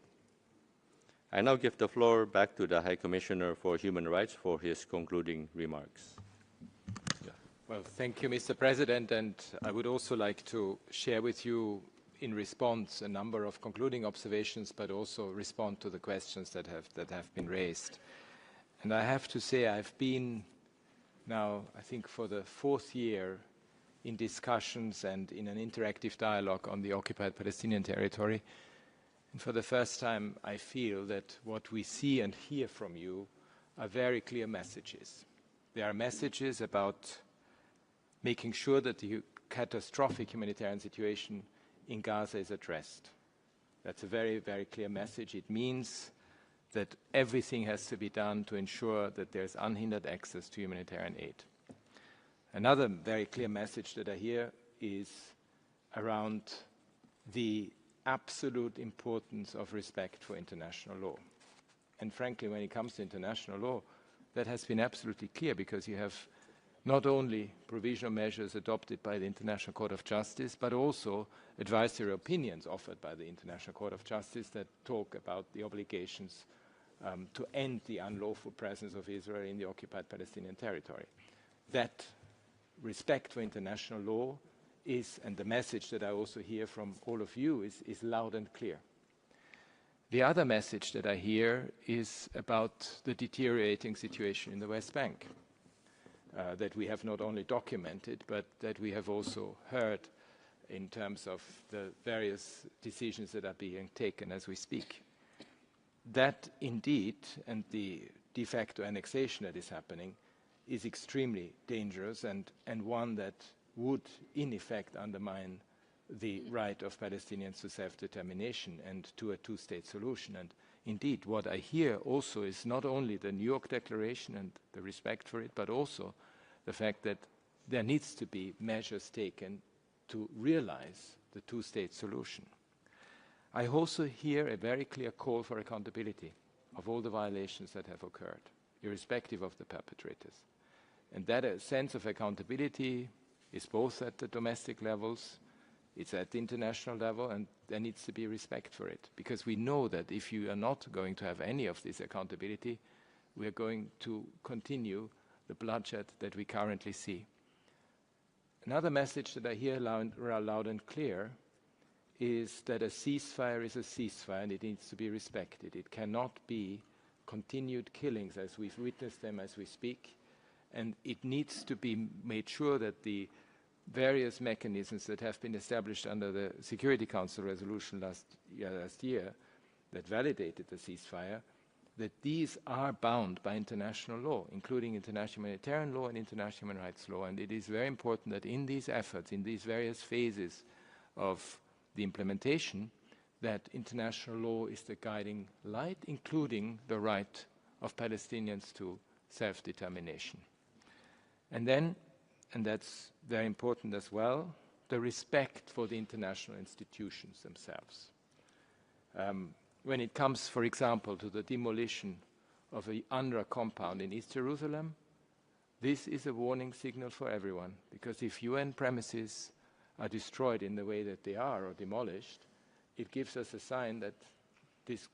I now give the floor back to the High Commissioner for Human Rights for his concluding remarks. Well, thank you, Mr. President, and I would also like to share with you in response a number of concluding observations, but also respond to the questions that have been raised. And I have to say I've been now, I think, for the 4th year in discussions and in an interactive dialogue on the occupied Palestinian territory. And for the first time, I feel that what we see and hear from you are very clear messages. They are messages about making sure that the catastrophic humanitarian situation in Gaza is addressed. That's a very, very clear message. It means that everything has to be done to ensure that there's unhindered access to humanitarian aid. Another very clear message that I hear is around the absolute importance of respect for international law. And frankly, when it comes to international law, that has been absolutely clear, because you have not only provisional measures adopted by the International Court of Justice, but also advisory opinions offered by the International Court of Justice that talk about the obligations to end the unlawful presence of Israel in the occupied Palestinian territory. That respect for international law is, and the message that I also hear from all of you is loud and clear. The other message that I hear is about the deteriorating situation in the West Bank. That we have not only documented, but that we have also heard in terms of the various decisions that are being taken as we speak. That indeed, and the de facto annexation that is happening, is extremely dangerous and one that would in effect undermine the right of Palestinians to self-determination and to a two-state solution. And indeed, what I hear also is not only the New York Declaration and the respect for it, but also the fact that there needs to be measures taken to realize the two-state solution. I also hear a very clear call for accountability of all the violations that have occurred, irrespective of the perpetrators. And that sense of accountability is both at the domestic levels, it's at the international level, and there needs to be respect for it. Because we know that if you are not going to have any of this accountability, we are going to continue the bloodshed that we currently see. Another message that I hear loud and clear is that a ceasefire is a ceasefire and it needs to be respected. It cannot be continued killings as we've witnessed them as we speak, and it needs to be made sure that the various mechanisms that have been established under the Security Council resolution last year that validated the ceasefire that these are bound by international law, including international humanitarian law and international human rights law. And it is very important that in these efforts, in these various phases of the implementation, that international law is the guiding light, including the right of Palestinians to self-determination. And then, and that's very important as well, the respect for the international institutions themselves. When it comes, for example, to the demolition of a UNRWA compound in East Jerusalem, this is a warning signal for everyone, because if UN premises are destroyed in the way that they are or demolished, it gives us a sign that this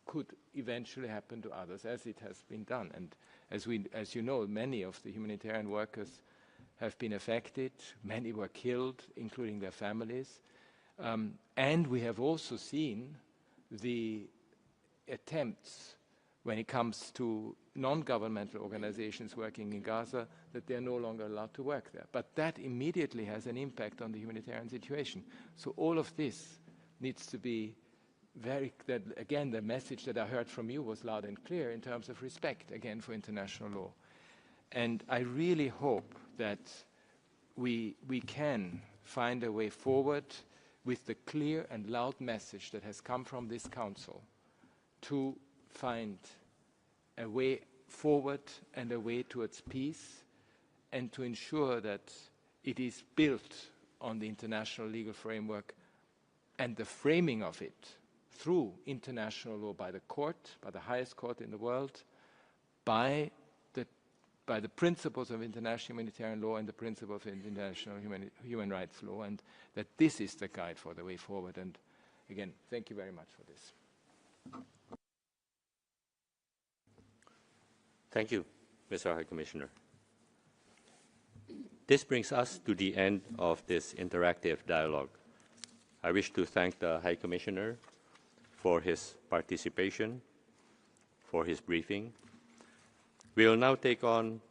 could eventually happen to others, as it has been done. And as you know, many of the humanitarian workers have been affected. Many were killed, including their families. And we have also seen the attempts when it comes to non-governmental organizations working in Gaza, that they are no longer allowed to work there. But that immediately has an impact on the humanitarian situation. So all of this needs to be again, the message that I heard from you was loud and clear in terms of respect, again, for international law. And I really hope that we can find a way forward with the clear and loud message that has come from this Council to find a way forward and a way towards peace, and to ensure that it is built on the international legal framework and the framing of it through international law by the court, by the highest court in the world, by the principles of international humanitarian law and the principles of international human rights law, and that this is the guide for the way forward. And again, thank you very much for this. Thank you, Mr. High Commissioner. This brings us to the end of this interactive dialogue. I wish to thank the High Commissioner for his participation, for his briefing. We will now take on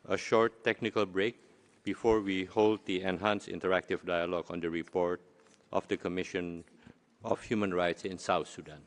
a short technical break before we hold the enhanced interactive dialogue on the report of the Commission of Human Rights in South Sudan.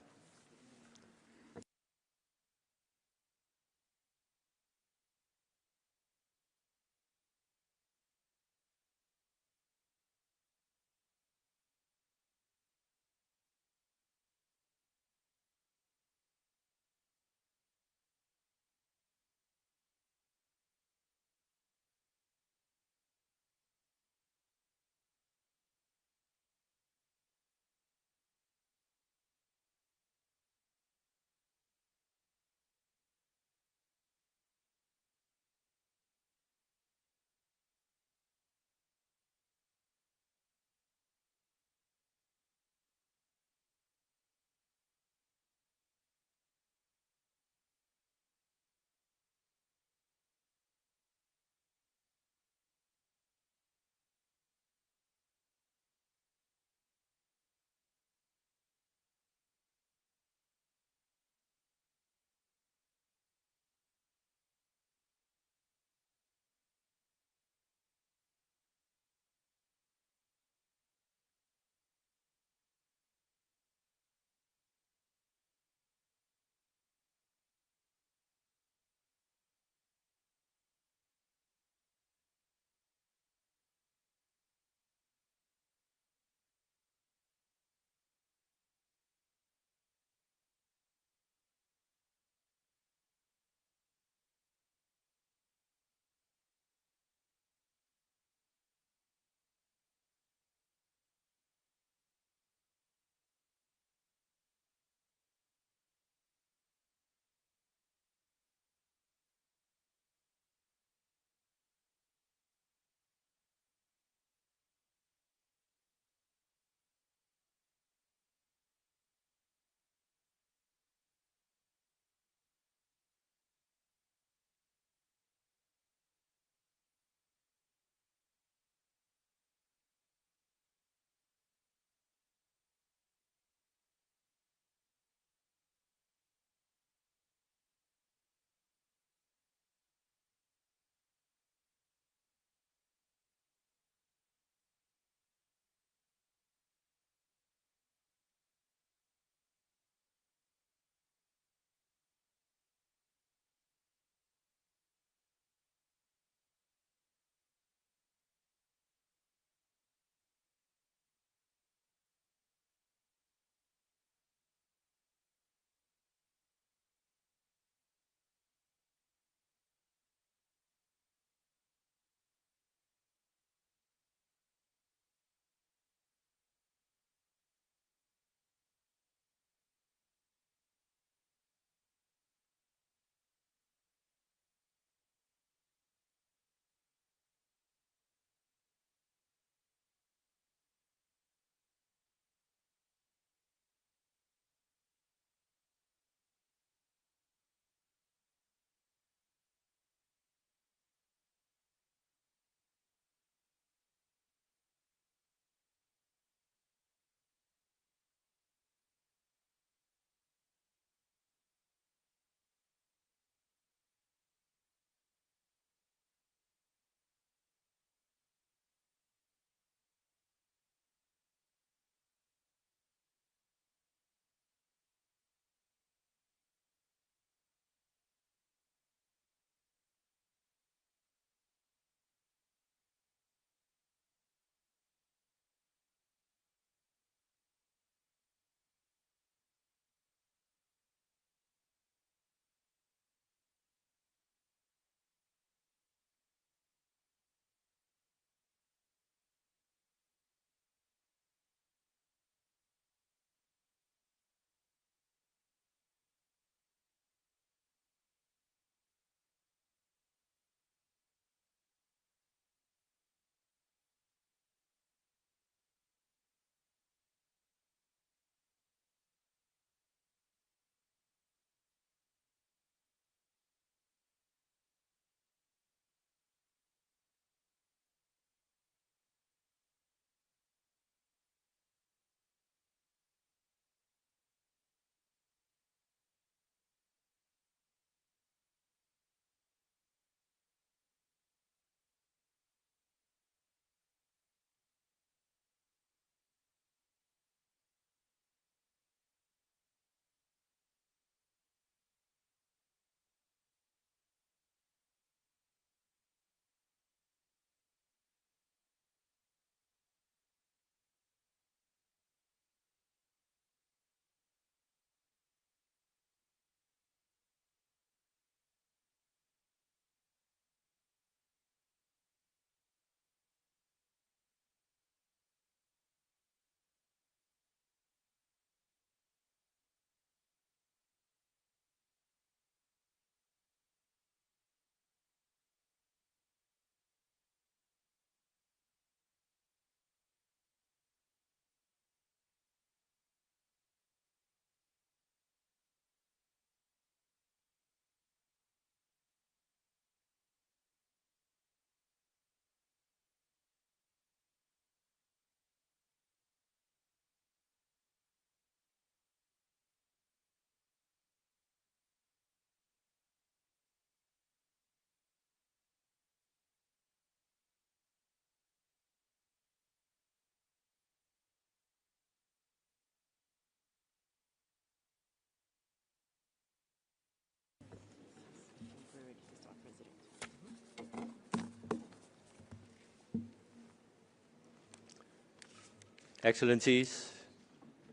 Excellencies,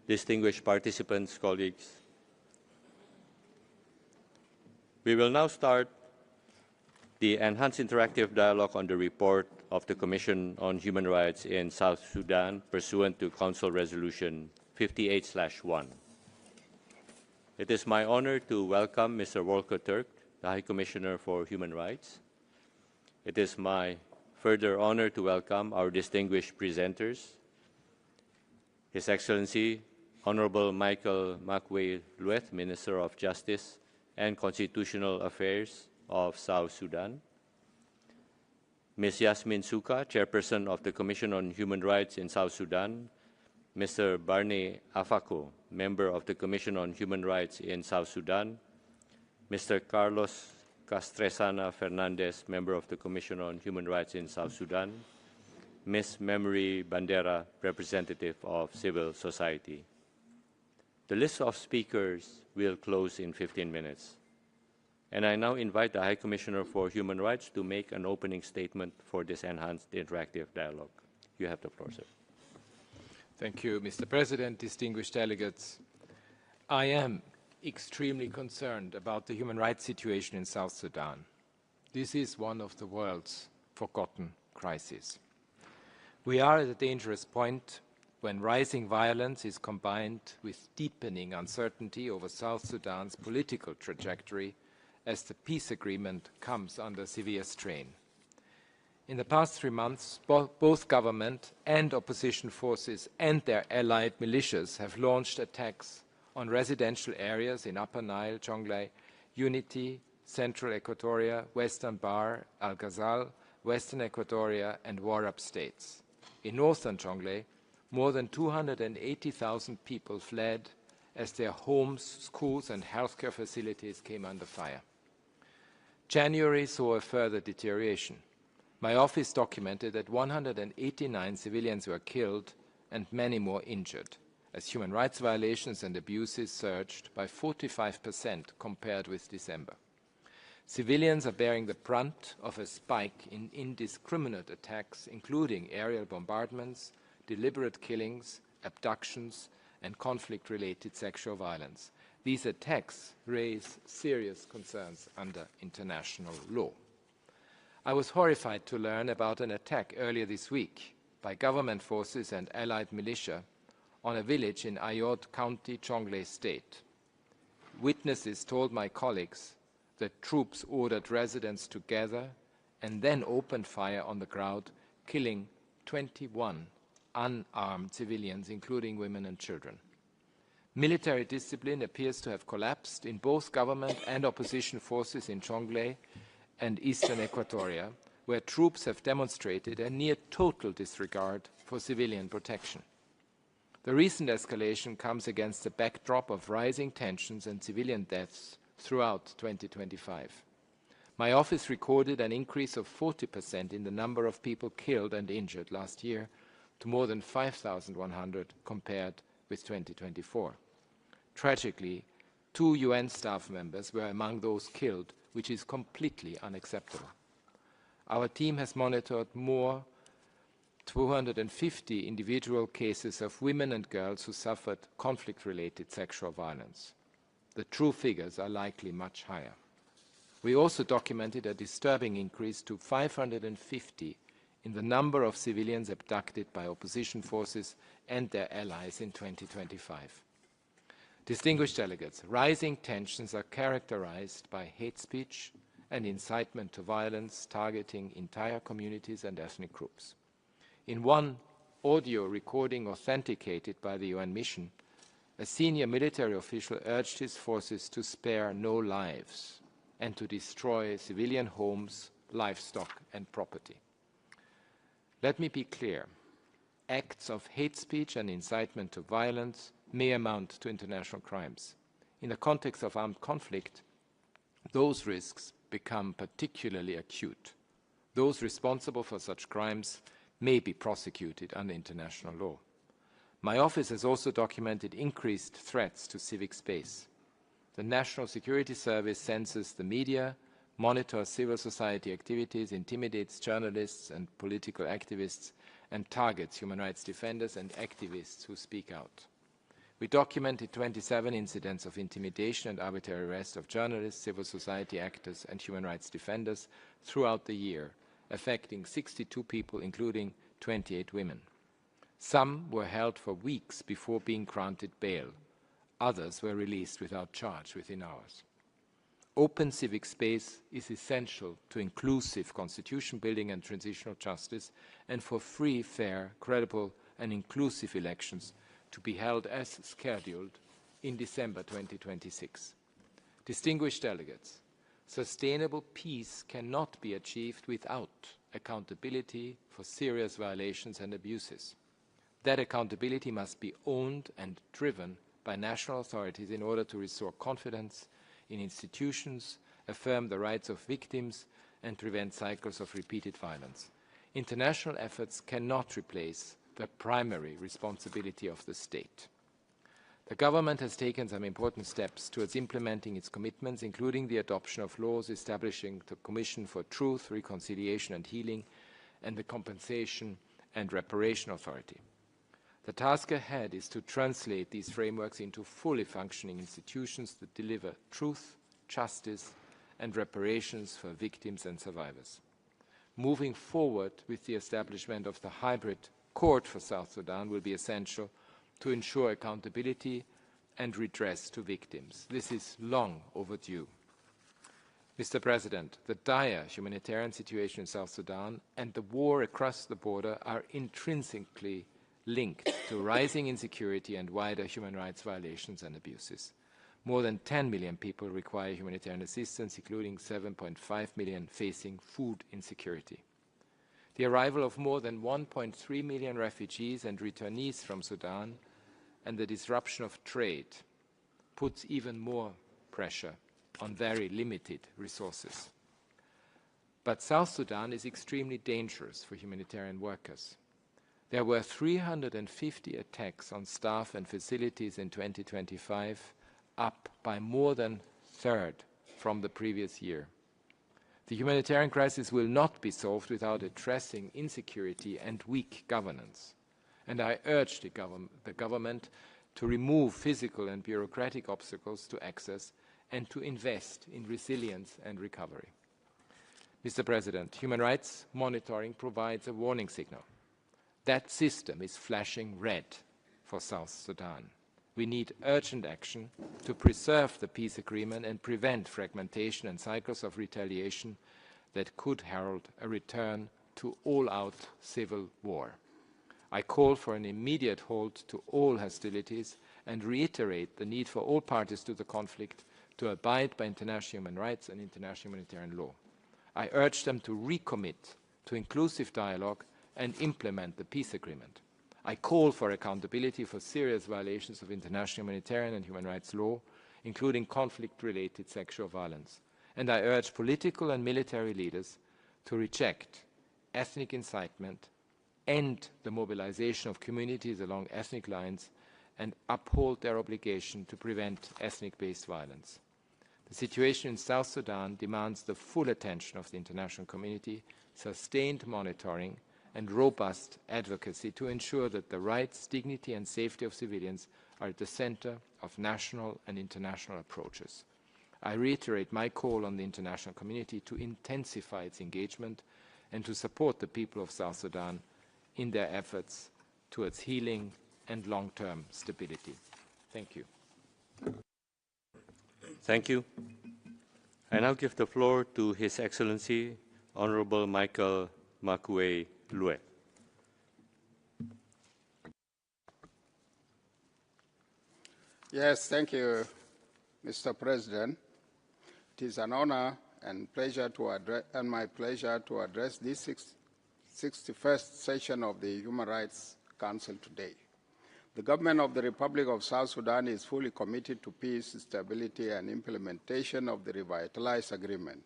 distinguished participants, colleagues, we will now start the enhanced interactive dialogue on the report of the Commission on Human Rights in South Sudan pursuant to Council Resolution 58/1. It is my honor to welcome Mr. Volker Turk, the High Commissioner for Human Rights. It is my further honor to welcome our distinguished presenters, His Excellency Honorable Michael Makuei-Lueth, Minister of Justice and Constitutional Affairs of South Sudan, Ms. Yasmin Suka, Chairperson of the Commission on Human Rights in South Sudan, Mr. Barney Afako, Member of the Commission on Human Rights in South Sudan, Mr. Carlos Castresana Fernandez, Member of the Commission on Human Rights in South Sudan, Ms. Memory Bandera, Representative of Civil Society. The list of speakers will close in 15 minutes. And I now invite the High Commissioner for Human Rights to make an opening statement for this enhanced interactive dialogue. You have the floor, sir. Thank you, Mr. President, distinguished delegates. I am extremely concerned about the human rights situation in South Sudan. This is one of the world's forgotten crises. We are at a dangerous point when rising violence is combined with deepening uncertainty over South Sudan's political trajectory as the peace agreement comes under severe strain. In the past 3 months, both government and opposition forces and their allied militias have launched attacks on residential areas in Upper Nile, Jonglei, Unity, Central Equatoria, Western Bar, Al-Ghazal, Western Equatoria, and Warab states. In northern Jonglei, more than 280,000 people fled as their homes, schools, and healthcare facilities came under fire. January saw a further deterioration. My office documented that 189 civilians were killed and many more injured, as human rights violations and abuses surged by 45% compared with December. Civilians are bearing the brunt of a spike in indiscriminate attacks, including aerial bombardments, deliberate killings, abductions, and conflict-related sexual violence. These attacks raise serious concerns under international law. I was horrified to learn about an attack earlier this week by government forces and allied militia on a village in Ayod County, Jonglei State. Witnesses told my colleagues that troops ordered residents to gather and then opened fire on the crowd, killing 21 unarmed civilians, including women and children. Military discipline appears to have collapsed in both government and opposition forces in Jonglei and eastern Equatoria, where troops have demonstrated a near total disregard for civilian protection. The recent escalation comes against the backdrop of rising tensions and civilian deaths throughout 2025. My office recorded an increase of 40% in the number of people killed and injured last year to more than 5,100 compared with 2024. Tragically, 2 UN staff members were among those killed, which is completely unacceptable. Our team has monitored more 250 individual cases of women and girls who suffered conflict-related sexual violence. The true figures are likely much higher. We also documented a disturbing increase to 550 in the number of civilians abducted by opposition forces and their allies in 2025. Distinguished delegates, rising tensions are characterized by hate speech and incitement to violence targeting entire communities and ethnic groups. In one audio recording authenticated by the UN mission, a senior military official urged his forces to spare no lives and to destroy civilian homes, livestock, and property. Let me be clear. Acts of hate speech and incitement to violence may amount to international crimes. In the context of armed conflict, those risks become particularly acute. Those responsible for such crimes may be prosecuted under international law. My office has also documented increased threats to civic space. The National Security Service censors the media, monitors civil society activities, intimidates journalists and political activists, and targets human rights defenders and activists who speak out. We documented 27 incidents of intimidation and arbitrary arrest of journalists, civil society actors, and human rights defenders throughout the year, affecting 62 people, including 28 women. Some were held for weeks before being granted bail. Others were released without charge within hours. Open civic space is essential to inclusive constitution building and transitional justice, and for free, fair, credible, and inclusive elections to be held as scheduled in December 2026. Distinguished delegates, sustainable peace cannot be achieved without accountability for serious violations and abuses. That accountability must be owned and driven by national authorities in order to restore confidence in institutions, affirm the rights of victims, and prevent cycles of repeated violence. International efforts cannot replace the primary responsibility of the state. The government has taken some important steps towards implementing its commitments, including the adoption of laws establishing the Commission for Truth, Reconciliation and Healing and the Compensation and Reparation Authority. The task ahead is to translate these frameworks into fully functioning institutions that deliver truth, justice, and reparations for victims and survivors. Moving forward with the establishment of the hybrid court for South Sudan will be essential to ensure accountability and redress to victims. This is long overdue. Mr. President, the dire humanitarian situation in South Sudan and the war across the border are intrinsically linked to rising insecurity and wider human rights violations and abuses. More than 10 million people require humanitarian assistance, including 7.5 million facing food insecurity. The arrival of more than 1.3 million refugees and returnees from Sudan and the disruption of trade puts even more pressure on very limited resources. But South Sudan is extremely dangerous for humanitarian workers. There were 350 attacks on staff and facilities in 2025, up by more than a third from the previous year. The humanitarian crisis will not be solved without addressing insecurity and weak governance. And I urge the government to remove physical and bureaucratic obstacles to access and to invest in resilience and recovery. Mr. President, human rights monitoring provides a warning signal. That system is flashing red for South Sudan. We need urgent action to preserve the peace agreement and prevent fragmentation and cycles of retaliation that could herald a return to all-out civil war. I call for an immediate halt to all hostilities and reiterate the need for all parties to the conflict to abide by international human rights and international humanitarian law. I urge them to recommit to inclusive dialogue and implement the peace agreement. I call for accountability for serious violations of international humanitarian and human rights law, including conflict-related sexual violence. And I urge political and military leaders to reject ethnic incitement, end the mobilization of communities along ethnic lines, and uphold their obligation to prevent ethnic-based violence. The situation in South Sudan demands the full attention of the international community, sustained monitoring, and robust advocacy to ensure that the rights, dignity, and safety of civilians are at the center of national and international approaches. I reiterate my call on the international community to intensify its engagement and to support the people of South Sudan in their efforts towards healing and long-term stability. Thank you. Thank you. I now give the floor to His Excellency, Honorable Michael Makwe Lue. Yes, thank you, Mr. President. It is an honor and my pleasure to address this 61st session of the Human Rights Council today. The government of the Republic of South Sudan is fully committed to peace, stability, and implementation of the revitalized agreement.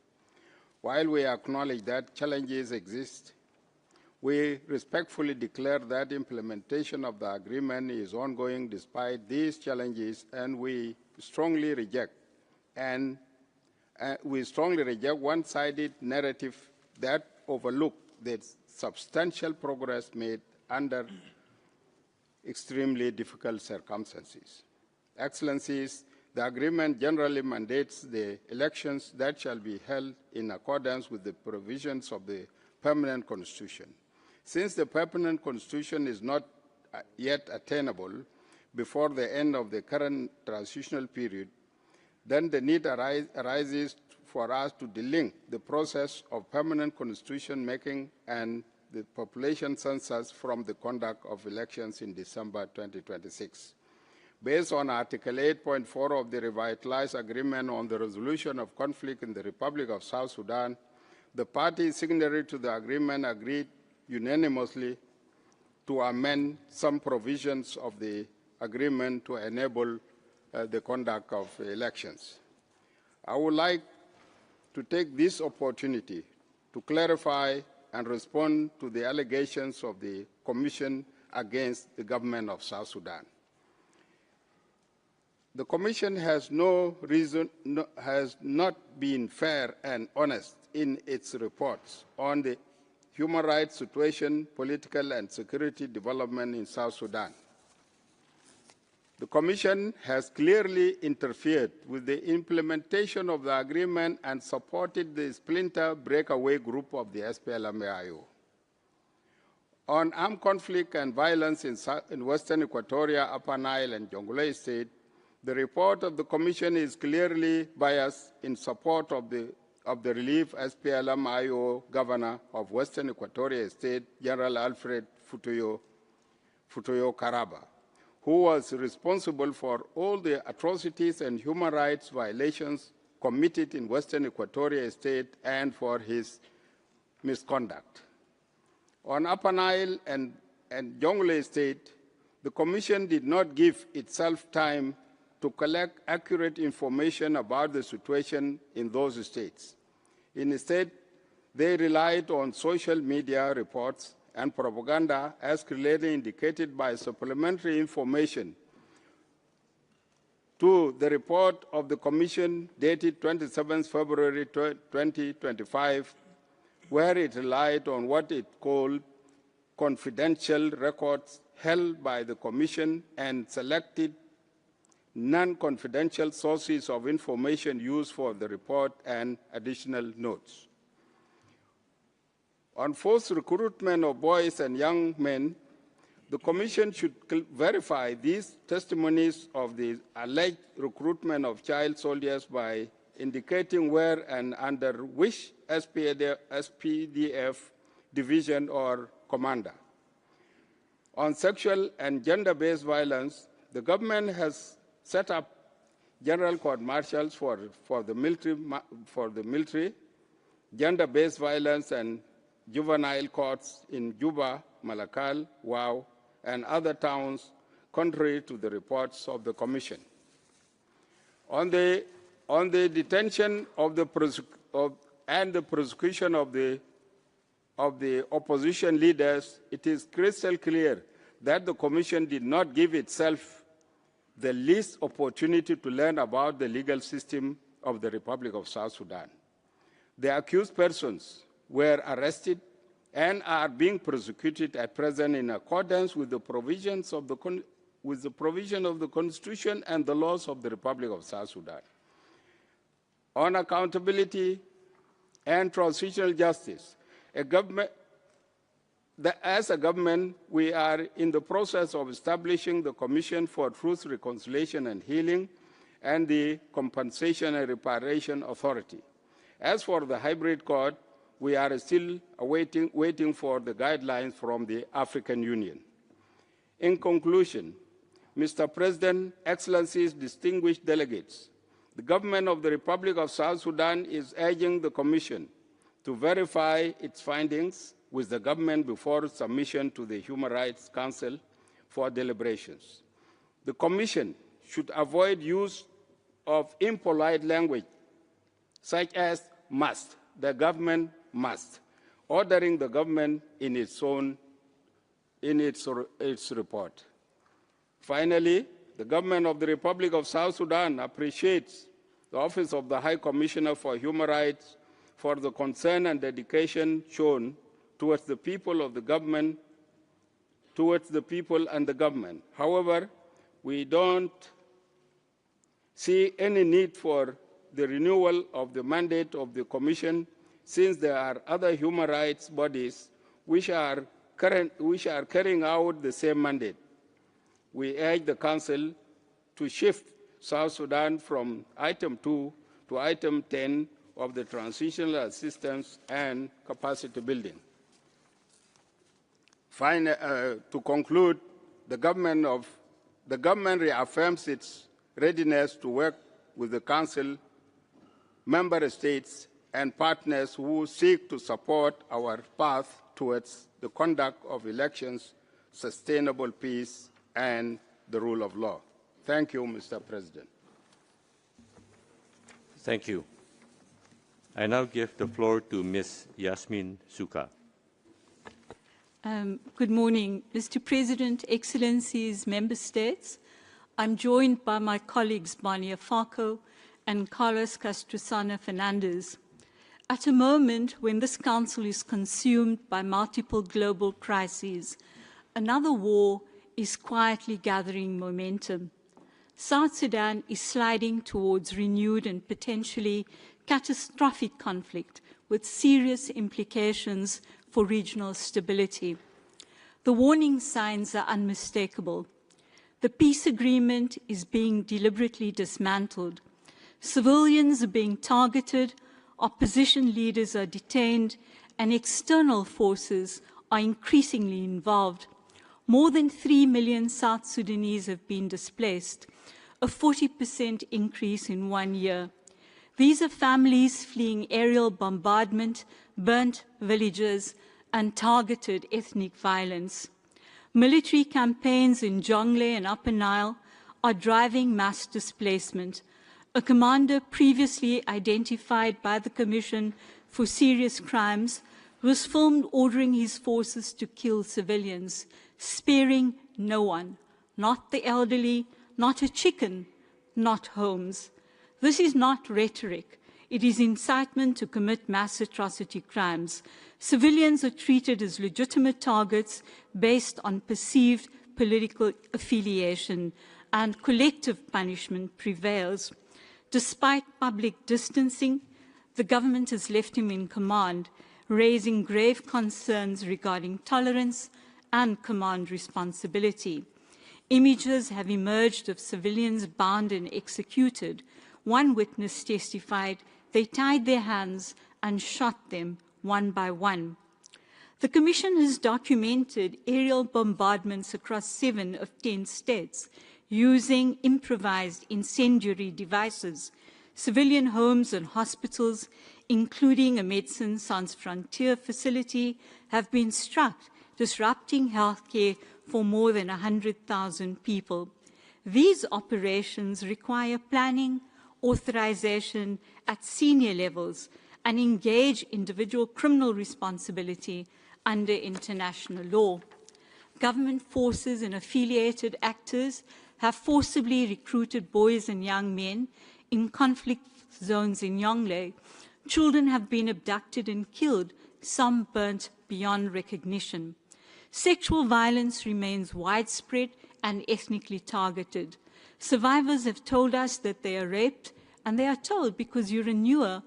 While we acknowledge that challenges exist, we respectfully declare that implementation of the agreement is ongoing despite these challenges, and we strongly reject one-sided narrative that overlooks the substantial progress made under extremely difficult circumstances. Excellencies, the agreement generally mandates the elections that shall be held in accordance with the provisions of the permanent constitution. Since the permanent constitution is not yet attainable before the end of the current transitional period, then the need arises for us to delink the process of permanent constitution making and the population census from the conduct of elections in December 2026. Based on Article 8.4 of the revitalized agreement on the resolution of conflict in the Republic of South Sudan, the parties signatory to the agreement agreed unanimously to amend some provisions of the agreement to enable the conduct of elections. I would like to take this opportunity to clarify and respond to the allegations of the Commission against the government of South Sudan. The Commission has not been fair and honest in its reports on the human rights situation, political and security development in South Sudan. The Commission has clearly interfered with the implementation of the agreement and supported the splinter breakaway group of the SPLM-AIO. On armed conflict and violence in Western Equatoria, Upper Nile, and Jonglei State, the report of the Commission is clearly biased in support of the relief SPLM-AIO Governor of Western Equatoria State, General Alfred Futuyo Karaba, who was responsible for all the atrocities and human rights violations committed in Western Equatoria State and for his misconduct. On Upper Nile and Jonglei State, the Commission did not give itself time to collect accurate information about the situation in those states. Instead, they relied on social media reports and propaganda as clearly indicated by supplementary information to the report of the Commission dated 27 February 2025, where it relied on what it called confidential records held by the Commission and selected non-confidential sources of information used for the report and additional notes. On forced recruitment of boys and young men, the Commission should verify these testimonies of the alleged recruitment of child soldiers by indicating where and under which SPDF division or commander. On sexual and gender-based violence, the government has set up general court-martials for the military, gender-based violence and juvenile courts in Juba, Malakal, Wau, and other towns, contrary to the reports of the Commission. On the detention of and the prosecution of the opposition leaders, it is crystal clear that the Commission did not give itself the least opportunity to learn about the legal system of the Republic of South Sudan. The accused persons were arrested and are being prosecuted at present in accordance with the provisions of the provision of the Constitution and the laws of the Republic of South Sudan. On accountability and transitional justice, as a government, we are in the process of establishing the Commission for Truth, Reconciliation and Healing and the Compensation and Reparation Authority. As for the hybrid court, we are still waiting for the guidelines from the African Union. In conclusion, Mr. President, Excellencies, distinguished delegates, the government of the Republic of South Sudan is urging the Commission to verify its findings with the government before submission to the Human Rights Council for deliberations. The Commission should avoid use of impolite language such as must, the government must, ordering the government in its report. Finally, the government of the Republic of South Sudan appreciates the Office of the High Commissioner for Human Rights for the concern and dedication shown towards the people of the government towards the people and the government. However, we don't see any need for the renewal of the mandate of the Commission, since there are other human rights bodies which are carrying out the same mandate. We urge the Council to shift South Sudan from item 2 to item 10 of the transitional assistance and capacity building. To conclude, the government reaffirms its readiness to work with the Council, member states, and partners who seek to support our path towards the conduct of elections, sustainable peace, and the rule of law. Thank you, Mr. President. Thank you. I now give the floor to Ms. Yasmin Suka. Good morning, Mr. President, Excellencies, Member States. I'm joined by my colleagues Bania Farco and Carlos Castrosana Fernandez. At a moment when this Council is consumed by multiple global crises, another war is quietly gathering momentum. South Sudan is sliding towards renewed and potentially catastrophic conflict with serious implications for regional stability. The warning signs are unmistakable. The peace agreement is being deliberately dismantled. Civilians are being targeted, opposition leaders are detained, and external forces are increasingly involved. More than 3 million South Sudanese have been displaced, a 40% increase in 1 year. These are families fleeing aerial bombardment, burnt villages, and targeted ethnic violence. Military campaigns in Jonglei and Upper Nile are driving mass displacement. A commander previously identified by the Commission for Serious Crimes was filmed ordering his forces to kill civilians, sparing no one, not the elderly, not a chicken, not homes. This is not rhetoric. It is incitement to commit mass atrocity crimes. Civilians are treated as legitimate targets based on perceived political affiliation, and collective punishment prevails. Despite public distancing, the government has left him in command, raising grave concerns regarding tolerance and command responsibility. Images have emerged of civilians bound and executed. One witness testified they tied their hands and shot them one by one. The Commission has documented aerial bombardments across 7 of 10 states using improvised incendiary devices. Civilian homes and hospitals, including a Médecins Sans Frontières facility, have been struck, disrupting healthcare for more than 100,000 people. These operations require planning, authorization at senior levels, and engage individual criminal responsibility under international law. Government forces and affiliated actors have forcibly recruited boys and young men in conflict zones in Jonglei. Children have been abducted and killed, some burnt beyond recognition. Sexual violence remains widespread and ethnically targeted. Survivors have told us that they are raped, and they are told because you're a Nuer,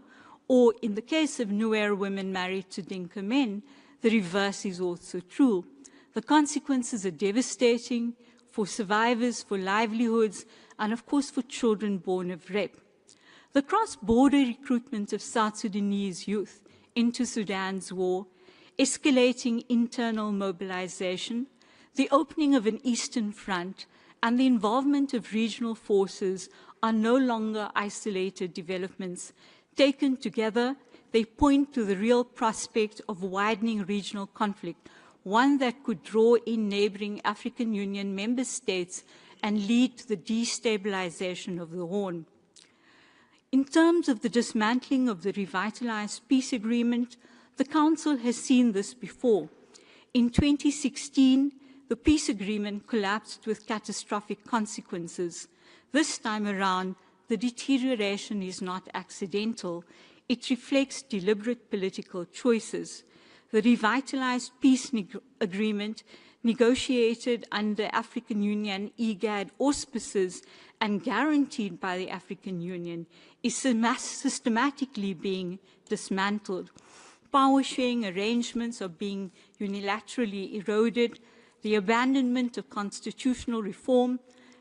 or in the case of Nuer women married to Dinka men, the reverse is also true. The consequences are devastating for survivors, for livelihoods, and of course for children born of rape. The cross-border recruitment of South Sudanese youth into Sudan's war, escalating internal mobilization, the opening of an eastern front, and the involvement of regional forces are no longer isolated developments. Taken together, they point to the real prospect of widening regional conflict, one that could draw in neighboring African Union member states and lead to the destabilization of the Horn. In terms of the dismantling of the revitalized peace agreement, the Council has seen this before. In 2016, the peace agreement collapsed with catastrophic consequences. This time around, the deterioration is not accidental. It reflects deliberate political choices. The revitalized peace agreement negotiated under African Union IGAD auspices and guaranteed by the African Union, is systematically being dismantled. Power-sharing arrangements are being unilaterally eroded. The abandonment of constitutional reform,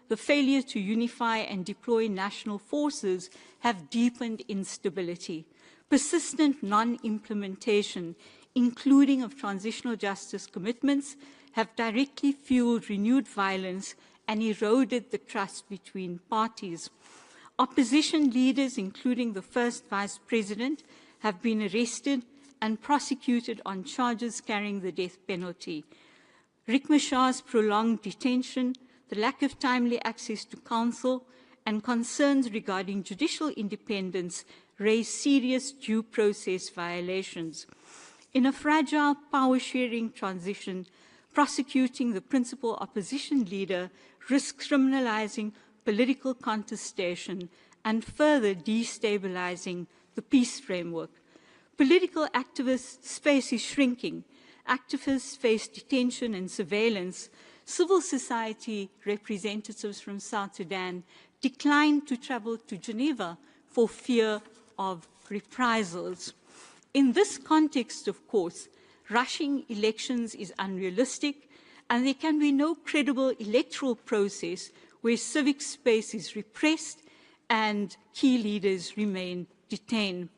the failure to unify and deploy national forces have deepened instability. Persistent non-implementation, including of transitional justice commitments, have directly fueled renewed violence and eroded the trust between parties. Opposition leaders, including the first vice president, have been arrested and prosecuted on charges carrying the death penalty. Riek Machar's prolonged detention, the lack of timely access to counsel, and concerns regarding judicial independence raise serious due process violations. In a fragile power-sharing transition, prosecuting the principal opposition leader risks criminalizing political contestation and further destabilizing the peace framework. Political activists' space is shrinking. Activists face detention and surveillance. Civil society representatives from South Sudan declined to travel to Geneva for fear of reprisals. In this context, of course, rushing elections is unrealistic, and there can be no credible electoral process where civic space is repressed and key leaders remain detained.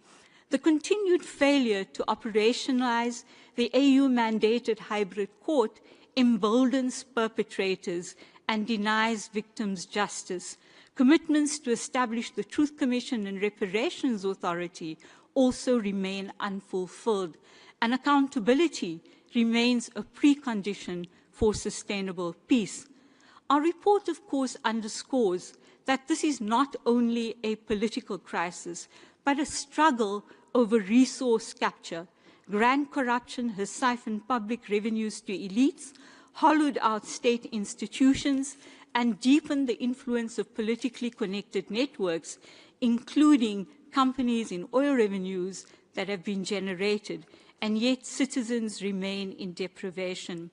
The continued failure to operationalize the AU-mandated hybrid court emboldens perpetrators and denies victims justice. Commitments to establish the Truth Commission and Reparations Authority also remain unfulfilled, and accountability remains a precondition for sustainable peace. Our report, of course, underscores that this is not only a political crisis, but a struggle over resource capture. Grand corruption has siphoned public revenues to elites, hollowed out state institutions, and deepened the influence of politically connected networks, including companies in oil revenues that have been generated, and yet citizens remain in deprivation.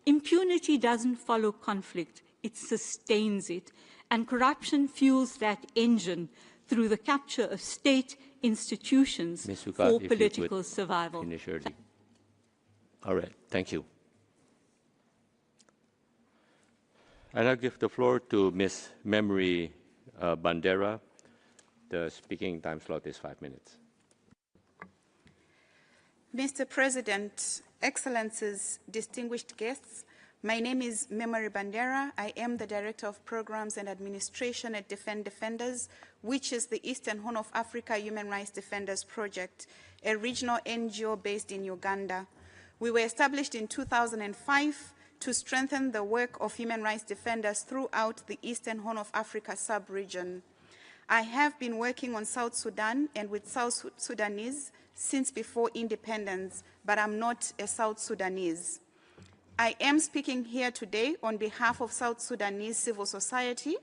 Impunity doesn't follow conflict, it sustains it, and corruption fuels that engine through the capture of state institutions for political survival. Finish early. All right, thank you. I now give the floor to Ms. Memory Bandera. The speaking time slot is 5 minutes. Mr. President, Excellencies, distinguished guests, my name is Memory Bandera. I am the Director of Programs and Administration at Defend Defenders, which is the Eastern Horn of Africa Human Rights Defenders Project, a regional NGO based in Uganda. We were established in 2005 to strengthen the work of human rights defenders throughout the Eastern Horn of Africa sub-region. I have been working on South Sudan and with South Sudanese since before independence, but I'm not a South Sudanese. I am speaking here today on behalf of South Sudanese civil society.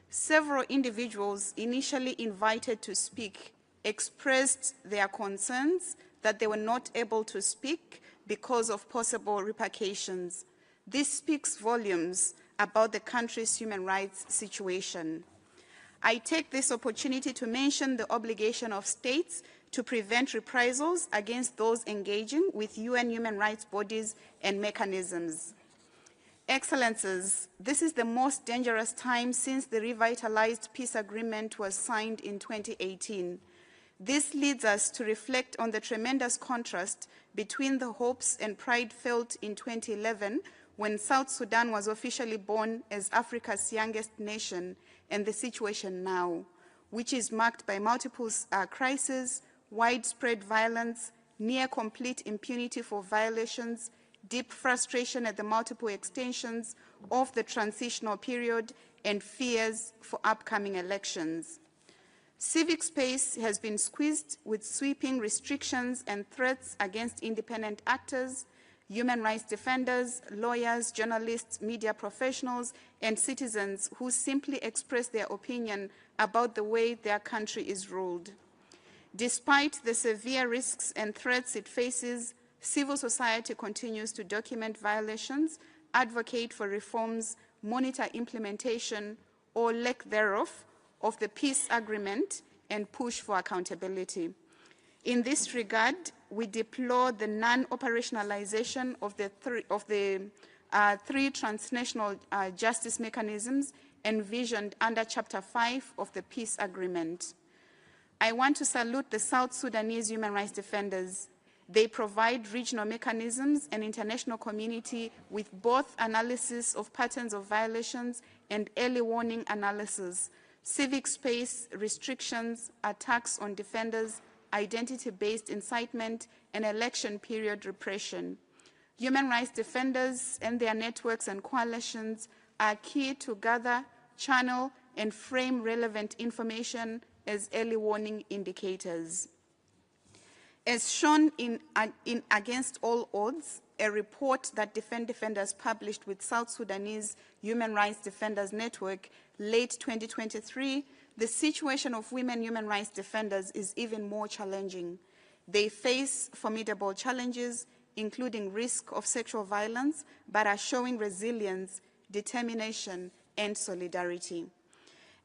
Several individuals initially invited to speak expressed their concerns that they were not able to speak because of possible repercussions. This speaks volumes about the country's human rights situation. I take this opportunity to mention the obligation of states to prevent reprisals against those engaging with UN human rights bodies and mechanisms. Excellencies, this is the most dangerous time since the revitalized peace agreement was signed in 2018. This leads us to reflect on the tremendous contrast between the hopes and pride felt in 2011 when South Sudan was officially born as Africa's youngest nation, and the situation now, which is marked by multiple crises, widespread violence, near complete impunity for violations, deep frustration at the multiple extensions of the transitional period, and fears for upcoming elections. Civic space has been squeezed with sweeping restrictions and threats against independent actors, human rights defenders, lawyers, journalists, media professionals, and citizens who simply express their opinion about the way their country is ruled. Despite the severe risks and threats it faces, civil society continues to document violations advocate for reforms, monitor implementation or lack thereof of the peace agreement, and push for accountability. In this regard, we deplore the non-operationalization of the three transnational justice mechanisms envisioned under Chapter 5 of the Peace Agreement. I want to salute the South Sudanese human rights defenders. They provide regional mechanisms and international community with both analysis of patterns of violations and early warning analysis, civic space restrictions, attacks on defenders, identity-based incitement, and election period repression. Human rights defenders and their networks and coalitions are key to gather, channel, and frame relevant information as early warning indicators. As shown in Against All Odds, a report that Defend Defenders published with South Sudanese Human Rights Defenders Network late 2023, the situation of women human rights defenders is even more challenging. They face formidable challenges, including risk of sexual violence, but are showing resilience, determination, and solidarity.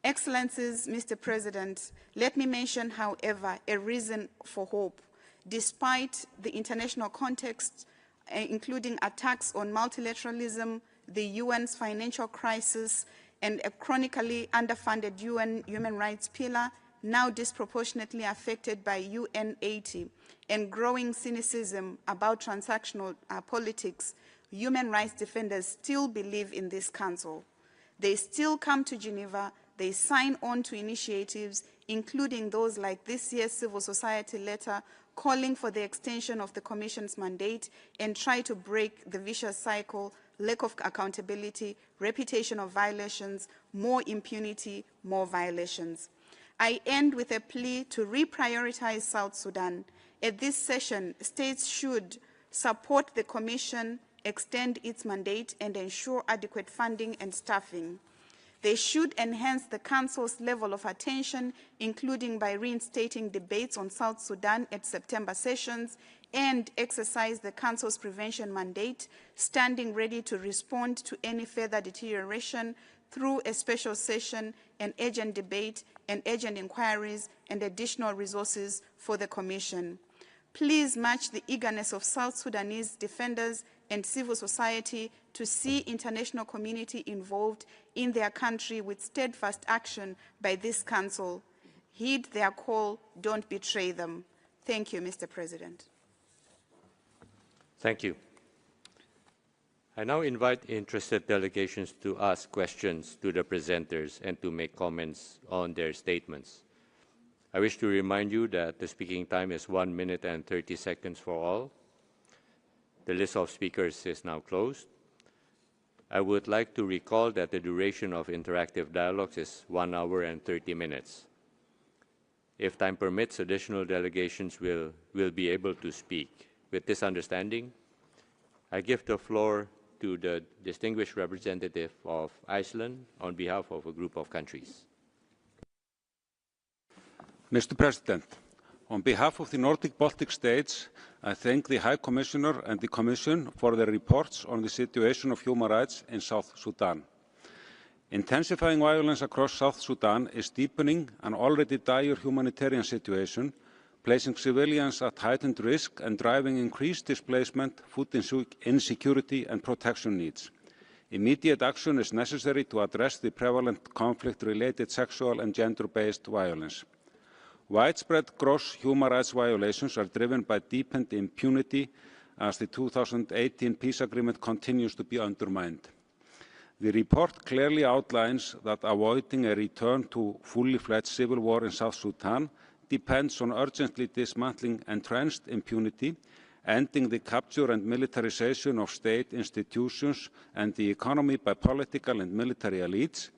Excellencies, Mr. President, let me mention, however, a reason for hope. Despite the international context, including attacks on multilateralism, the UN's financial crisis, and a chronically underfunded UN human rights pillar, now disproportionately affected by UN 80, and growing cynicism about transactional politics, human rights defenders still believe in this council. They still come to Geneva, they sign on to initiatives, including those like this year's civil society letter calling for the extension of the Commission's mandate, and try to break the vicious cycle, lack of accountability, repetition of violations, more impunity, more violations. I end with a plea to reprioritize South Sudan. At this session, states should support the Commission, extend its mandate, and ensure adequate funding and staffing. They should enhance the Council's level of attention, including by reinstating debates on South Sudan at September sessions, and exercise the Council's prevention mandate, standing ready to respond to any further deterioration through a special session, an urgent debate, and urgent inquiries, and additional resources for the Commission. Please match the eagerness of South Sudanese defenders and civil society to see international community involved in their country with steadfast action by this Council. Heed their call, don't betray them. Thank you, Mr. President. Thank you. I now invite interested delegations to ask questions to the presenters and to make comments on their statements. I wish to remind you that the speaking time is 1 minute and 30 seconds for all. The list of speakers is now closed. I would like to recall that the duration of interactive dialogues is 1 hour and 30 minutes. If time permits, additional delegations will be able to speak. With this understanding, I give the floor to the distinguished representative of Iceland on behalf of a group of countries. Mr. President, on behalf of the Nordic Baltic states, I thank the High Commissioner and the Commission for their reports on the situation of human rights in South Sudan. Intensifying violence across South Sudan is deepening an already dire humanitarian situation, placing civilians at heightened risk and driving increased displacement, food insecurity, and protection needs. Immediate action is necessary to address the prevalent conflict-related sexual and gender-based violence. Widespread gross human rights violations are driven by deepened impunity as the 2018 peace agreement continues to be undermined. The report clearly outlines that avoiding a return to fully fledged civil war in South Sudan depends on urgently dismantling entrenched impunity, ending the capture and militarization of state institutions and the economy by political and military elites,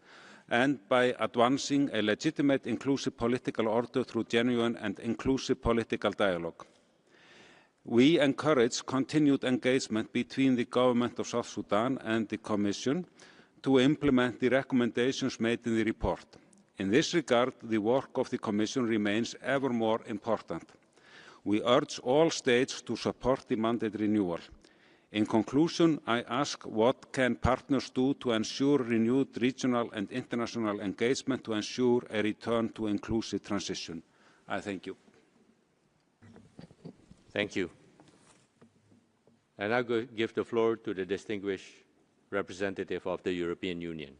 and by advancing a legitimate inclusive political order through genuine and inclusive political dialogue. We encourage continued engagement between the government of South Sudan and the Commission to implement the recommendations made in the report. In this regard, the work of the Commission remains ever more important. We urge all states to support the mandate renewal. In conclusion, I ask what can partners do to ensure renewed regional and international engagement to ensure a return to inclusive transition? I thank you. Thank you. I now give the floor to the distinguished representative of the European Union.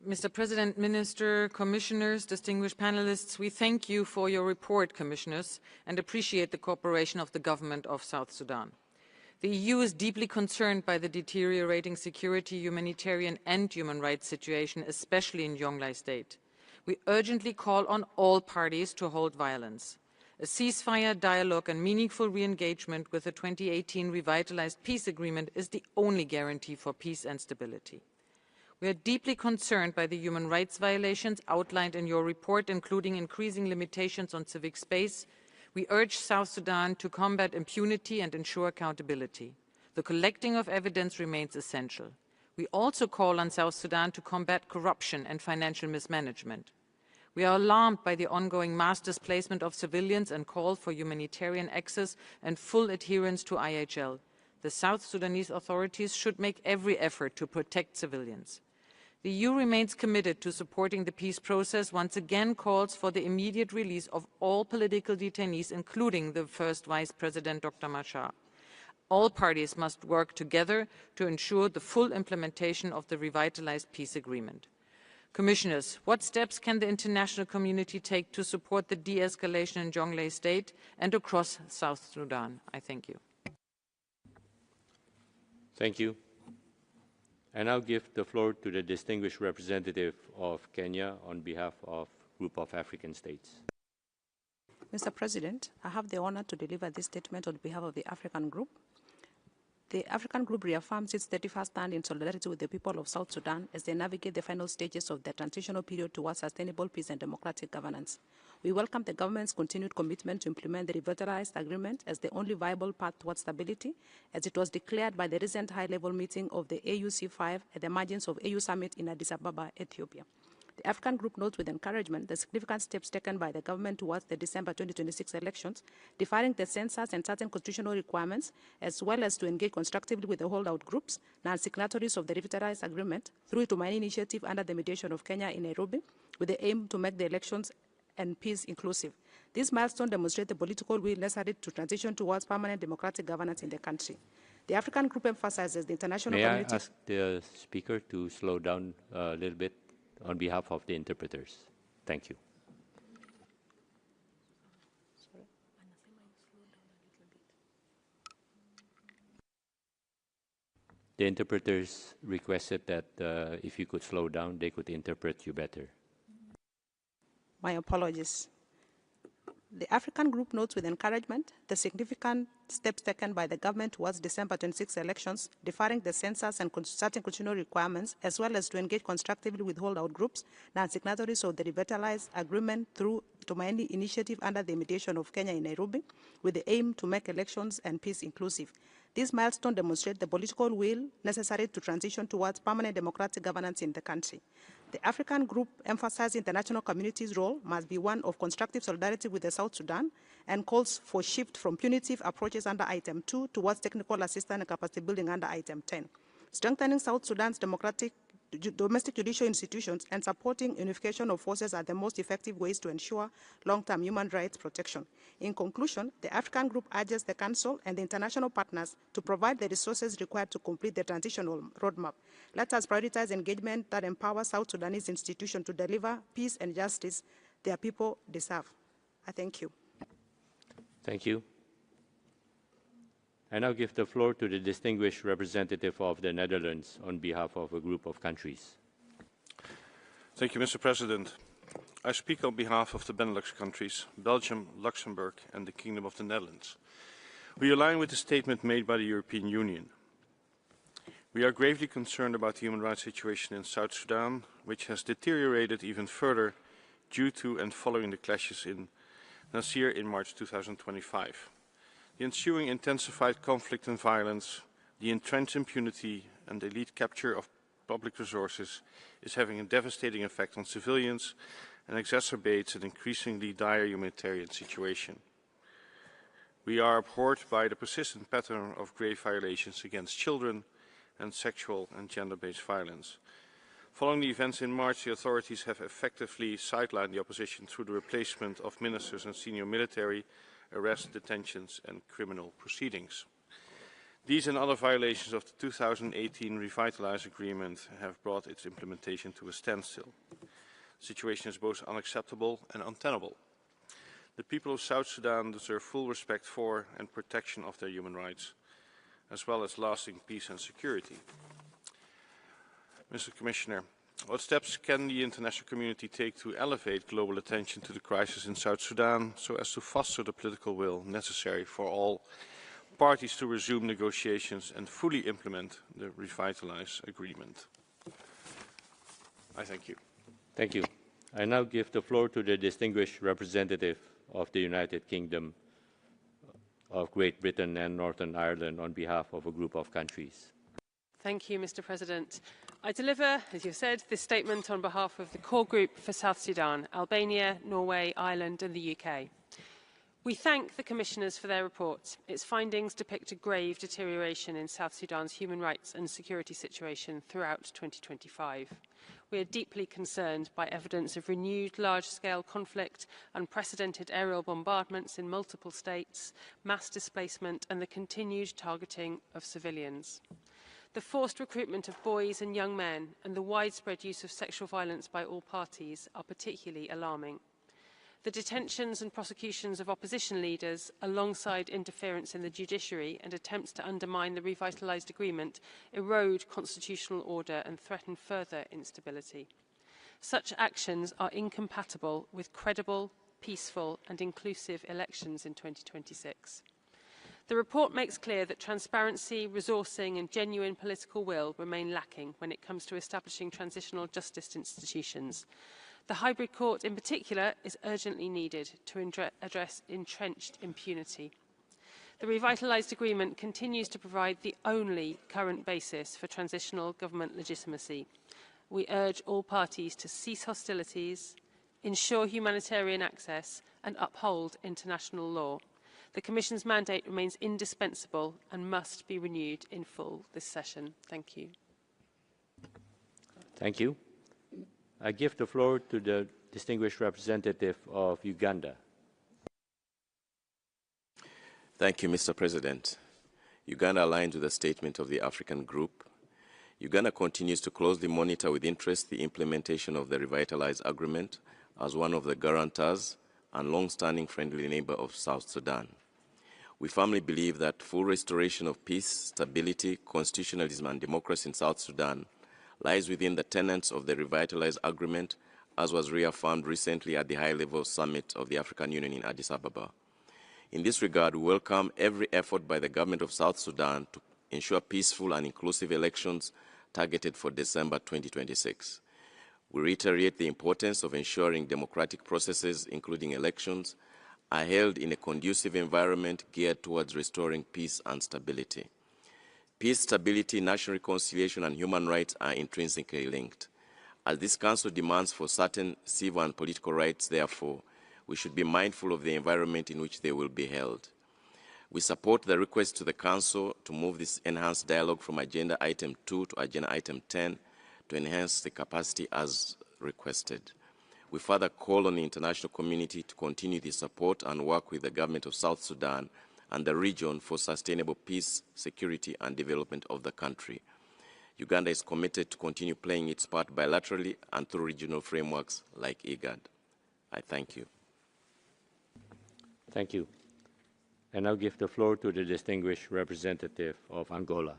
Mr. President, Minister, Commissioners, distinguished panelists, we thank you for your report, Commissioners, and appreciate the cooperation of the government of South Sudan. The EU is deeply concerned by the deteriorating security, humanitarian and human rights situation, especially in Jonglei State. We urgently call on all parties to halt violence. A ceasefire, dialogue and meaningful re-engagement with the 2018 revitalized peace agreement is the only guarantee for peace and stability. We are deeply concerned by the human rights violations outlined in your report, including increasing limitations on civic space. We urge South Sudan to combat impunity and ensure accountability. The collecting of evidence remains essential. We also call on South Sudan to combat corruption and financial mismanagement. We are alarmed by the ongoing mass displacement of civilians and call for humanitarian access and full adherence to IHL. The South Sudanese authorities should make every effort to protect civilians. The EU remains committed to supporting the peace process, once again calls for the immediate release of all political detainees, including the first Vice President, Dr. Machar. All parties must work together to ensure the full implementation of the revitalized peace agreement. Commissioners, what steps can the international community take to support the de-escalation in Jonglei State and across South Sudan? I thank you. Thank you. I now give the floor to the distinguished representative of Kenya on behalf of Group of African States. Mr. President, I have the honor to deliver this statement on behalf of the African Group. The African Group reaffirms its 31st stand in solidarity with the people of South Sudan as they navigate the final stages of the transitional period towards sustainable peace and democratic governance. We welcome the government's continued commitment to implement the revitalized agreement as the only viable path towards stability, as it was declared by the recent high-level meeting of the AUC5 at the margins of AU Summit in Addis Ababa, Ethiopia. The African Group notes with encouragement the significant steps taken by the government towards the December 2026 elections, defining the census and certain constitutional requirements, as well as to engage constructively with the holdout groups, non-signatories of the revitalized agreement, through a Tumaini initiative under the mediation of Kenya in Nairobi, with the aim to make the elections and peace inclusive. This milestone demonstrates the political will necessary to transition towards permanent democratic governance in the country. The African Group emphasizes the international community. May I ask the speaker to slow down a little bit on behalf of the interpreters? Thank you. The interpreters requested that if you could slow down, they could interpret you better. My apologies. The African Group notes with encouragement the significant steps taken by the government towards December 26 elections, deferring the census and certain constitutional requirements, as well as to engage constructively with holdout groups, non-signatories of the revitalized agreement through Tumaini initiative under the mediation of Kenya in Nairobi, with the aim to make elections and peace inclusive. This milestone demonstrates the political will necessary to transition towards permanent democratic governance in the country. The African Group emphasizes international community's role must be one of constructive solidarity with the South Sudan and calls for shift from punitive approaches under Item 2 towards technical assistance and capacity building under Item 10. Strengthening South Sudan's domestic judicial institutions and supporting unification of forces are the most effective ways to ensure long-term human rights protection. In conclusion, the African Group urges the Council and the international partners to provide the resources required to complete the transitional roadmap. Let us prioritize engagement that empowers South Sudanese institutions to deliver peace and justice their people deserve. I thank you. Thank you. I now give the floor to the distinguished representative of the Netherlands on behalf of a group of countries. Thank you, Mr. President. I speak on behalf of the Benelux countries, Belgium, Luxembourg and the Kingdom of the Netherlands. We align with the statement made by the European Union. We are gravely concerned about the human rights situation in South Sudan, which has deteriorated even further due to and following the clashes in Nasir in March 2025. The ensuing intensified conflict and violence, the entrenched impunity and the elite capture of public resources is having a devastating effect on civilians and exacerbates an increasingly dire humanitarian situation. We are abhorred by the persistent pattern of grave violations against children and sexual and gender-based violence. Following the events in March, the authorities have effectively sidelined the opposition through the replacement of ministers and senior military, arrests, detentions and criminal proceedings. These and other violations of the 2018 Revitalize Agreement have brought its implementation to a standstill. The situation is both unacceptable and untenable. The people of South Sudan deserve full respect for and protection of their human rights, as well as lasting peace and security. Mr. Commissioner, what steps can the international community take to elevate global attention to the crisis in South Sudan so as to foster the political will necessary for all parties to resume negotiations and fully implement the Revitalize Agreement? I thank you. Thank you. I now give the floor to the distinguished representative of the United Kingdom of Great Britain and Northern Ireland on behalf of a group of countries. Thank you, Mr. President. I deliver, as you said, this statement on behalf of the core group for South Sudan, Albania, Norway, Ireland and the UK. We thank the Commissioners for their report. Its findings depict a grave deterioration in South Sudan's human rights and security situation throughout 2025. We are deeply concerned by evidence of renewed large-scale conflict, unprecedented aerial bombardments in multiple states, mass displacement and the continued targeting of civilians. The forced recruitment of boys and young men and the widespread use of sexual violence by all parties are particularly alarming. The detentions and prosecutions of opposition leaders, alongside interference in the judiciary and attempts to undermine the revitalised agreement, erode constitutional order and threaten further instability. Such actions are incompatible with credible, peaceful and inclusive elections in 2026. The report makes clear that transparency, resourcing and genuine political will remain lacking when it comes to establishing transitional justice institutions. The hybrid court in particular is urgently needed to address entrenched impunity. The revitalised agreement continues to provide the only current basis for transitional government legitimacy. We urge all parties to cease hostilities, ensure humanitarian access and uphold international law. The Commission's mandate remains indispensable and must be renewed in full this session. Thank you. Thank you. I give the floor to the distinguished representative of Uganda. Thank you, Mr. President. Uganda aligns with the statement of the African Group. Uganda continues to closely monitor with interest the implementation of the Revitalize Agreement as one of the guarantors and long-standing friendly neighbor of South Sudan. We firmly believe that full restoration of peace, stability, constitutionalism and democracy in South Sudan lies within the tenets of the Revitalize Agreement, as was reaffirmed recently at the high-level summit of the African Union in Addis Ababa. In this regard, we welcome every effort by the government of South Sudan to ensure peaceful and inclusive elections targeted for December 2026. We reiterate the importance of ensuring democratic processes, including elections, are held in a conducive environment geared towards restoring peace and stability. Peace, stability, national reconciliation, and human rights are intrinsically linked. As this Council demands for certain civil and political rights, therefore, we should be mindful of the environment in which they will be held. We support the request to the Council to move this enhanced dialogue from Agenda Item 2 to Agenda Item 10 to enhance the capacity as requested. We further call on the international community to continue the support and work with the government of South Sudan and the region for sustainable peace, security, and development of the country. Uganda is committed to continue playing its part bilaterally and through regional frameworks like IGAD. I thank you. Thank you. And I'll give the floor to the distinguished representative of Angola.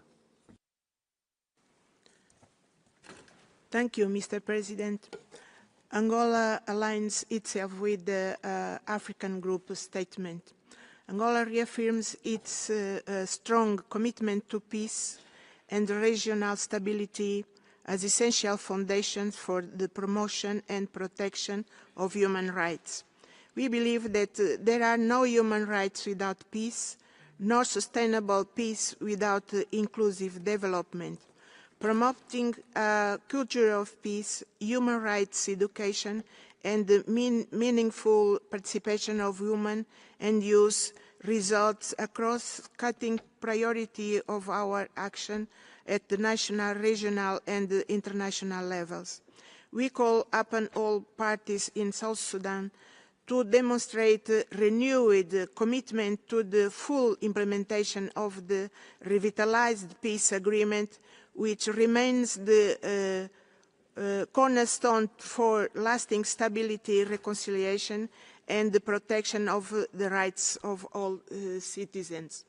Thank you, Mr. President. Angola aligns itself with the African Group statement. Angola reaffirms its strong commitment to peace and regional stability as essential foundations for the promotion and protection of human rights. We believe that there are no human rights without peace, nor sustainable peace without inclusive development. Promoting a culture of peace, human rights education, and the meaningful participation of women and youth results a cross-cutting priority of our action at the national, regional and international levels. We call upon all parties in South Sudan to demonstrate renewed commitment to the full implementation of the revitalized peace agreement, which remains the cornerstone for lasting stability, reconciliation, and the protection of the rights of all citizens.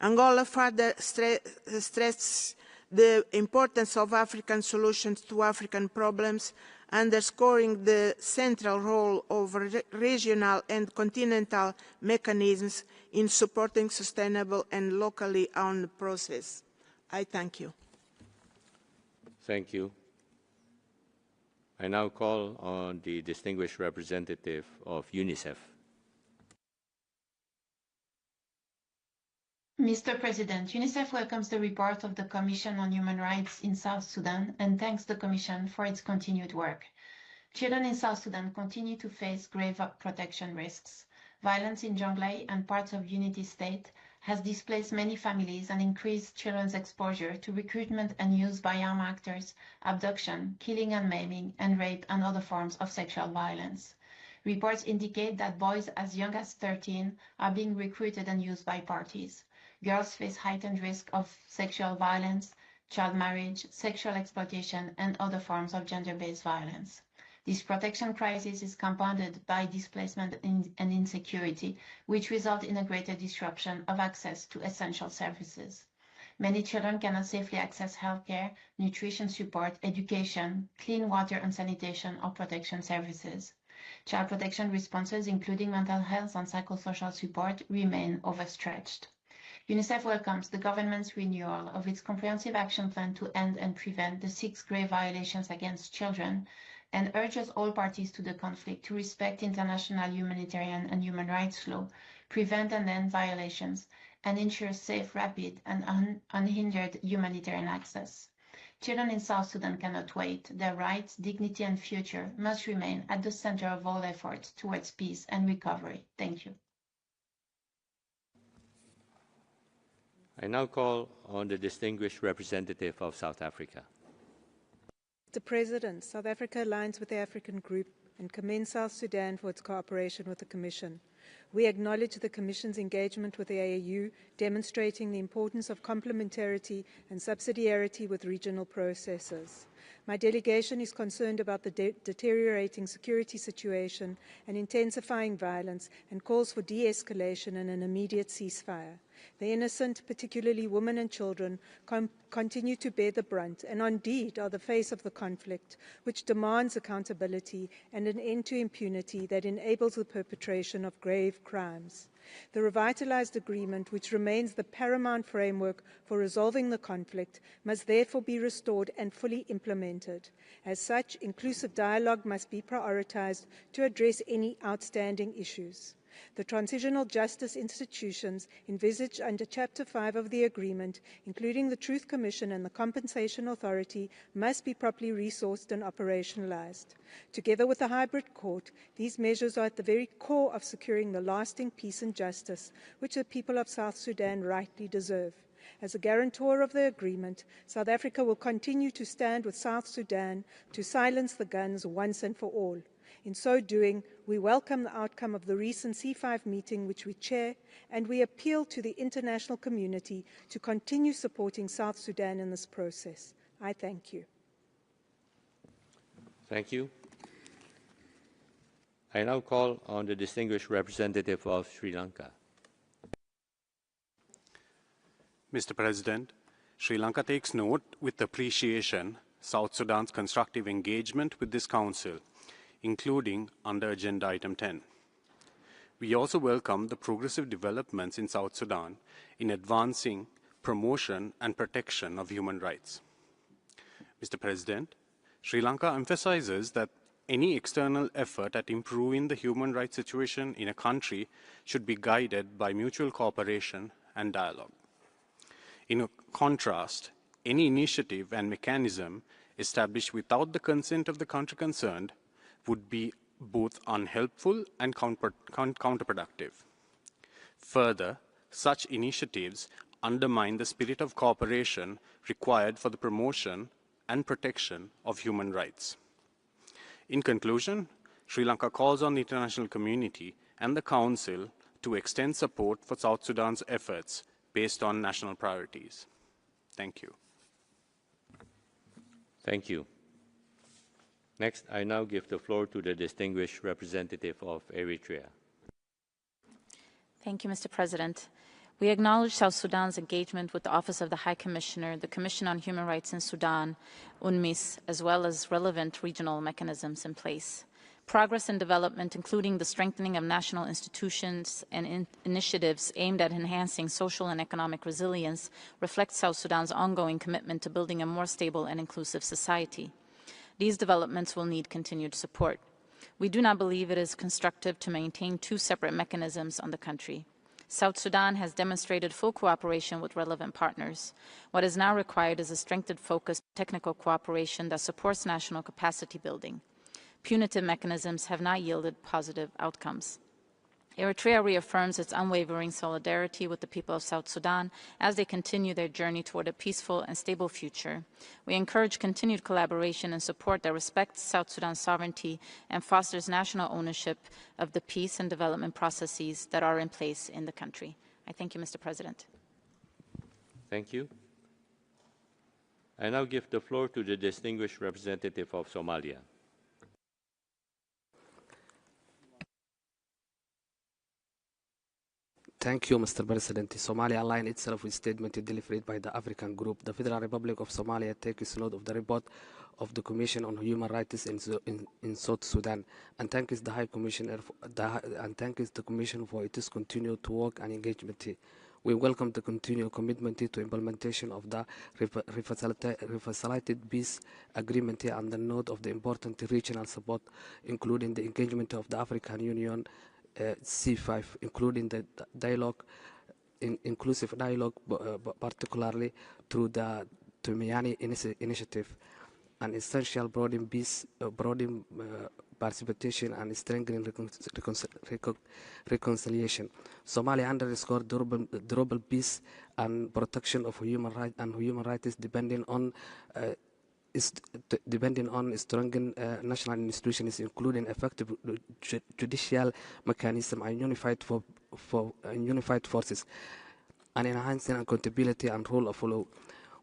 Angola further stresses the importance of African solutions to African problems, underscoring the central role of regional and continental mechanisms in supporting sustainable and locally owned process. I thank you. Thank you. I now call on the distinguished representative of UNICEF. Mr. President, UNICEF welcomes the report of the Commission on Human Rights in South Sudan and thanks the Commission for its continued work. Children in South Sudan continue to face grave protection risks. Violence in Jonglei and parts of Unity State has displaced many families and increased children's exposure to recruitment and use by armed actors, abduction, killing and maiming, and rape and other forms of sexual violence. Reports indicate that boys as young as 13 are being recruited and used by parties. Girls face heightened risk of sexual violence, child marriage, sexual exploitation, and other forms of gender-based violence. This protection crisis is compounded by displacement and insecurity, which result in a greater disruption of access to essential services. Many children cannot safely access healthcare, nutrition support, education, clean water and sanitation or protection services. Child protection responses, including mental health and psychosocial support, remain overstretched. UNICEF welcomes the government's renewal of its comprehensive action plan to end and prevent the 6 grave violations against children and urges all parties to the conflict to respect international humanitarian and human rights law, prevent and end violations, and ensure safe, rapid, and unhindered humanitarian access. Children in South Sudan cannot wait. Their rights, dignity, and future must remain at the center of all efforts towards peace and recovery. Thank you. I now call on the distinguished representative of South Africa. Mr. President, South Africa aligns with the African Group and commends South Sudan for its cooperation with the Commission. We acknowledge the Commission's engagement with the AU, demonstrating the importance of complementarity and subsidiarity with regional processes. My delegation is concerned about the deteriorating security situation and intensifying violence and calls for de-escalation and an immediate ceasefire. The innocent, particularly women and children, continue to bear the brunt and indeed are the face of the conflict, which demands accountability and an end to impunity that enables the perpetration of grave crimes. The revitalized agreement, which remains the paramount framework for resolving the conflict, must therefore be restored and fully implemented. As such, inclusive dialogue must be prioritized to address any outstanding issues. The transitional justice institutions envisaged under Chapter 5 of the agreement, including the Truth Commission and the Compensation Authority, must be properly resourced and operationalized. Together with the hybrid court, these measures are at the very core of securing the lasting peace and justice which the people of South Sudan rightly deserve. As a guarantor of the agreement, South Africa will continue to stand with South Sudan to silence the guns once and for all. In so doing, we welcome the outcome of the recent C5 meeting which we chair, and we appeal to the international community to continue supporting South Sudan in this process. I thank you. Thank you. I now call on the distinguished representative of Sri Lanka. Mr. President, Sri Lanka takes note with appreciation South Sudan's constructive engagement with this Council, including under Agenda Item 10. We also welcome the progressive developments in South Sudan in advancing promotion and protection of human rights. Mr. President, Sri Lanka emphasizes that any external effort at improving the human rights situation in a country should be guided by mutual cooperation and dialogue. In contrast, any initiative and mechanism established without the consent of the country concerned would be both unhelpful and counterproductive. Further, such initiatives undermine the spirit of cooperation required for the promotion and protection of human rights. In conclusion, Sri Lanka calls on the international community and the Council to extend support for South Sudan's efforts based on national priorities. Thank you. Thank you. Next, I now give the floor to the distinguished representative of Eritrea. Thank you, Mr. President. We acknowledge South Sudan's engagement with the Office of the High Commissioner, the Commission on Human Rights in Sudan, UNMISS, as well as relevant regional mechanisms in place. Progress and development, including the strengthening of national institutions and initiatives aimed at enhancing social and economic resilience, reflects South Sudan's ongoing commitment to building a more stable and inclusive society. These developments will need continued support. We do not believe it is constructive to maintain two separate mechanisms on the country. South Sudan has demonstrated full cooperation with relevant partners. What is now required is a strengthened focused technical cooperation that supports national capacity building. Punitive mechanisms have not yielded positive outcomes. Eritrea reaffirms its unwavering solidarity with the people of South Sudan as they continue their journey toward a peaceful and stable future. We encourage continued collaboration and support that respects South Sudan's sovereignty and fosters national ownership of the peace and development processes that are in place in the country. I thank you, Mr. President. Thank you. I now give the floor to the distinguished representative of Somalia. Thank you, Mr. President. Somalia aligned itself with statement delivered by the African Group. The Federal Republic of Somalia takes note of the report of the Commission on Human Rights in South Sudan and thanks the High Commissioner the Commission for its continued work and engagement. We welcome the continued commitment to implementation of the refacilitated peace agreement and the note of the important regional support, including the engagement of the African Union C5, including the dialogue, inclusive dialogue, particularly through the Tumiani initiative, an essential broadening peace, participation and strengthening reconciliation. Somalia underscored durable peace and protection of human rights depending on strengthening national institutions, including effective judicial mechanism and unified forces, and enhancing accountability and rule of law.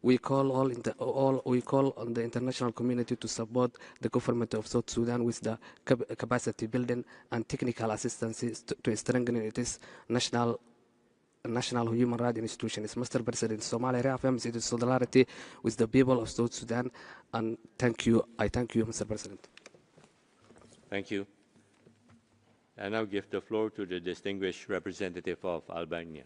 We call on the international community to support the government of South Sudan with the capacity building and technical assistance to strengthen its national human rights institutions. Mr. President, Somalia reaffirms its solidarity with the people of South Sudan, and thank you. I thank you, Mr. President. Thank you. I now give the floor to the distinguished representative of Albania.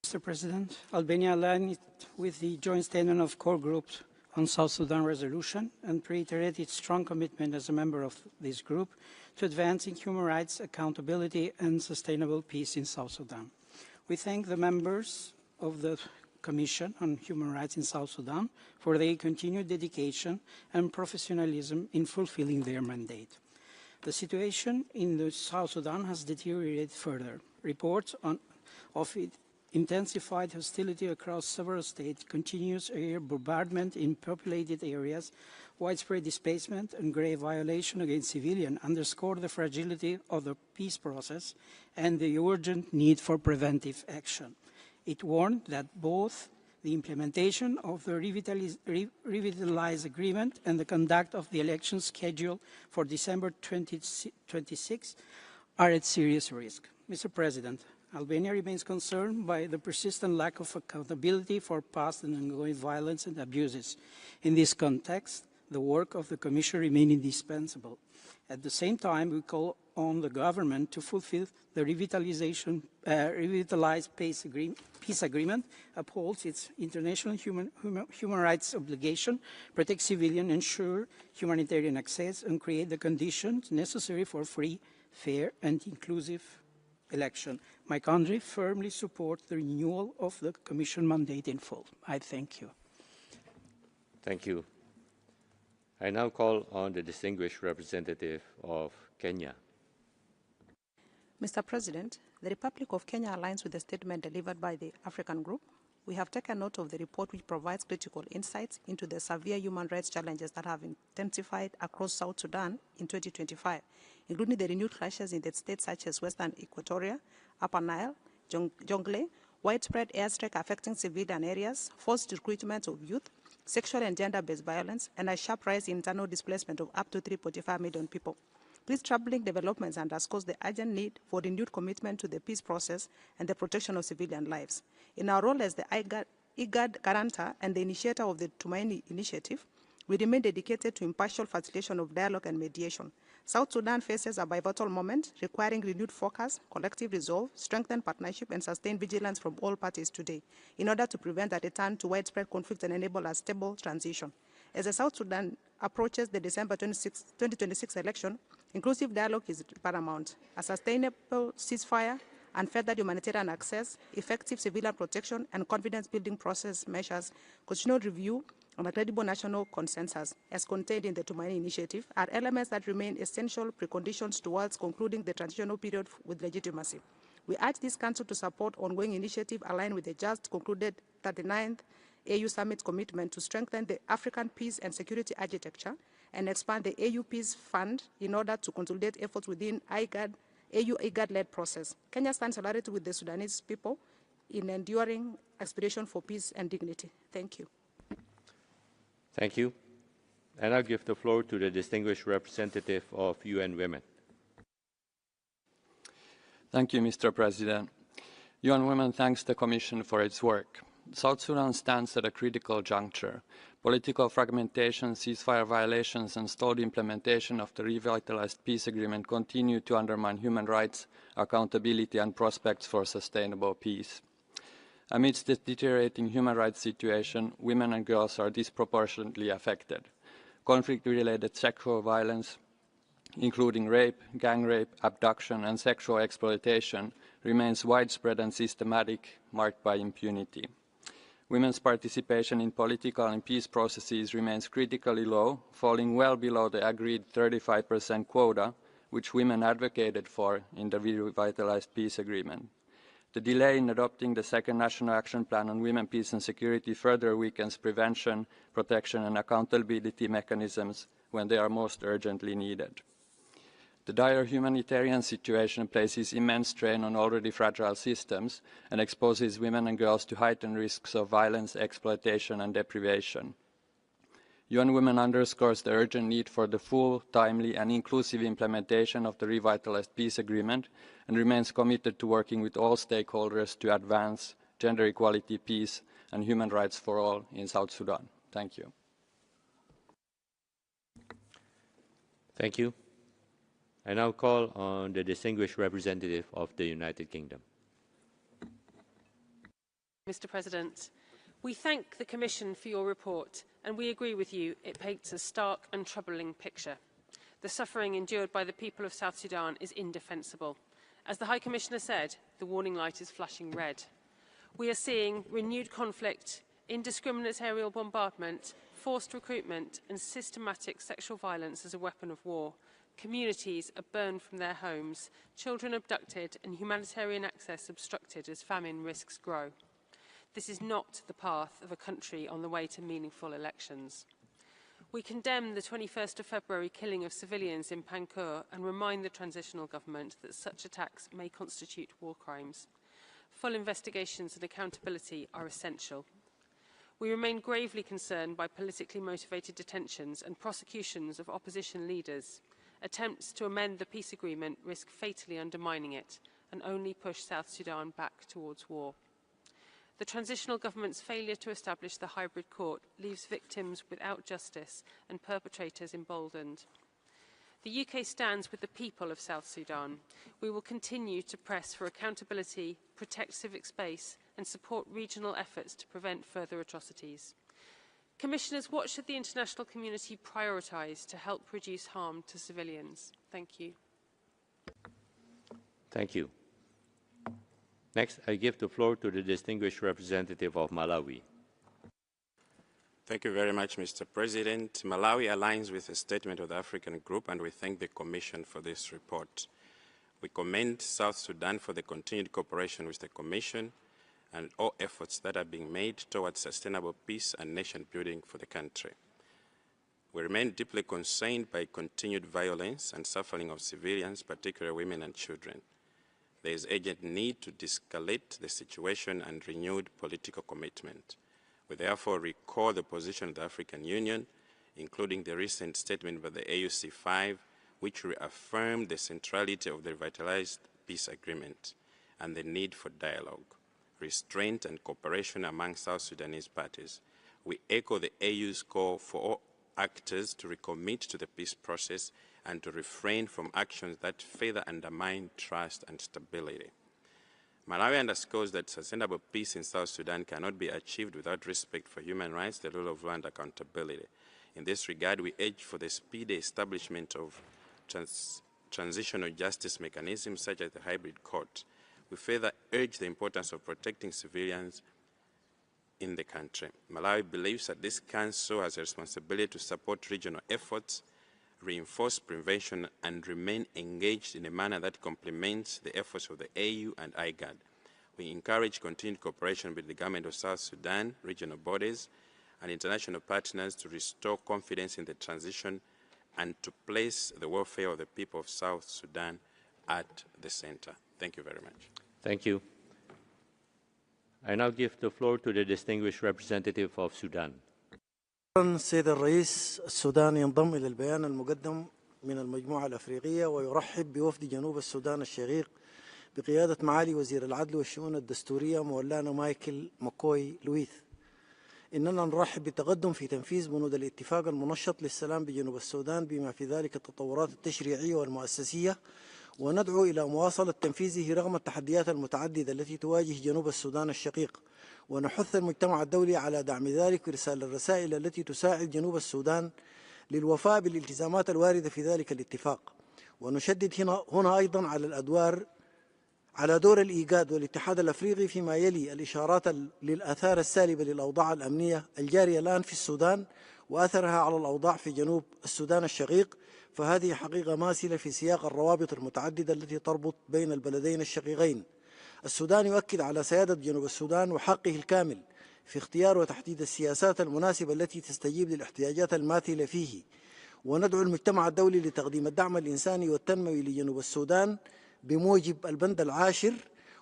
Mr. President, Albania aligned with the joint statement of core groups on South Sudan resolution and reiterated its strong commitment as a member of this group to advancing human rights, accountability, and sustainable peace in South Sudan. We thank the members of the Commission on Human Rights in South Sudan for their continued dedication and professionalism in fulfilling their mandate. The situation in South Sudan has deteriorated further. Reports of intensified hostility across several states, continuous air bombardment in populated areas, widespread displacement, and grave violation against civilians underscore the fragility of the peace process and the urgent need for preventive action. It warned that both the implementation of the revitalized agreement and the conduct of the elections scheduled for December 2026 are at serious risk. Mr. President, Albania remains concerned by the persistent lack of accountability for past and ongoing violence and abuses. In this context, the work of the Commission remains indispensable. At the same time, we call on the government to fulfill the revitalized peace agreement, upholds its international human rights obligation, protect civilians, ensure humanitarian access, and create the conditions necessary for free, fair, and inclusive election. My country firmly supports the renewal of the Commission mandate in full. I thank you. Thank you. I now call on the distinguished representative of Kenya. Mr. President, The Republic of Kenya aligns with the statement delivered by the African Group. We have taken note of the report, which provides critical insights into the severe human rights challenges that have intensified across South Sudan in 2025, including the renewed clashes in the states such as Western Equatoria, Upper Nile, Jonglei, widespread airstrike affecting civilian areas, forced recruitment of youth, sexual and gender-based violence, and a sharp rise in internal displacement of up to 3.5 million people. These troubling developments underscore the urgent need for renewed commitment to the peace process and the protection of civilian lives. In our role as the IGAD guarantor and the initiator of the Tumaini Initiative, we remain dedicated to impartial facilitation of dialogue and mediation. South Sudan faces a pivotal moment requiring renewed focus, collective resolve, strengthened partnership, and sustained vigilance from all parties today in order to prevent a return to widespread conflict and enable a stable transition. As the South Sudan approaches the December 2026 election, inclusive dialogue is paramount. A sustainable ceasefire, unfettered humanitarian access, effective civilian protection, and confidence-building process measures, constitutional review, and a credible national consensus, as contained in the Tumaini Initiative, are elements that remain essential preconditions towards concluding the transitional period with legitimacy. We urge this Council to support ongoing initiative aligned with the just concluded 39th AU Summit commitment to strengthen the African peace and security architecture and expand the AU Peace Fund in order to consolidate efforts within AU-IGAD-led process. Kenya stands solidarity with the Sudanese people in enduring aspiration for peace and dignity. Thank you. Thank you. And I'll give the floor to the distinguished representative of UN Women. Thank you, Mr. President. UN Women thanks the Commission for its work. South Sudan stands at a critical juncture. Political fragmentation, ceasefire violations, and stalled implementation of the revitalized peace agreement continue to undermine human rights, accountability, and prospects for sustainable peace. Amidst this deteriorating human rights situation, women and girls are disproportionately affected. Conflict-related sexual violence, including rape, gang rape, abduction, and sexual exploitation, remains widespread and systematic, marked by impunity. Women's participation in political and peace processes remains critically low, falling well below the agreed 35% quota, which women advocated for in the revitalized peace agreement. The delay in adopting the second National Action Plan on Women, Peace and Security further weakens prevention, protection, and accountability mechanisms when they are most urgently needed. The dire humanitarian situation places immense strain on already fragile systems and exposes women and girls to heightened risks of violence, exploitation, and deprivation. UN Women underscores the urgent need for the full, timely, and inclusive implementation of the revitalized peace agreement and remains committed to working with all stakeholders to advance gender equality, peace, and human rights for all in South Sudan. Thank you. Thank you. I now call on the distinguished representative of the United Kingdom. Mr. President, we thank the Commission for your report, and we agree with you it paints a stark and troubling picture. The suffering endured by the people of South Sudan is indefensible. As the High Commissioner said, the warning light is flashing red. We are seeing renewed conflict, indiscriminate aerial bombardment, forced recruitment, and systematic sexual violence as a weapon of war. Communities are burned from their homes, children abducted, and humanitarian access obstructed as famine risks grow. This is not the path of a country on the way to meaningful elections. We condemn the 21st of February killing of civilians in Pankour and remind the transitional government that such attacks may constitute war crimes. Full investigations and accountability are essential. We remain gravely concerned by politically motivated detentions and prosecutions of opposition leaders. Attempts to amend the peace agreement risk fatally undermining it and only push South Sudan back towards war. The transitional government's failure to establish the hybrid court leaves victims without justice and perpetrators emboldened. The UK stands with the people of South Sudan. We will continue to press for accountability, protect civic space, and support regional efforts to prevent further atrocities. Commissioners, what should the international community prioritise to help reduce harm to civilians? Thank you. Thank you. Next, I give the floor to the distinguished representative of Malawi. Thank you very much, Mr. President. Malawi aligns with the statement of the African Group, and we thank the Commission for this report. We commend South Sudan for the continued cooperation with the Commission and all efforts that are being made towards sustainable peace and nation building for the country. We remain deeply concerned by continued violence and suffering of civilians, particularly women and children. There is urgent need to de-escalate the situation and renewed political commitment. We therefore recall the position of the African Union, including the recent statement by the AUC5, which reaffirmed the centrality of the revitalized peace agreement and the need for dialogue, restraint and cooperation among South Sudanese parties. We echo the AU's call for all actors to recommit to the peace process and to refrain from actions that further undermine trust and stability. Malawi underscores that sustainable peace in South Sudan cannot be achieved without respect for human rights, the rule of law, and accountability. In this regard, we urge for the speedy establishment of transitional justice mechanisms such as the hybrid court. We further urge the importance of protecting civilians in the country. Malawi believes that this Council has a responsibility to support regional efforts, reinforce prevention, and remain engaged in a manner that complements the efforts of the AU and IGAD. We encourage continued cooperation with the government of South Sudan, regional bodies, and international partners to restore confidence in the transition and to place the welfare of the people of South Sudan at the center. Thank you very much. Thank you. I now give the floor to the distinguished representative of Sudan. السيد الرئيس السودان ينضم إلى البيان المقدم من المجموعة الأفريقية ويرحب بوفد جنوب السودان الشقيق بقيادة معالي وزير العدل والشؤون الدستورية مولانا مايكل ماكوي لويث. إننا نرحب بالتقدم في تنفيذ بنود الاتفاق المنشط للسلام بجنوب السودان بما في ذلك التطورات التشريعية والمؤسسية، وندعو إلى مواصلة تنفيذه رغم التحديات المتعددة التي تواجه جنوب السودان الشقيق، ونحث المجتمع الدولي على دعم ذلك وإرسال الرسائل التي تساعد جنوب السودان للوفاء بالالتزامات الواردة في ذلك الاتفاق. ونشدد هنا أيضا على دور الإيجاد والاتحاد الأفريقي فيما يلي الإشارات للآثار السالبة للأوضاع الأمنية الجارية الآن في السودان وأثرها على الأوضاع في جنوب السودان الشقيق، فهذه حقيقة ماثلة في سياق الروابط المتعددة التي تربط بين البلدين الشقيقين. السودان يؤكد على سيادة جنوب السودان وحقه الكامل في اختيار وتحديد السياسات المناسبة التي تستجيب للاحتياجات الماثلة فيه، وندعو المجتمع الدولي لتقديم الدعم الإنساني والتنموي لجنوب السودان بموجب البند العاشر،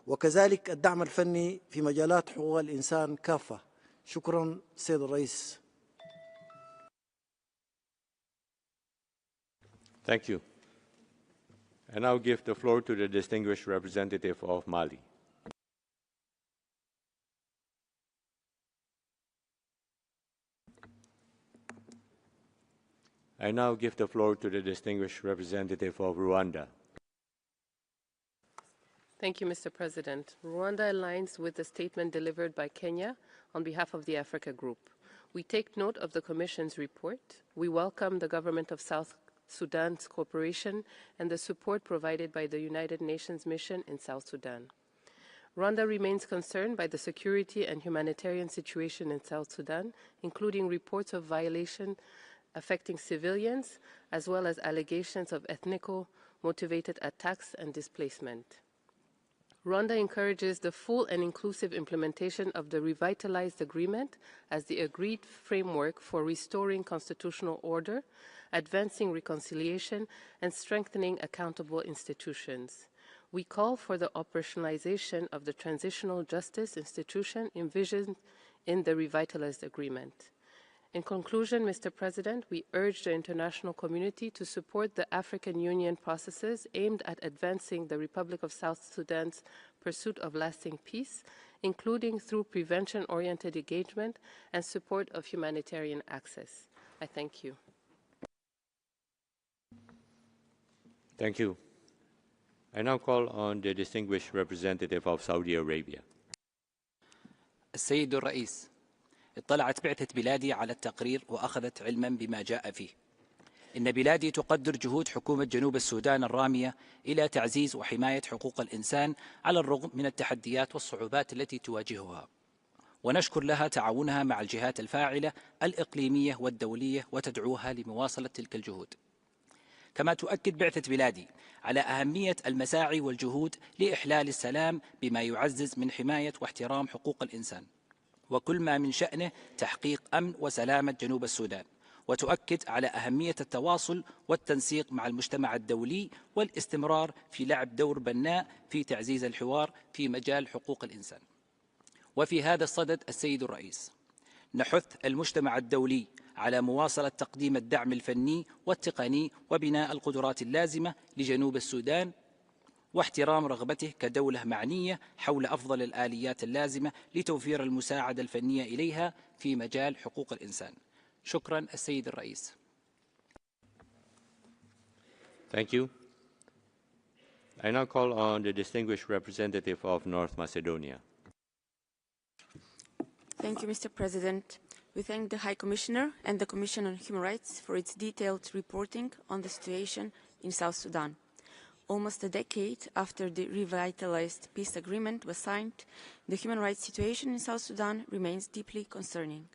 وكذلك الدعم الفني في مجالات حقوق الإنسان كافة. شكرا سيد الرئيس. Thank you. I now give the floor to the distinguished representative of Mali. I now give the floor to the distinguished representative of Rwanda. Thank you, Mr. President. Rwanda aligns with the statement delivered by Kenya on behalf of the Africa Group. We take note of the Commission's report. We welcome the government of South Sudan's cooperation and the support provided by the United Nations mission in South Sudan. Rwanda remains concerned by the security and humanitarian situation in South Sudan, including reports of violation affecting civilians, as well as allegations of ethnico-motivated attacks and displacement. Rwanda encourages the full and inclusive implementation of the revitalized agreement as the agreed framework for restoring constitutional order, advancing reconciliation, and strengthening accountable institutions. We call for the operationalization of the transitional justice institution envisioned in the revitalized agreement. In conclusion, Mr. President, we urge the international community to support the African Union processes aimed at advancing the Republic of South Sudan's pursuit of lasting peace, including through prevention-oriented engagement and support of humanitarian access. I thank you. Thank you. I now call on the distinguished representative of Saudi Arabia. السيد الرئيس، اطلعت بعثة بلادي على التقرير وأخذت علما بما جاء فيه. إن بلادي تقدر جهود حكومة جنوب السودان الرامية إلى تعزيز وحماية حقوق الإنسان على الرغم من التحديات والصعوبات التي تواجهها، ونشكر لها تعاونها مع الجهات الفاعلة الإقليمية والدولية وتدعوها لمواصلة تلك الجهود. كما تؤكد بعثة بلادي على أهمية المساعي والجهود لإحلال السلام بما يعزز من حماية واحترام حقوق الإنسان وكل ما من شأنه تحقيق أمن وسلامة جنوب السودان، وتؤكد على أهمية التواصل والتنسيق مع المجتمع الدولي والاستمرار في لعب دور بناء في تعزيز الحوار في مجال حقوق الإنسان. وفي هذا الصدد السيد الرئيس، نحث المجتمع الدولي على مواصلة تقديم الدعم الفني والتقني وبناء القدرات اللازمة لجنوب السودان واحترام رغبته كدولة معنية حول أفضل الآليات اللازمة لتوفير المساعدة الفنية إليها في مجال حقوق الإنسان. شكرا السيد الرئيس. Thank you. I now call on the distinguished representative of North Macedonia. Thank you, Mr. President. We thank the High Commissioner and the Commission on Human Rights for its detailed reporting on the situation in South Sudan. Almost a decade after the revitalized peace agreement was signed, the human rights situation in South Sudan remains deeply concerning.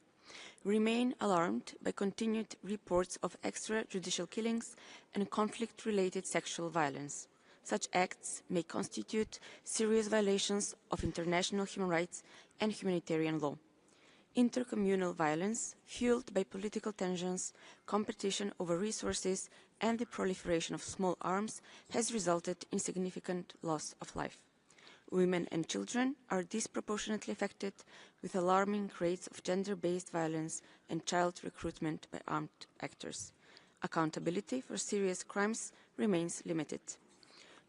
We remain alarmed by continued reports of extrajudicial killings and conflict-related sexual violence. Such acts may constitute serious violations of international human rights and humanitarian law. Intercommunal violence, fueled by political tensions, competition over resources, and the proliferation of small arms, has resulted in significant loss of life. Women and children are disproportionately affected, with alarming rates of gender-based violence and child recruitment by armed actors. Accountability for serious crimes remains limited.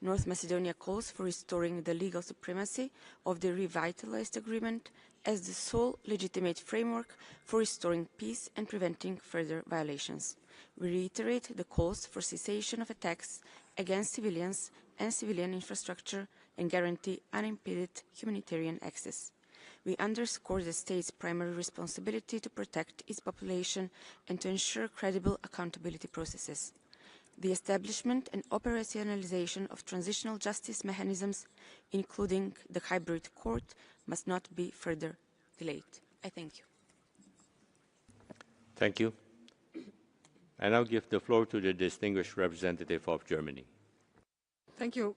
North Macedonia calls for restoring the legal supremacy of the revitalized agreement as the sole legitimate framework for restoring peace and preventing further violations. We reiterate the calls for cessation of attacks against civilians and civilian infrastructure and guarantee unimpeded humanitarian access. We underscore the state's primary responsibility to protect its population and to ensure credible accountability processes. The establishment and operationalization of transitional justice mechanisms, including the hybrid court, must not be further delayed. I thank you. Thank you. I now give the floor to the distinguished representative of Germany. Thank you,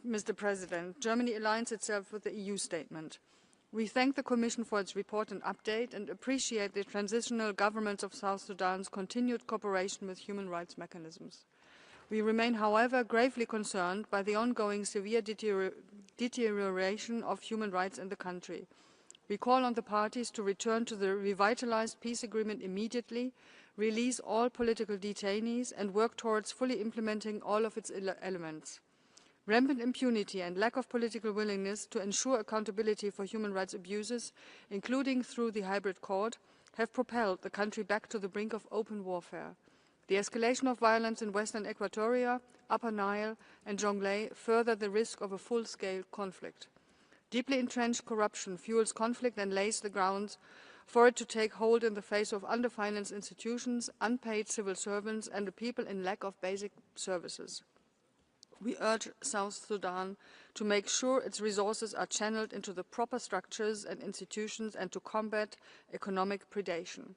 Mr. President. Germany aligns itself with the EU statement. We thank the Commission for its report and update and appreciate the transitional governments of South Sudan's continued cooperation with human rights mechanisms. We remain, however, gravely concerned by the ongoing severe deterioration of human rights in the country. We call on the parties to return to the revitalized peace agreement immediately, release all political detainees, and work towards fully implementing all of its elements. Rampant impunity and lack of political willingness to ensure accountability for human rights abuses, including through the hybrid court, have propelled the country back to the brink of open warfare. The escalation of violence in Western Equatoria, Upper Nile and Jonglei further the risk of a full-scale conflict. Deeply entrenched corruption fuels conflict and lays the grounds for it to take hold in the face of underfinanced institutions, unpaid civil servants and a people in lack of basic services. We urge South Sudan to make sure its resources are channeled into the proper structures and institutions and to combat economic predation.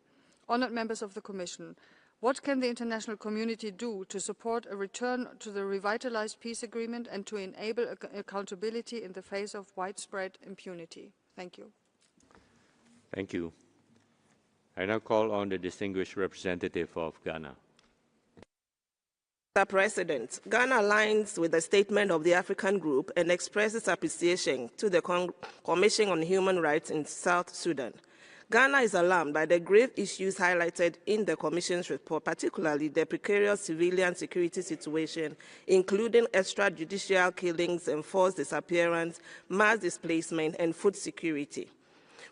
Honoured members of the Commission, what can the international community do to support a return to the revitalized peace agreement and to enable accountability in the face of widespread impunity? Thank you. Thank you. I now call on the distinguished representative of Ghana. Mr. President, Ghana aligns with the statement of the African Group and expresses appreciation to the Commission on Human Rights in South Sudan. Ghana is alarmed by the grave issues highlighted in the Commission's report, particularly the precarious civilian security situation, including extrajudicial killings, enforced disappearance, mass displacement, and food security.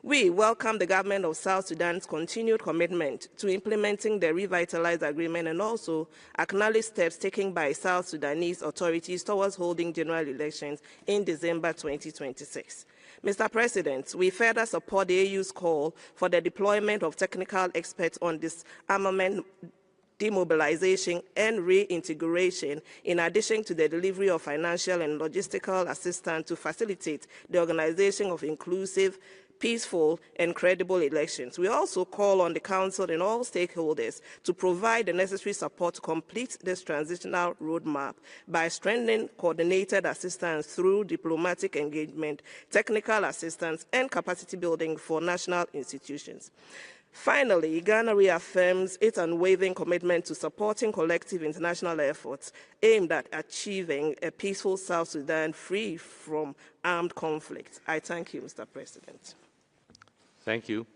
We welcome the government of South Sudan's continued commitment to implementing the revitalized agreement and also acknowledge steps taken by South Sudanese authorities towards holding general elections in December 2026. Mr. President, we further support the AU's call for the deployment of technical experts on disarmament, demobilization and reintegration, in addition to the delivery of financial and logistical assistance to facilitate the organization of inclusive, peaceful and credible elections. We also call on the Council and all stakeholders to provide the necessary support to complete this transitional roadmap by strengthening coordinated assistance through diplomatic engagement, technical assistance, and capacity building for national institutions. Finally, Ghana reaffirms its unwavering commitment to supporting collective international efforts aimed at achieving a peaceful South Sudan free from armed conflict. I thank you, Mr. President. Thank you.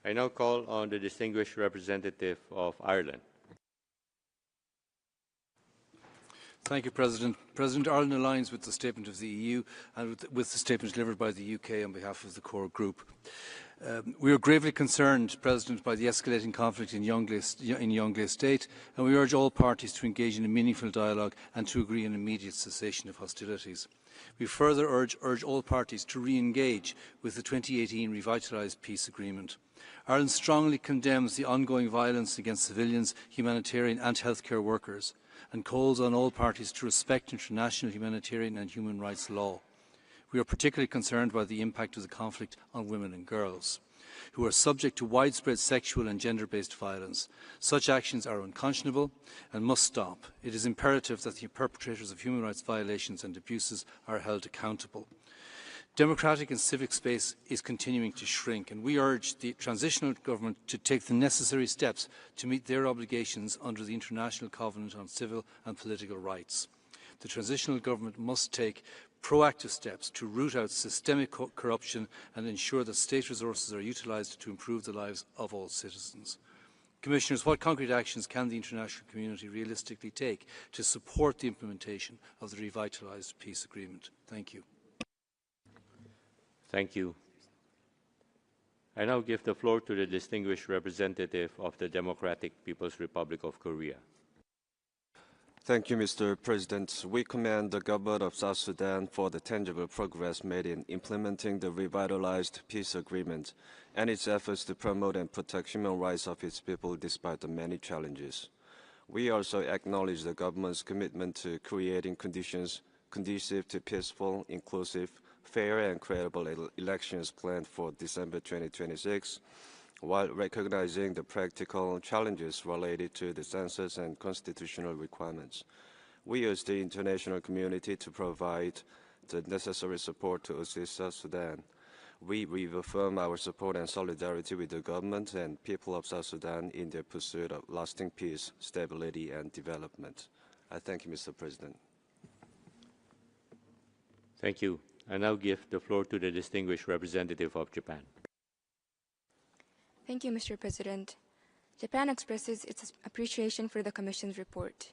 I now call on the distinguished representative of Ireland. Thank you, President. President, Ireland aligns with the statement of the EU and with the statement delivered by the UK on behalf of the core group. We are gravely concerned, President, by the escalating conflict in Jonglei State, and we urge all parties to engage in a meaningful dialogue and to agree on immediate cessation of hostilities. We further urge all parties to re-engage with the 2018 revitalised peace agreement. Ireland strongly condemns the ongoing violence against civilians, humanitarian and healthcare workers, and calls on all parties to respect international humanitarian and human rights law. We are particularly concerned by the impact of the conflict on women and girls, who are subject to widespread sexual and gender-based violence. Such actions are unconscionable and must stop. It is imperative that the perpetrators of human rights violations and abuses are held accountable. Democratic and civic space is continuing to shrink, and we urge the transitional government to take the necessary steps to meet their obligations under the International Covenant on Civil and Political Rights. The transitional government must take proactive steps to root out systemic corruption and ensure that state resources are utilised to improve the lives of all citizens. Commissioners, what concrete actions can the international community realistically take to support the implementation of the revitalised peace agreement? Thank you. Thank you. I now give the floor to the distinguished representative of the Democratic People's Republic of Korea. Thank you, Mr. President. We commend the government of South Sudan for the tangible progress made in implementing the revitalized peace agreement and its efforts to promote and protect human rights of its people despite the many challenges. We also acknowledge the government's commitment to creating conditions conducive to peaceful, inclusive, fair and credible elections planned for December 2026, while recognizing the practical challenges related to the census and constitutional requirements. We urge the international community to provide the necessary support to assist South Sudan. We reaffirm our support and solidarity with the government and people of South Sudan in their pursuit of lasting peace, stability, and development. I thank you, Mr. President. Thank you. I now give the floor to the distinguished representative of Japan. Thank you, Mr. President. Japan expresses its appreciation for the Commission's report.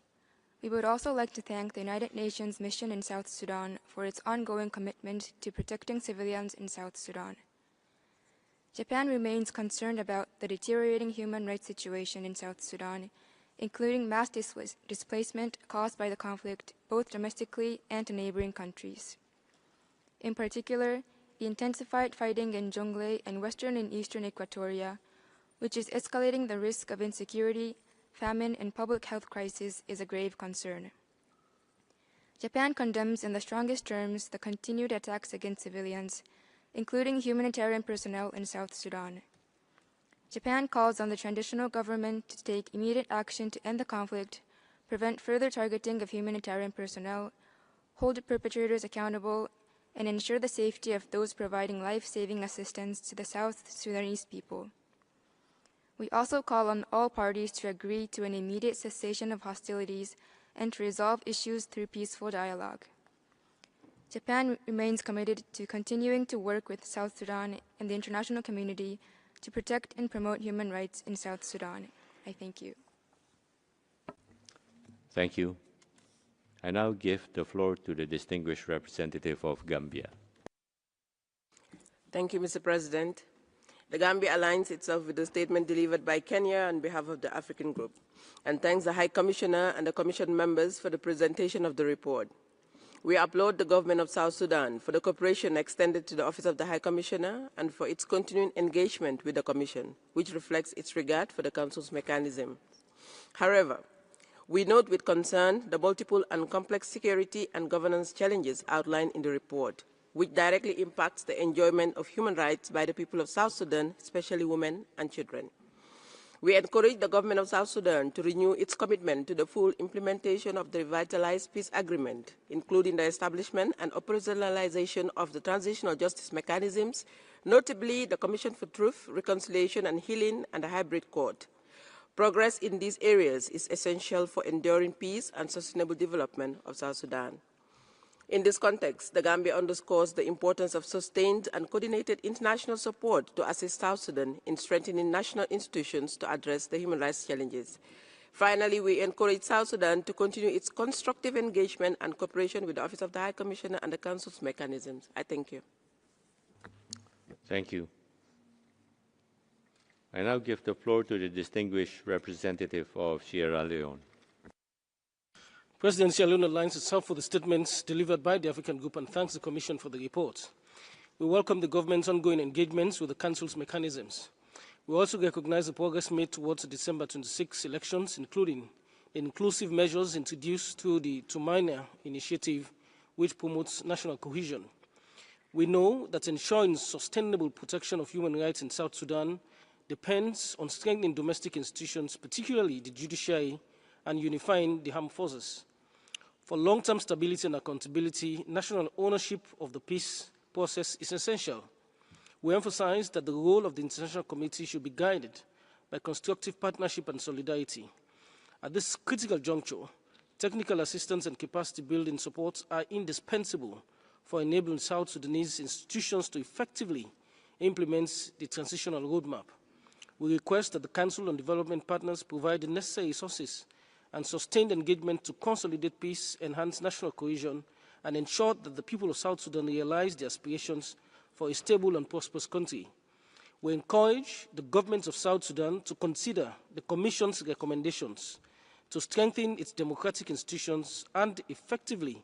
We would also like to thank the United Nations mission in South Sudan for its ongoing commitment to protecting civilians in South Sudan. Japan remains concerned about the deteriorating human rights situation in South Sudan, including mass displacement caused by the conflict both domestically and to neighboring countries. In particular, the intensified fighting in Jonglei and western and eastern Equatoria, which is escalating the risk of insecurity, famine, and public health crisis, is a grave concern. Japan condemns in the strongest terms the continued attacks against civilians, including humanitarian personnel in South Sudan. Japan calls on the transitional government to take immediate action to end the conflict, prevent further targeting of humanitarian personnel, hold perpetrators accountable, and ensure the safety of those providing life-saving assistance to the South Sudanese people. We also call on all parties to agree to an immediate cessation of hostilities and to resolve issues through peaceful dialogue. Japan remains committed to continuing to work with South Sudan and the international community to protect and promote human rights in South Sudan. I thank you. Thank you. I now give the floor to the distinguished representative of Gambia. Thank you, Mr. President. The Gambia aligns itself with the statement delivered by Kenya on behalf of the African Group and thanks the High Commissioner and the Commission members for the presentation of the report. We applaud the government of South Sudan for the cooperation extended to the Office of the High Commissioner and for its continuing engagement with the Commission, which reflects its regard for the Council's mechanism. However, we note with concern the multiple and complex security and governance challenges outlined in the report. which directly impacts the enjoyment of human rights by the people of South Sudan, especially women and children. We encourage the government of South Sudan to renew its commitment to the full implementation of the revitalized peace agreement, including the establishment and operationalization of the transitional justice mechanisms, notably the Commission for Truth, Reconciliation and Healing and the Hybrid Court. Progress in these areas is essential for enduring peace and sustainable development of South Sudan. In this context, the Gambia underscores the importance of sustained and coordinated international support to assist South Sudan in strengthening national institutions to address the human rights challenges. Finally, we encourage South Sudan to continue its constructive engagement and cooperation with the Office of the High Commissioner and the Council's mechanisms. I thank you. Thank you. I now give the floor to the distinguished representative of Sierra Leone. President Sierra Leone aligns itself for the statements delivered by the African Group and thanks the Commission for the report. We welcome the government's ongoing engagements with the Council's mechanisms. We also recognize the progress made towards the December 26 elections, including the inclusive measures introduced through the Tumaina initiative, which promotes national cohesion. We know that ensuring sustainable protection of human rights in South Sudan depends on strengthening domestic institutions, particularly the judiciary, and unifying the armed forces. For long-term stability and accountability, national ownership of the peace process is essential. We emphasize that the role of the international community should be guided by constructive partnership and solidarity. At this critical juncture, technical assistance and capacity building support are indispensable for enabling South Sudanese institutions to effectively implement the transitional roadmap. We request that the Council and Development Partners provide the necessary resources and sustained engagement to consolidate peace, enhance national cohesion, and ensure that the people of South Sudan realize their aspirations for a stable and prosperous country. We encourage the government of South Sudan to consider the Commission's recommendations to strengthen its democratic institutions and effectively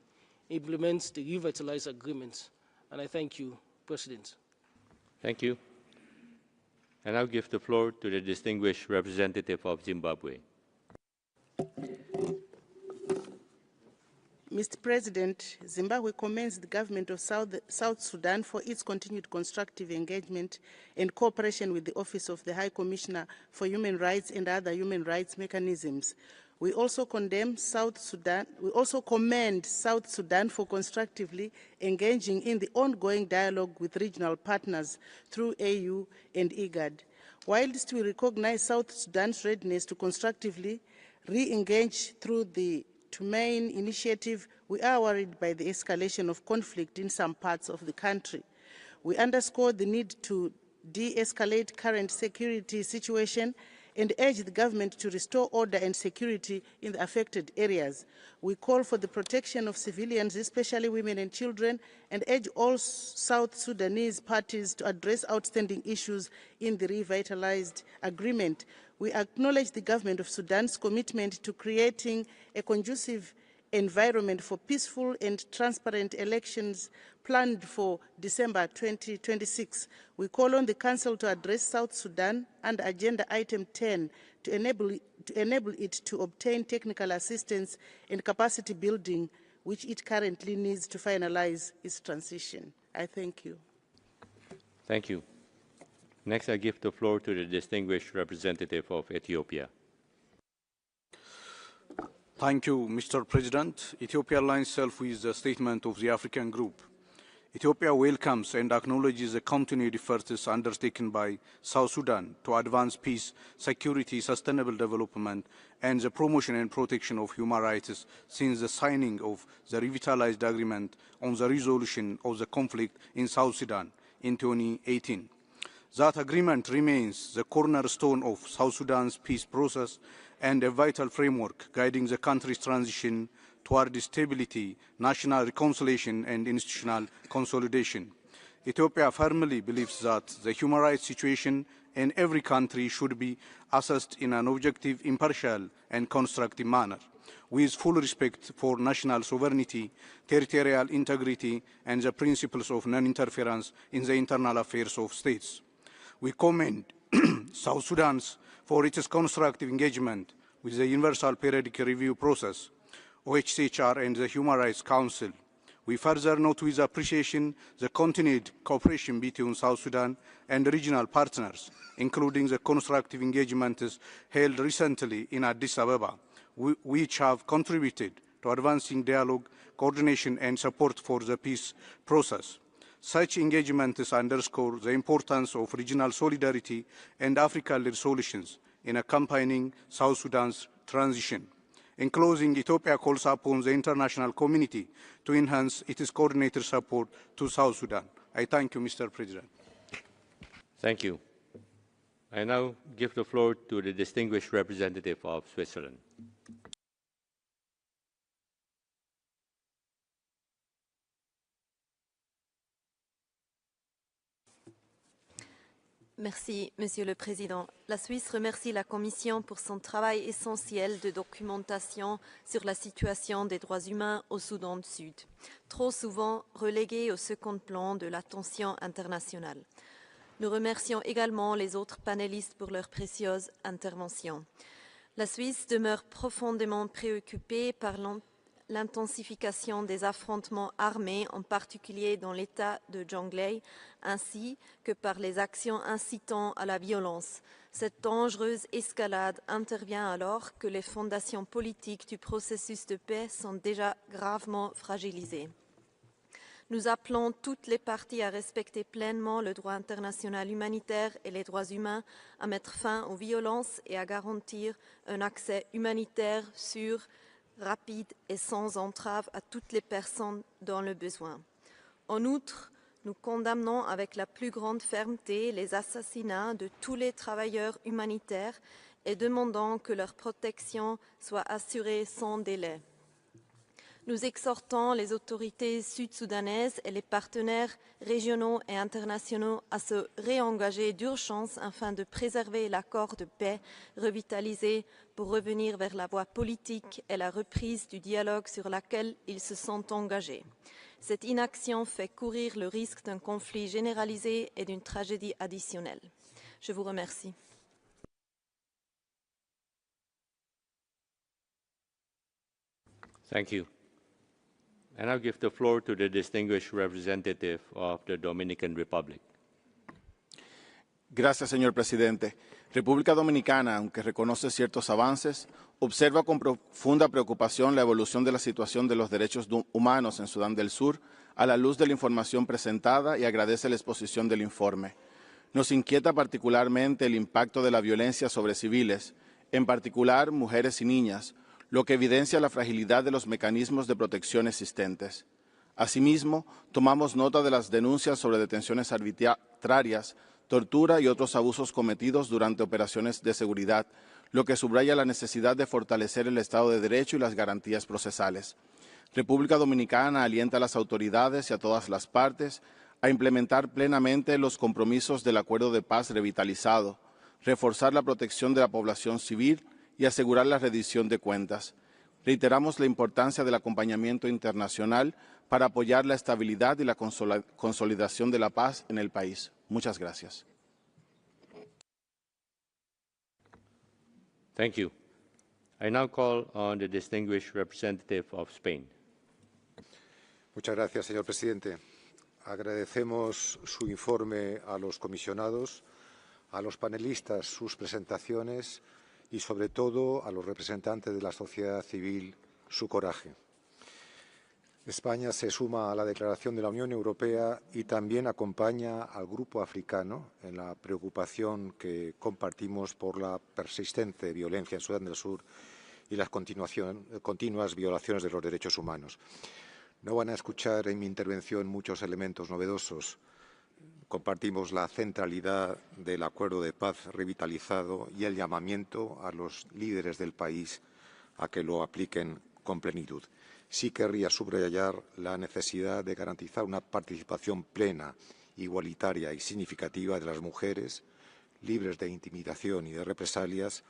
implement the revitalized agreement. And I thank you, President. Thank you. I now give the floor to the distinguished representative of Zimbabwe. Mr. President, Zimbabwe commends the government of South Sudan for its continued constructive engagement and cooperation with the Office of the High Commissioner for Human Rights and other human rights mechanisms. We also commend South Sudan for constructively engaging in the ongoing dialogue with regional partners through AU and IGAD. Whilst we recognize South Sudan's readiness to constructively re-engage through the Tumain initiative, we are worried by the escalation of conflict in some parts of the country. We underscore the need to de-escalate current security situation and urge the government to restore order and security in the affected areas. We call for the protection of civilians, especially women and children, and urge all South Sudanese parties to address outstanding issues in the revitalized agreement. We acknowledge the government of Sudan's commitment to creating a conducive environment for peaceful and transparent elections planned for December 2026. We call on the Council to address South Sudan under Agenda Item 10 to enable it to obtain technical assistance and capacity building, which it currently needs to finalize its transition. I thank you. Thank you. Next, I give the floor to the distinguished representative of Ethiopia. Thank you, Mr. President. Ethiopia aligns itself with the statement of the African Group. Ethiopia welcomes and acknowledges the continued efforts undertaken by South Sudan to advance peace, security, sustainable development, and the promotion and protection of human rights since the signing of the revitalized agreement on the resolution of the conflict in South Sudan in 2018. That agreement remains the cornerstone of South Sudan's peace process and a vital framework guiding the country's transition toward stability, national reconciliation, and institutional consolidation. Ethiopia firmly believes that the human rights situation in every country should be assessed in an objective, impartial, and constructive manner, with full respect for national sovereignty, territorial integrity, and the principles of non-interference in the internal affairs of states. We commend South Sudan for its constructive engagement with the Universal Periodic Review process, OHCHR, and the Human Rights Council. We further note with appreciation the continued cooperation between South Sudan and regional partners, including the constructive engagements held recently in Addis Ababa, which have contributed to advancing dialogue, coordination and support for the peace process. Such engagements underscore the importance of regional solidarity and African-led solutions in accompanying South Sudan's transition. In closing, Ethiopia calls upon the international community to enhance its coordinated support to South Sudan. I thank you, Mr. President. Thank you. I now give the floor to the distinguished representative of Switzerland. Merci, Monsieur le Président. La Suisse remercie la Commission pour son travail essentiel de documentation sur la situation des droits humains au Soudan du Sud, trop souvent relégué au second plan de l'attention internationale. Nous remercions également les autres panélistes pour leurs précieuses interventions. La Suisse demeure profondément préoccupée par l'intensification des affrontements armés, en particulier dans l'État de Jonglei, ainsi que par les actions incitant à la violence. Cette dangereuse escalade intervient alors que les fondations politiques du processus de paix sont déjà gravement fragilisées. Nous appelons toutes les parties à respecter pleinement le droit international humanitaire et les droits humains, à mettre fin aux violences et à garantir un accès humanitaire sûr, rapide et sans entrave à toutes les personnes dans le besoin. En outre, nous condamnons avec la plus grande fermeté les assassinats de tous les travailleurs humanitaires et demandons que leur protection soit assurée sans délai. Nous exhortons les autorités sud-soudanaises et les partenaires régionaux et internationaux à se réengager d'urgence afin de préserver l'accord de paix revitalisé pour revenir vers la voie politique et la reprise du dialogue sur laquelle ils se sont engagés. Cette inaction fait courir le risque d'un conflit généralisé et d'une tragédie additionnelle. Je vous remercie. Thank you. I now give the floor to the distinguished representative of the Dominican Republic. Gracias, señor presidente. República Dominicana, aunque reconoce ciertos avances, observa con profunda preocupación la evolución de la situación de los derechos humanos en Sudán del Sur a la luz de la información presentada y agradece la exposición del informe. Nos inquieta particularmente el impacto de la violencia sobre civiles, en particular mujeres y niñas, lo que evidencia la fragilidad de los mecanismos de protección existentes. Asimismo, tomamos nota de las denuncias sobre detenciones arbitrarias, tortura y otros abusos cometidos durante operaciones de seguridad, lo que subraya la necesidad de fortalecer el Estado de Derecho y las garantías procesales. República Dominicana alienta a las autoridades y a todas las partes a implementar plenamente los compromisos del Acuerdo de Paz revitalizado, reforzar la protección de la población civil y asegurar la rendición de cuentas. Reiteramos la importancia del acompañamiento internacional para apoyar la estabilidad y la consolidación de la paz en el país. Muchas gracias. Thank you. I now call on the distinguished representative of Spain. Muchas gracias, señor presidente. Agradecemos su informe a los comisionados, a los panelistas sus presentaciones y, sobre todo, a los representantes de la sociedad civil su coraje. España se suma a la declaración de la Unión Europea y también acompaña al grupo africano en la preocupación que compartimos por la persistente violencia en Sudán del Sur y las continuas violaciones de los derechos humanos. No van a escuchar en mi intervención muchos elementos novedosos. Compartimos la centralidad del acuerdo de paz revitalizado y el llamamiento a los líderes del país a que lo apliquen con plenitud. Sí querría subrayar la necesidad de garantizar una participación plena, igualitaria y significativa de las mujeres, libres de intimidación y de represalias,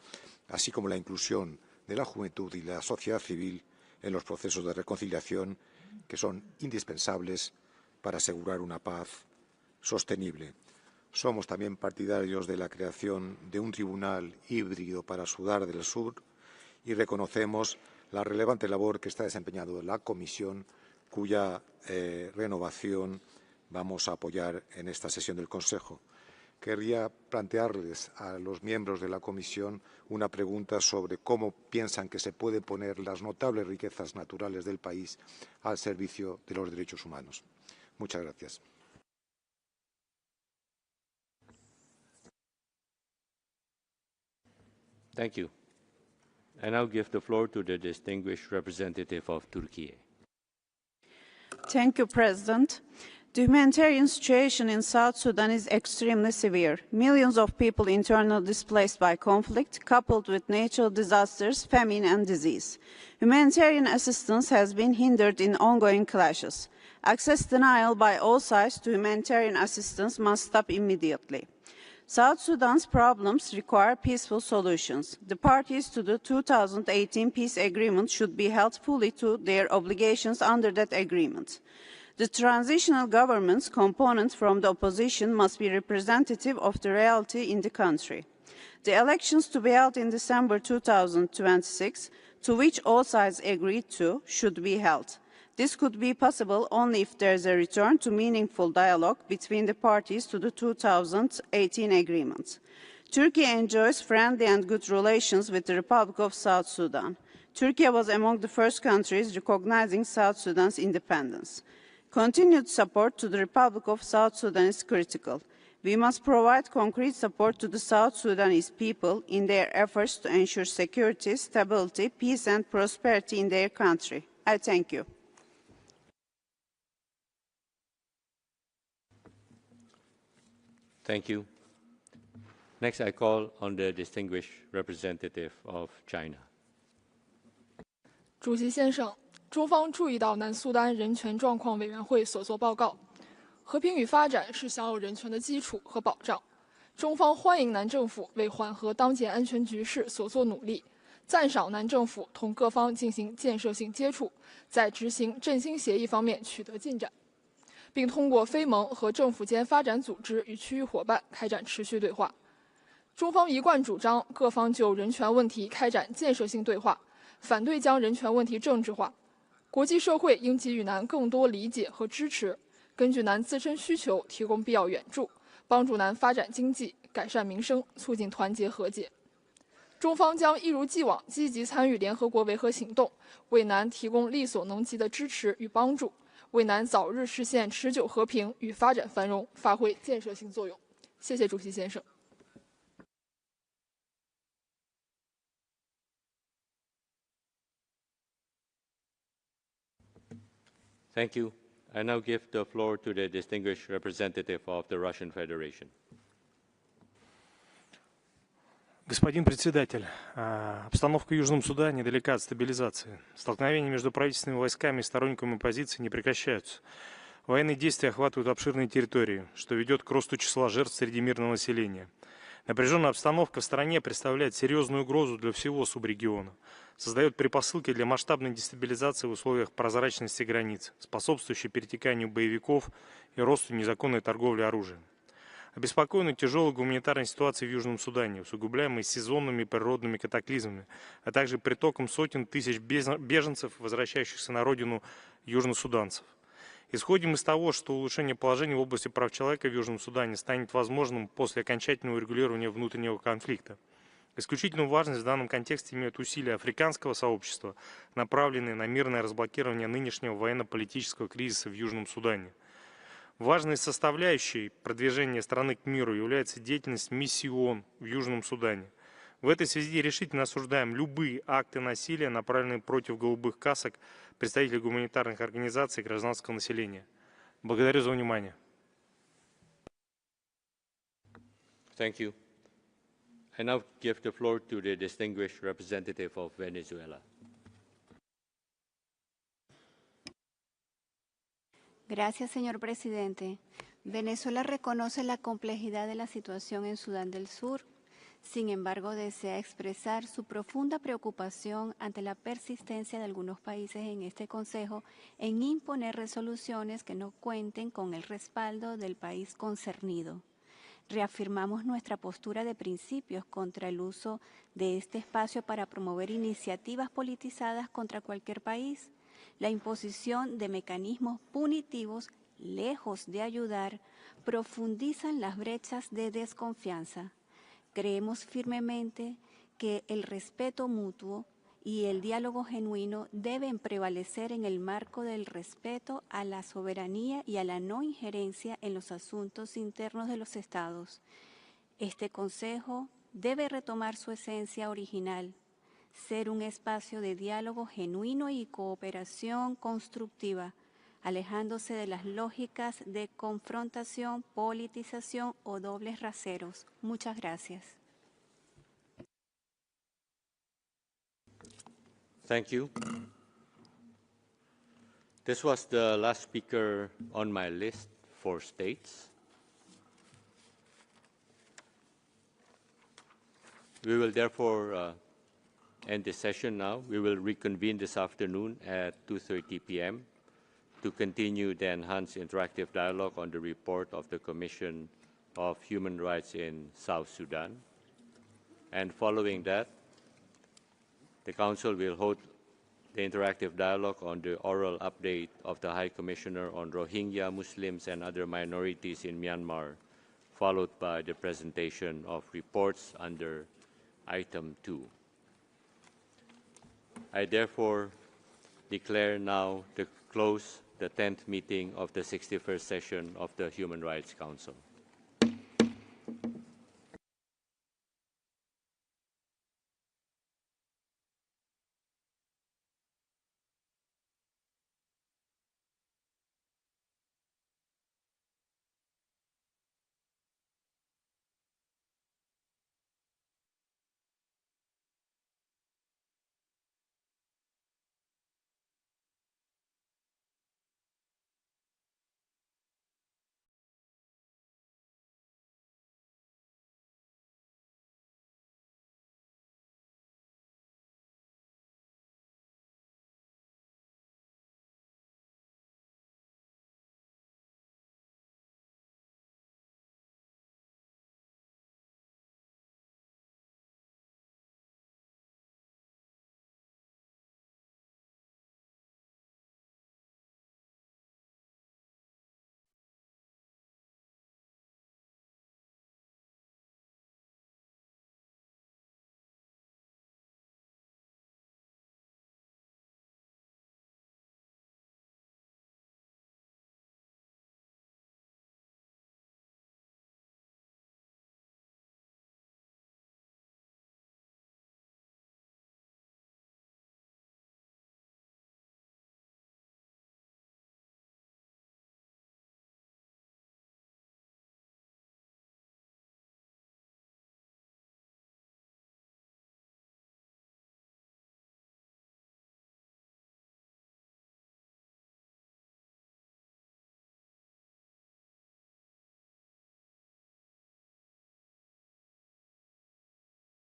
así como la inclusión de la juventud y la sociedad civil en los procesos de reconciliación que son indispensables para asegurar una paz sostenible. Somos también partidarios de la creación de un tribunal híbrido para Sudán del Sur y reconocemos la relevante labor que está desempeñando la Comisión cuya renovación vamos a apoyar en esta sesión del Consejo. Querría plantearles a los miembros de la Comisión una pregunta sobre cómo piensan que se pueden poner las notables riquezas naturales del país al servicio de los derechos humanos. Muchas gracias. Thank you. I now give the floor to the distinguished representative of Turkey. Thank you, President. The humanitarian situation in South Sudan is extremely severe. Millions of people internally displaced by conflict, coupled with natural disasters, famine and disease. Humanitarian assistance has been hindered in ongoing clashes. Access denial by all sides to humanitarian assistance must stop immediately. South Sudan's problems require peaceful solutions. The parties to the 2018 peace agreement should be held fully to their obligations under that agreement. The transitional government's component from the opposition must be representative of the reality in the country. The elections to be held in December 2026, to which all sides agreed to, should be held. This could be possible only if there is a return to meaningful dialogue between the parties to the 2018 agreement. Turkey enjoys friendly and good relations with the Republic of South Sudan. Turkey was among the first countries recognizing South Sudan's independence. Continued support to the Republic of South Sudan is critical. We must provide concrete support to the South Sudanese people in their efforts to ensure security, stability, peace and prosperity in their country. I thank you. Thank you. Next, I call on the distinguished representative of China. 主席先生，中方注意到南苏丹人权状况委员会所作报告，和平与发展是享有人权的基础和保障。中方欢迎南政府为缓和当前安全局势所作努力，赞赏南政府同各方进行建设性接触，在执行振兴协议方面取得进展。 并通过非盟和政府间发展组织与区域伙伴开展持续对话。中方一贯主张各方就人权问题开展建设性对话，反对将人权问题政治化。国际社会应给予南更多理解和支持，根据南自身需求提供必要援助，帮助南发展经济、改善民生、促进团结和解。中方将一如既往积极参与联合国维和行动，为南提供力所能及的支持与帮助。 为南早日实现持久和平与发展繁荣发挥建设性作用。谢谢主席先生。Thank you. I now give the floor to the distinguished representative of the Russian Federation. Господин председатель, обстановка в Южном Судане далека от стабилизации. Столкновения между правительственными войсками и сторонниками оппозиции не прекращаются. Военные действия охватывают обширные территории, что ведет к росту числа жертв среди мирного населения. Напряженная обстановка в стране представляет серьезную угрозу для всего субрегиона, создает предпосылки для масштабной дестабилизации в условиях прозрачности границ, способствующей перетеканию боевиков и росту незаконной торговли оружием. Обеспокоены тяжелой гуманитарной ситуацией в Южном Судане, усугубляемой сезонными природными катаклизмами, а также притоком сотен тысяч беженцев, возвращающихся на родину южносуданцев. Исходим из того, что улучшение положения в области прав человека в Южном Судане станет возможным после окончательного урегулирования внутреннего конфликта. Исключительную важность в данном контексте имеют усилия африканского сообщества, направленные на мирное разблокирование нынешнего военно-политического кризиса в Южном Судане. Важной составляющей продвижения страны к миру является деятельность миссии ООН в Южном Судане. В этой связи решительно осуждаем любые акты насилия, направленные против голубых касок, представителей гуманитарных организаций и гражданского населения. Благодарю за внимание. Thank you. I now give the floor to the distinguished representative of Venezuela. Gracias, señor presidente. Venezuela reconoce la complejidad de la situación en Sudán del Sur. Sin embargo, desea expresar su profunda preocupación ante la persistencia de algunos países en este Consejo en imponer resoluciones que no cuenten con el respaldo del país concernido. Reafirmamos nuestra postura de principios contra el uso de este espacio para promover iniciativas politizadas contra cualquier país. La imposición de mecanismos punitivos, lejos de ayudar, profundizan las brechas de desconfianza. Creemos firmemente que el respeto mutuo y el diálogo genuino deben prevalecer en el marco del respeto a la soberanía y a la no injerencia en los asuntos internos de los Estados. Este Consejo debe retomar su esencia original, ser un espacio de diálogo genuino y cooperación constructiva, alejándose de las lógicas de confrontación, politización o dobles raseros. Muchas gracias. Thank you. This was the last speaker on my list for states. We will therefore end this session now. We will reconvene this afternoon at 2:30 p.m. to continue the enhanced interactive dialogue on the report of the Commission of Human Rights in South Sudan. And following that, the Council will hold the interactive dialogue on the oral update of the High Commissioner on Rohingya, Muslims, and other minorities in Myanmar, followed by the presentation of reports under Item 2. I therefore declare now to close the 10th meeting of the 61st session of the Human Rights Council.